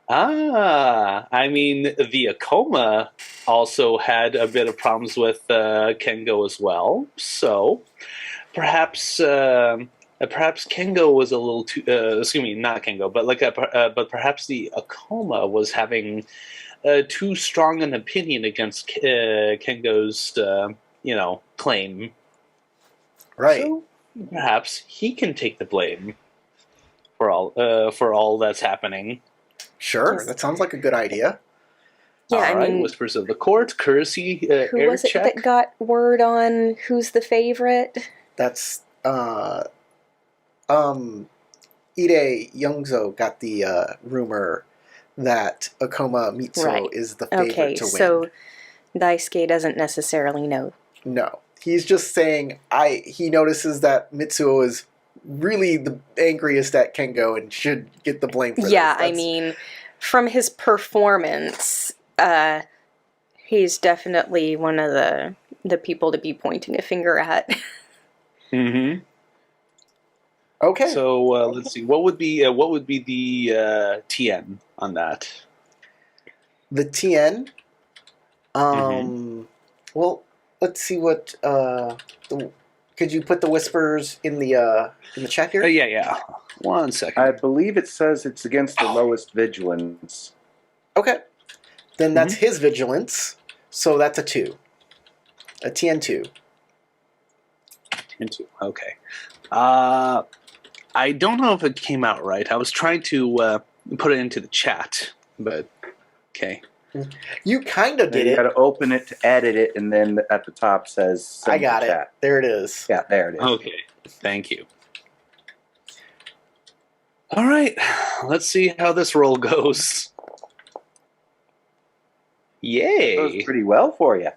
I mean, the Akoma also had a bit of problems with Kengo as well. So perhaps Kengo was a little too. Excuse me, not Kengo, but but perhaps the Akoma was having too strong an opinion against Kengo's claim. Right. So perhaps he can take the blame for all that's happening. Sure, Yes. that sounds like a good idea. Yeah, All I right, mean, Whispers of the Court, courtesy, who air was it check. that got word on who's the favorite? That's Ide Youngzo got the rumor that Akoma Mitsuo Right. is the favorite Okay, to win. so Daisuke doesn't necessarily know. No, he's just saying he notices that Mitsuo is really the angriest at Kengo and should get the blame for Yeah, this. I mean, from his performance, he's definitely one of the people to be pointing a finger at. Mm-hmm. Okay. So let's see. What would be the TN on that? The TN. Well, let's see what. Could you put the whispers in the chat here? Yeah. 1 second. I believe it says it's against the lowest vigilance. Okay. Then that's his vigilance. So that's a 2. A TN2. Into okay. I don't know if it came out right. I was trying to put it into the chat, but okay. You kind of did You got it. to open it to edit it, and then at the top says send I got to it. chat. There it is. Yeah, there it is. Okay. Thank you. All right. Let's see how this roll goes. That goes Yay! pretty well for you.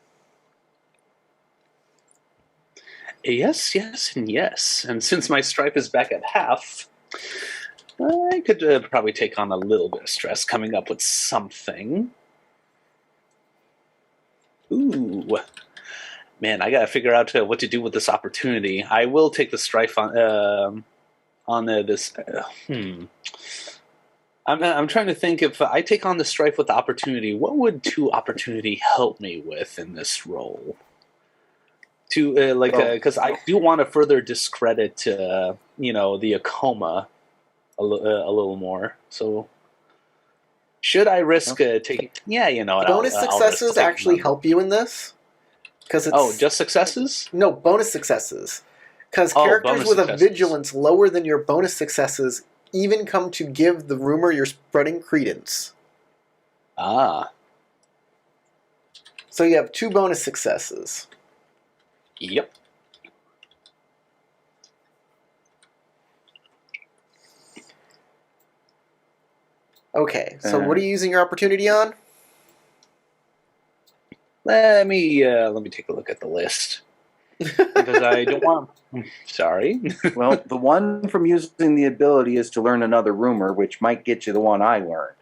Yes, and yes. And since my stripe is back at half, I could probably take on a little bit of stress coming up with something. Ooh. Man, I gotta figure out what to do with this opportunity. I will take the strife on this. I'm trying to think if I take on the strife with the opportunity, what would 2 opportunity help me with in this role? Because I do want to further discredit, the Akoma a little more. So, should I risk taking? Yeah, what? Bonus I'll risk successes taking actually on- help you in this. Because it's Oh, just successes? no bonus successes. Because Oh, characters bonus with a successes. vigilance lower than your bonus successes even come to give the rumor you're spreading credence. Ah, So you have 2 bonus successes. yep. Okay, so what are you using your opportunity on? Let me take a look at the list because I don't want. Sorry. Well, the one from using the ability is to learn another rumor, which might get you the one I learned,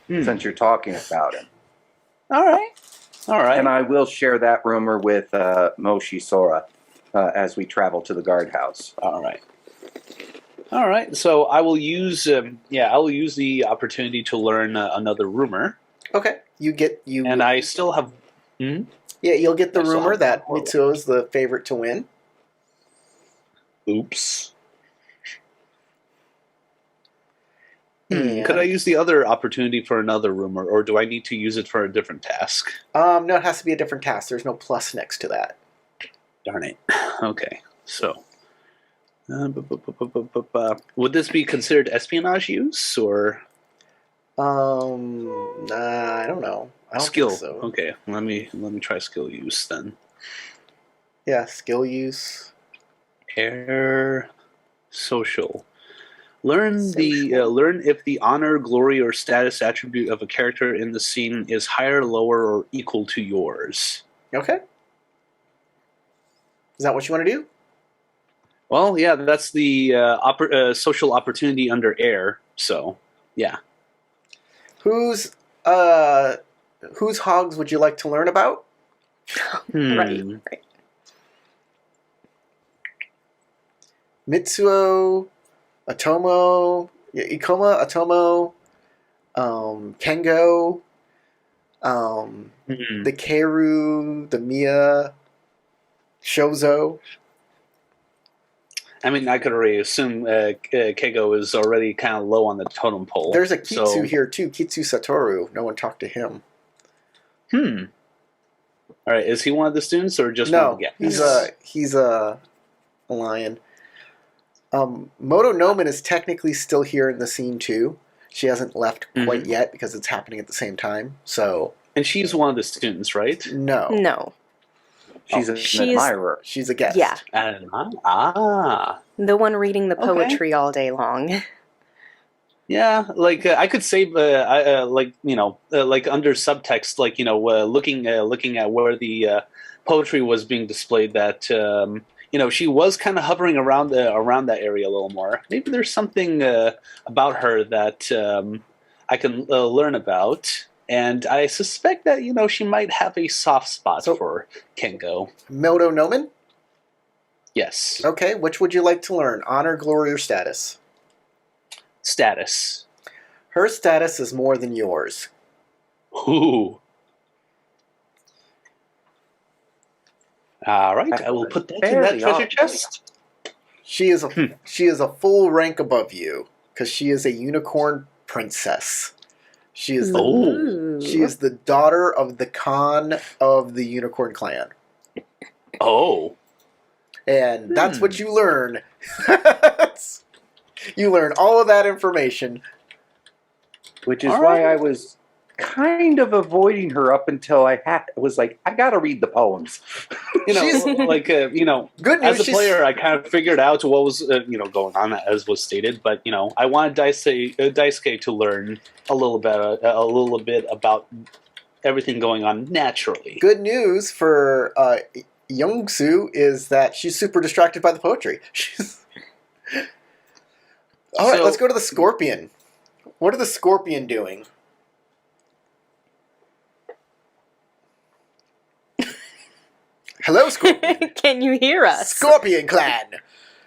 since you're talking about it. All right. And I will share that rumor with Moshi Sora as we travel to the guardhouse. All right. So I will use. I will use the opportunity to learn another rumor, Okay, and I still have. yeah, you'll get the I still rumor have that one more Mitsuo is the favorite to win. Oops. And, Could I use the other opportunity for another rumor, or do I need to use it for a different task? no, it has to be a different task. There's no plus next to that. Darn it. Okay, so. Would this be considered espionage use, or? I don't know. I don't Skill. think so. Okay, let me try skill use then. Yeah, skill use. Air social. Learn Social. learn if the honor, glory, or status attribute of a character in the scene is higher, lower, or equal to yours. Okay. Is that what you want to do? Well, yeah, that's the social opportunity under air. So, yeah. Whose hogs would you like to learn about? Right. Hmm. Right. Mitsuo, Atomo, Ikoma, Atomo, Kengo, Hmm. the Keru, the Mia, Shozo. I mean, I could already assume Keigo is already kind of low on the totem pole. There's a Kitsu so, here too, Kitsu Satoru. No one talked to him. All right, is he one of the students or just one of No, the guests? he's a lion. Moto Nomen is technically still here in the scene too. She hasn't left quite yet because it's happening at the same time. So And she's one of the students, right? no, No. She's an She's- admirer. she's a guest. Yeah. The one reading the Okay. poetry all day long. Yeah, like I could say, like like under subtext, like looking at where the poetry was being displayed, that she was kind of hovering around that area a little more. Maybe there's something about her that I can learn about, and I suspect that she might have a soft spot for Kengo. Moto Nomen. Yes, Okay, which would you like to learn? Honor, glory, or status? status. Her status is more than yours. Ooh. All right, I will put that in that Fairly treasure obvious. chest. She is a full rank above you because she is a unicorn princess. She is the daughter of the Khan of the Unicorn Clan, Oh. and that's what you learn. You learn all of that information. Which is All why right. I was kind of avoiding her up until I was like, I gotta read the poems. She's- Like Good news. as a she's- player, I kind of figured out what was going on as was stated, but I wanted Daisuke to learn a little bit about everything going on naturally. Good news for Youngsu is that she's super distracted by the poetry. All right, So- let's go to the Scorpion. What are the Scorpion doing? Hello, Scorpion. Can you hear us? Scorpion Clan.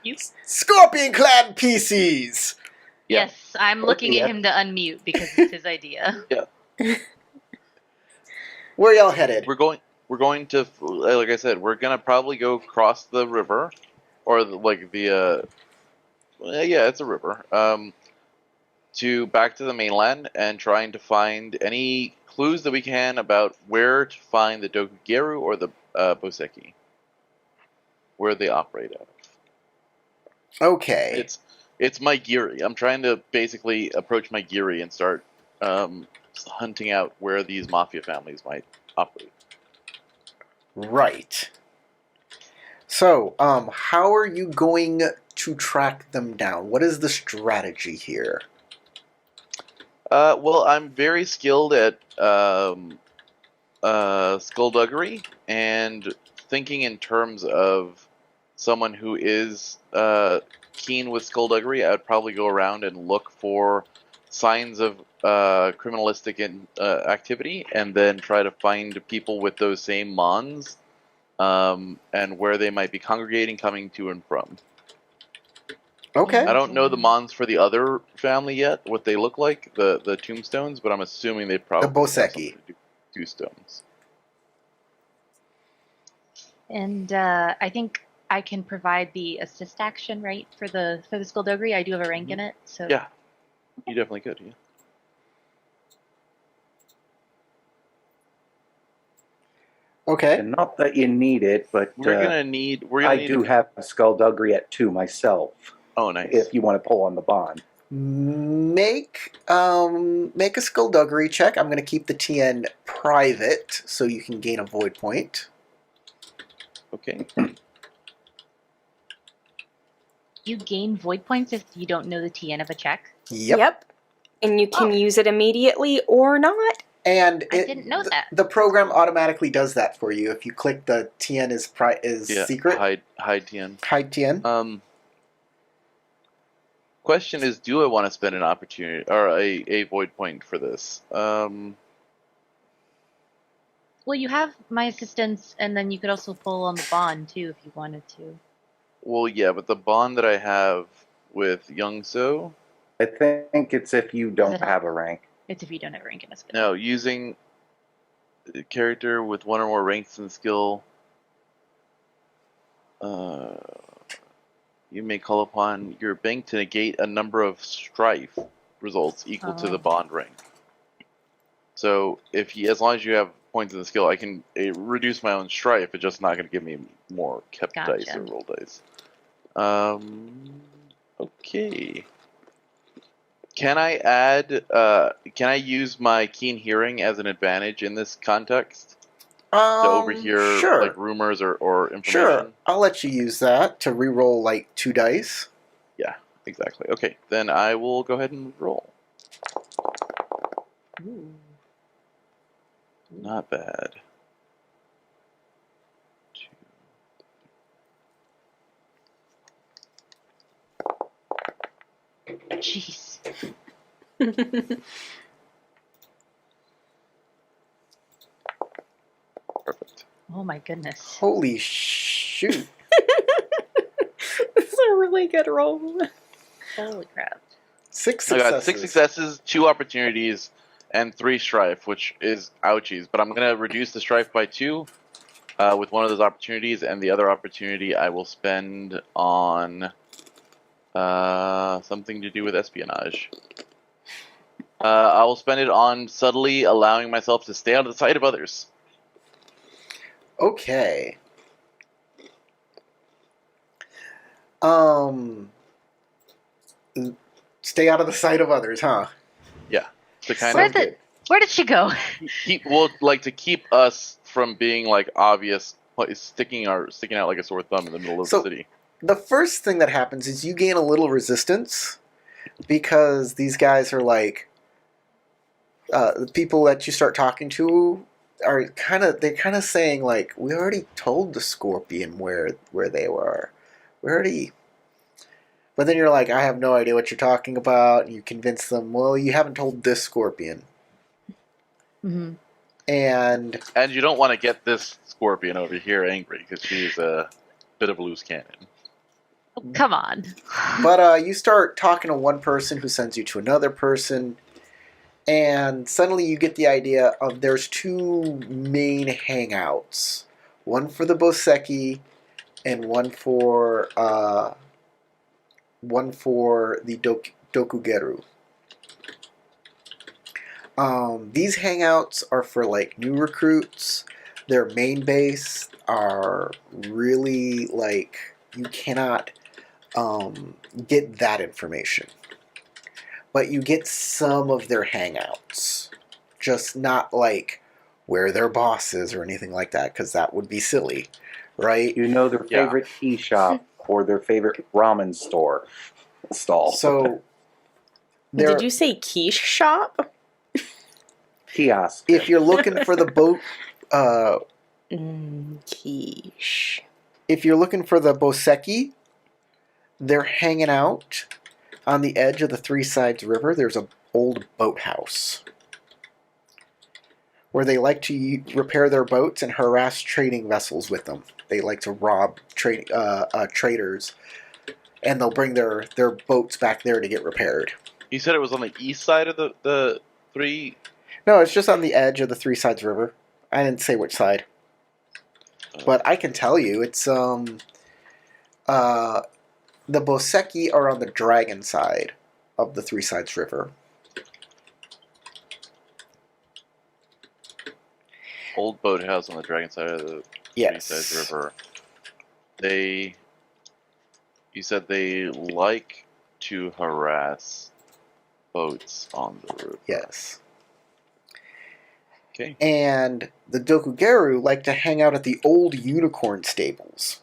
You? Scorpion Clan PCs. Yeah. Yes, I'm looking yeah. at him to unmute because it's his idea. Where y'all headed? We're going to, like I said, we're gonna probably go cross the river, or yeah, it's a river. To back to the mainland and trying to find any clues that we can about where to find the Dokugeru or the Boseki, where they operate out of. Okay. It's my Giri. I'm trying to basically approach my Giri and start hunting out where these mafia families might operate. Right. So, how are you going to track them down? What is the strategy here? Well, I'm very skilled at skullduggery and thinking in terms of someone who is keen with skullduggery. I would probably go around and look for signs of criminalistic activity, and then try to find people with those same mons, and where they might be congregating, coming to and from. Okay. I don't know the mons for the other family yet, what they look like, the tombstones, but I'm assuming they probably have Boseki. something to do with tombstones. And I think I can provide the assist action, right, for the skullduggery. I do have a rank in it, so Yeah, you definitely could. Yeah. Okay. And not that you need it, but We're gonna need. I do have skullduggery at 2 myself. Oh, nice. If you want to pull on the bond. Make make a skullduggery check. I'm going to keep the TN private so you can gain a void point. Okay. You gain void points if you don't know the TN of a check. Yep. And you can Oh. use it immediately or not. And I didn't know that. The program automatically does that for you if you click the TN is Yeah. secret. Hide TN. Hide TN. Question is, do I want to spend an opportunity or a void point for this? Well, you have my assistance, and then you could also pull on the bond too if you wanted to. Well, yeah, but the bond that I have with Young So, I think it's if you don't have a rank. It's if you don't have rank in a skill. no, using a character with one or more ranks and skill. You may call upon your bank to negate a number of strife results equal to the bond rank. So, as long as you have points in the skill, I can reduce my own strife. It's just not going to give me more kept dice or roll dice. Okay. Can I add? Can I use my keen hearing as an advantage in this context to overhear Sure. like rumors or information? Sure, I'll let you use that to reroll like 2 dice. Yeah, exactly. Okay, then I will go ahead and roll. Ooh. Not bad. Jeez. Perfect. Oh my goodness. Holy shoot. This is a really good roll. Holy crap. 6 I successes. got 6 successes, 2 opportunities, and 3 strife, which is ouchies. But I'm gonna reduce the strife by 2 with one of those opportunities, and the other opportunity I will spend on something to do with espionage. I will spend it on subtly allowing myself to stay out of the sight of others. Okay. Stay out of the sight of others, huh? Yeah, to kind Sounds of good. Where did she go? to keep us from being like obvious, like, sticking out like a sore thumb in the middle of the city. The first thing that happens is you gain a little resistance because these guys are like the people that you start talking to are kind of saying like, we already told the Scorpion where they were. We already. But then you're like, I have no idea what you're talking about. And you convince them, well, you haven't told this Scorpion. Mm-hmm. And you don't want to get this Scorpion over here angry because she's a bit of a loose cannon. Oh, come on. But you start talking to one person who sends you to another person, and suddenly you get the idea of there's 2 main hangouts. One for the Boseki and one for the Dokugeru. These hangouts are for like new recruits. Their main base are really like you cannot get that information, but you get some of their hangouts, just not like where their boss is or anything like that, because that would be silly, right? You know their favorite tea shop or their favorite ramen stall. So, Did you say quiche shop? Kiosk. if you're looking for the boat, Quiche. if you're looking for the Boseki, they're hanging out on the edge of the Three Sides River. There's an old boathouse where they like to repair their boats and harass trading vessels with them. They like to rob traders, and they'll bring their boats back there to get repaired. You said it was on the east side of the 3. No, it's just on the edge of the Three Sides River. I didn't say which side, but I can tell you it's the Boseki are on the dragon side of the Three Sides River. Old boathouse on the dragon side of the Yes. Three Sides River. You said they like to harass boats on the river. Yes. Okay. And the Dokugeru like to hang out at the old unicorn stables.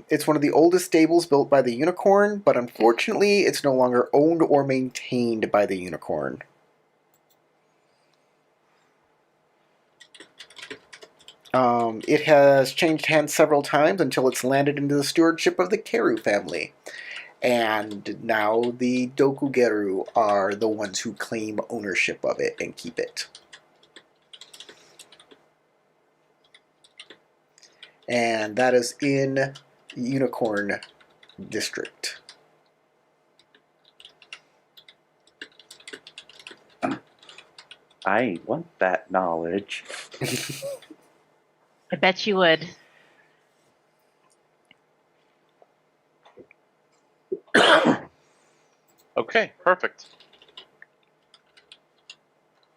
It's one of the oldest stables built by the unicorn, but unfortunately it's no longer owned or maintained by the unicorn. It has changed hands several times until it's landed into the stewardship of the Keru family. And now the Dokugeru are the ones who claim ownership of it and keep it. And that is in Unicorn District. I want that knowledge. I bet you would. Okay, perfect.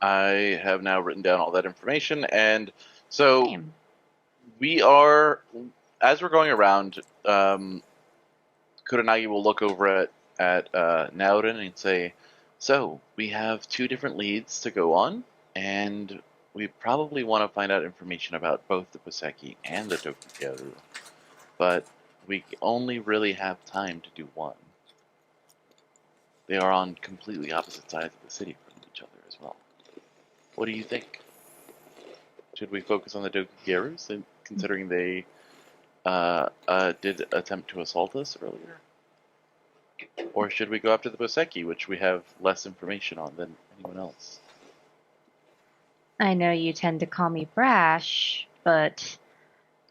I have now written down all that information, and so Damn. we are, as we're going around, Kuranagi will look over at Naorin and say, so, we have 2 different leads to go on, and we probably want to find out information about both the Poseki and the Dokugeru, but we only really have time to do one. They are on completely opposite sides of the city from each other as well. What do you think? Should we focus on the Dokugerus, considering they did attempt to assault us earlier? Or should we go after the Poseki, which we have less information on than anyone else? I know you tend to call me brash, but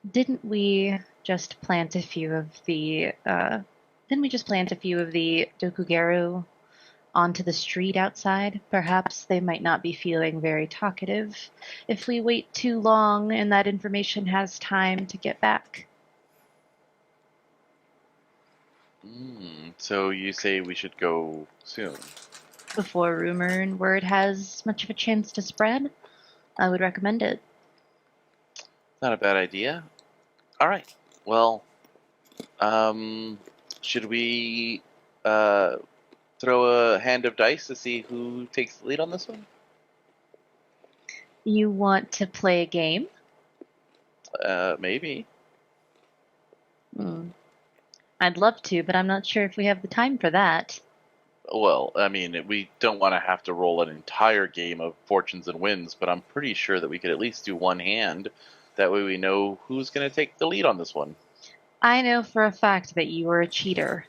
didn't we just plant a few of the Dokugeru onto the street outside? Perhaps they might not be feeling very talkative if we wait too long and that information has time to get back. So you say we should go soon? Before rumor and word has much of a chance to spread, I would recommend it. Not a bad idea. All right. Well, should we throw a hand of dice to see who takes the lead on this one? You want to play a game? Maybe. I'd love to, but I'm not sure if we have the time for that. Well, I mean, we don't want to have to roll an entire game of fortunes and wins, but I'm pretty sure that we could at least do one hand. That way we know who's going to take the lead on this one. I know for a fact that you are a cheater.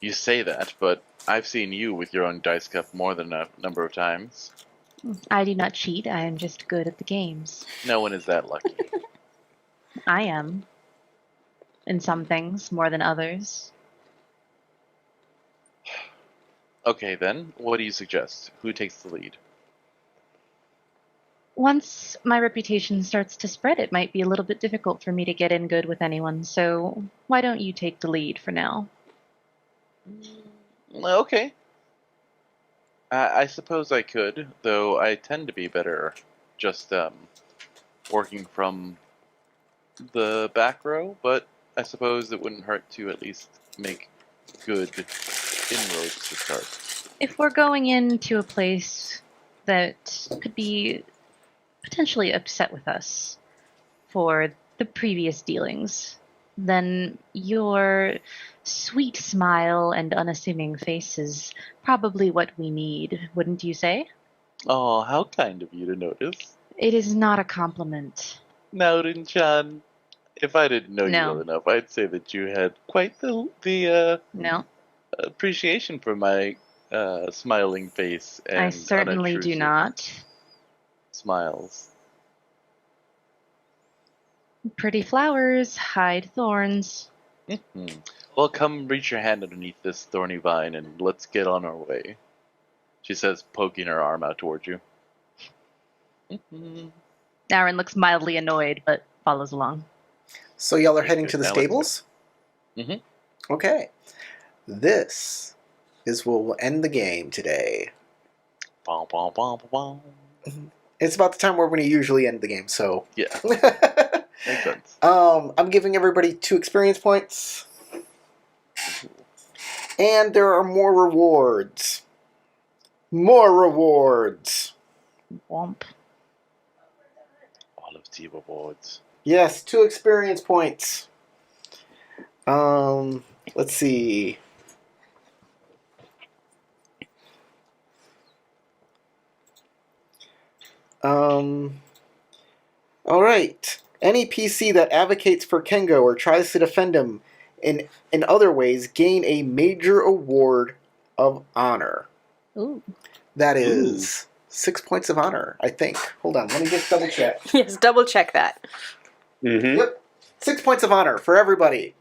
You say that, but I've seen you with your own dice cup more than a number of times. I do not cheat, I am just good at the games. No one is that lucky. I am. In some things, more than others. Okay, then, what do you suggest? Who takes the lead? Once my reputation starts to spread, it might be a little bit difficult for me to get in good with anyone, so why don't you take the lead for now? Okay. I suppose I could, though I tend to be better just working from the back row, but I suppose it wouldn't hurt to at least make good inroads to start. If we're going into a place that could be potentially upset with us for the previous dealings, then your sweet smile and unassuming face is probably what we need, wouldn't you say? Oh, how kind of you to notice. It is not a compliment. Naorin-chan, if I didn't know you No. well enough, I'd say that you had quite the No, appreciation for my smiling face and I certainly do unobtrusive not. smiles. Pretty flowers hide thorns. Well, come reach your hand underneath this thorny vine and let's get on our way, she says, poking her arm out towards you. Aaron looks mildly annoyed, but follows along. So y'all are Very heading good. to the Now let's go. stables? Mm-hmm. Okay. This is what will end the game today. Bom, bom, bom, bom. It's about the time where we're going to usually end the game, so... Yeah, makes sense. I'm giving everybody 2 experience points. And there are more rewards. More rewards. Womp. All of the rewards. Yes, 2 experience points. Let's see. All right. Any PC that advocates for Kengo or tries to defend him in other ways gain a major award of honor. Ooh. That is 6 points of honor, I think. Hold on, let me just double check. Yes, double check that. Mm-hmm. Yep, 6 points of honor for everybody.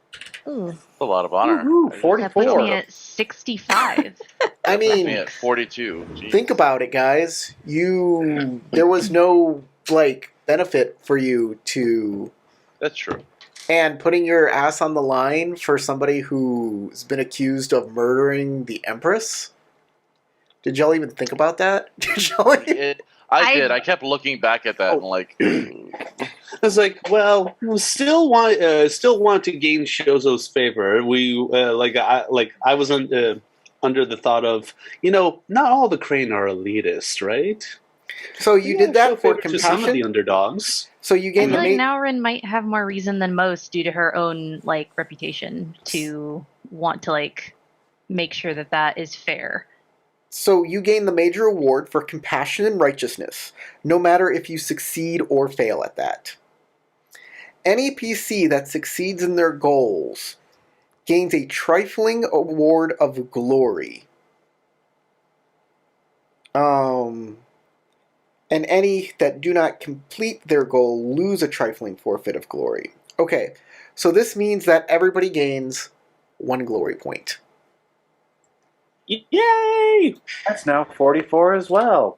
Ooh. That's a lot of honor. Woohoo, That 44. puts me at 65. I Puts me mean, at 42. Jeez. think about it, guys. There was no benefit for you to. That's true. And putting your ass on the line for somebody who's been accused of murdering the Empress? Did y'all even think about that? Did y'all even... I did. I kept looking back at that and like, I was like, well, we still want to gain Shozo's favor. We I was under the thought of, not all the Crane are elitist, right? So you Yeah, did that show for favor to some of the compassion? underdogs. So you I gained feel the like ma- Naurin might have more reason than most due to her own reputation to want to make sure that that is fair. So you gain the major award for compassion and righteousness, no matter if you succeed or fail at that. Any PC that succeeds in their goals gains a trifling award of glory. And any that do not complete their goal lose a trifling forfeit of glory. Okay, so this means that everybody gains 1 glory point. Yay! That's now 44 as well.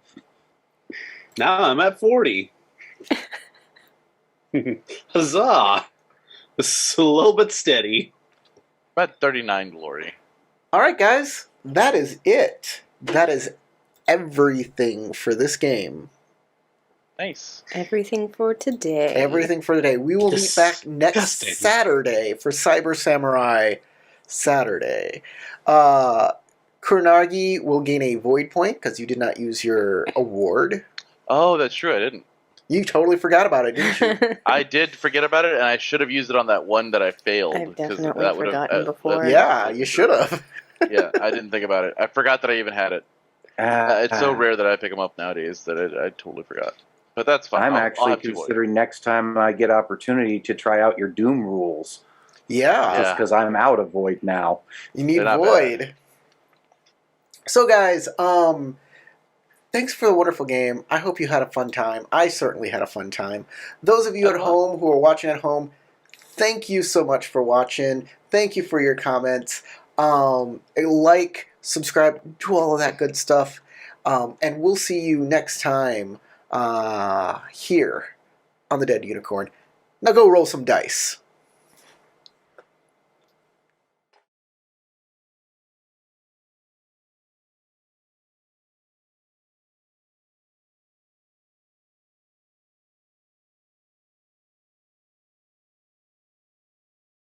Now I'm at 40. Huzzah! Slow but steady. I'm at 39 glory. Alright, guys, that is it. That is everything for this game. Nice. Everything for today. Everything for today. We will meet back next Disgusting. Saturday for Cyber Samurai Saturday. Kuronagi will gain a void point because you did not use your award. Oh, that's true. I didn't. You totally forgot about it, didn't you? I did forget about it, and I should have used it on that one that I failed. I've 'cause definitely that would've- forgotten before. Yeah, you should have. Yeah, I didn't think about it. I forgot that I even had it. It's so rare that I pick them up nowadays that I totally forgot. But that's fine. I'm I'll actually have 2 void. considering next time I get opportunity to try out your Doom rules. Yeah, Just because I'm out of Void now. you need They're not void. So, guys, thanks for the wonderful game. I hope you had a fun time. I certainly had a fun time. Those of you at home who are watching at home, thank you so much for watching. Thank you for your comments. Like, subscribe, do all of that good stuff. And we'll see you next time here on the Dead Unicorn. Now go roll some dice.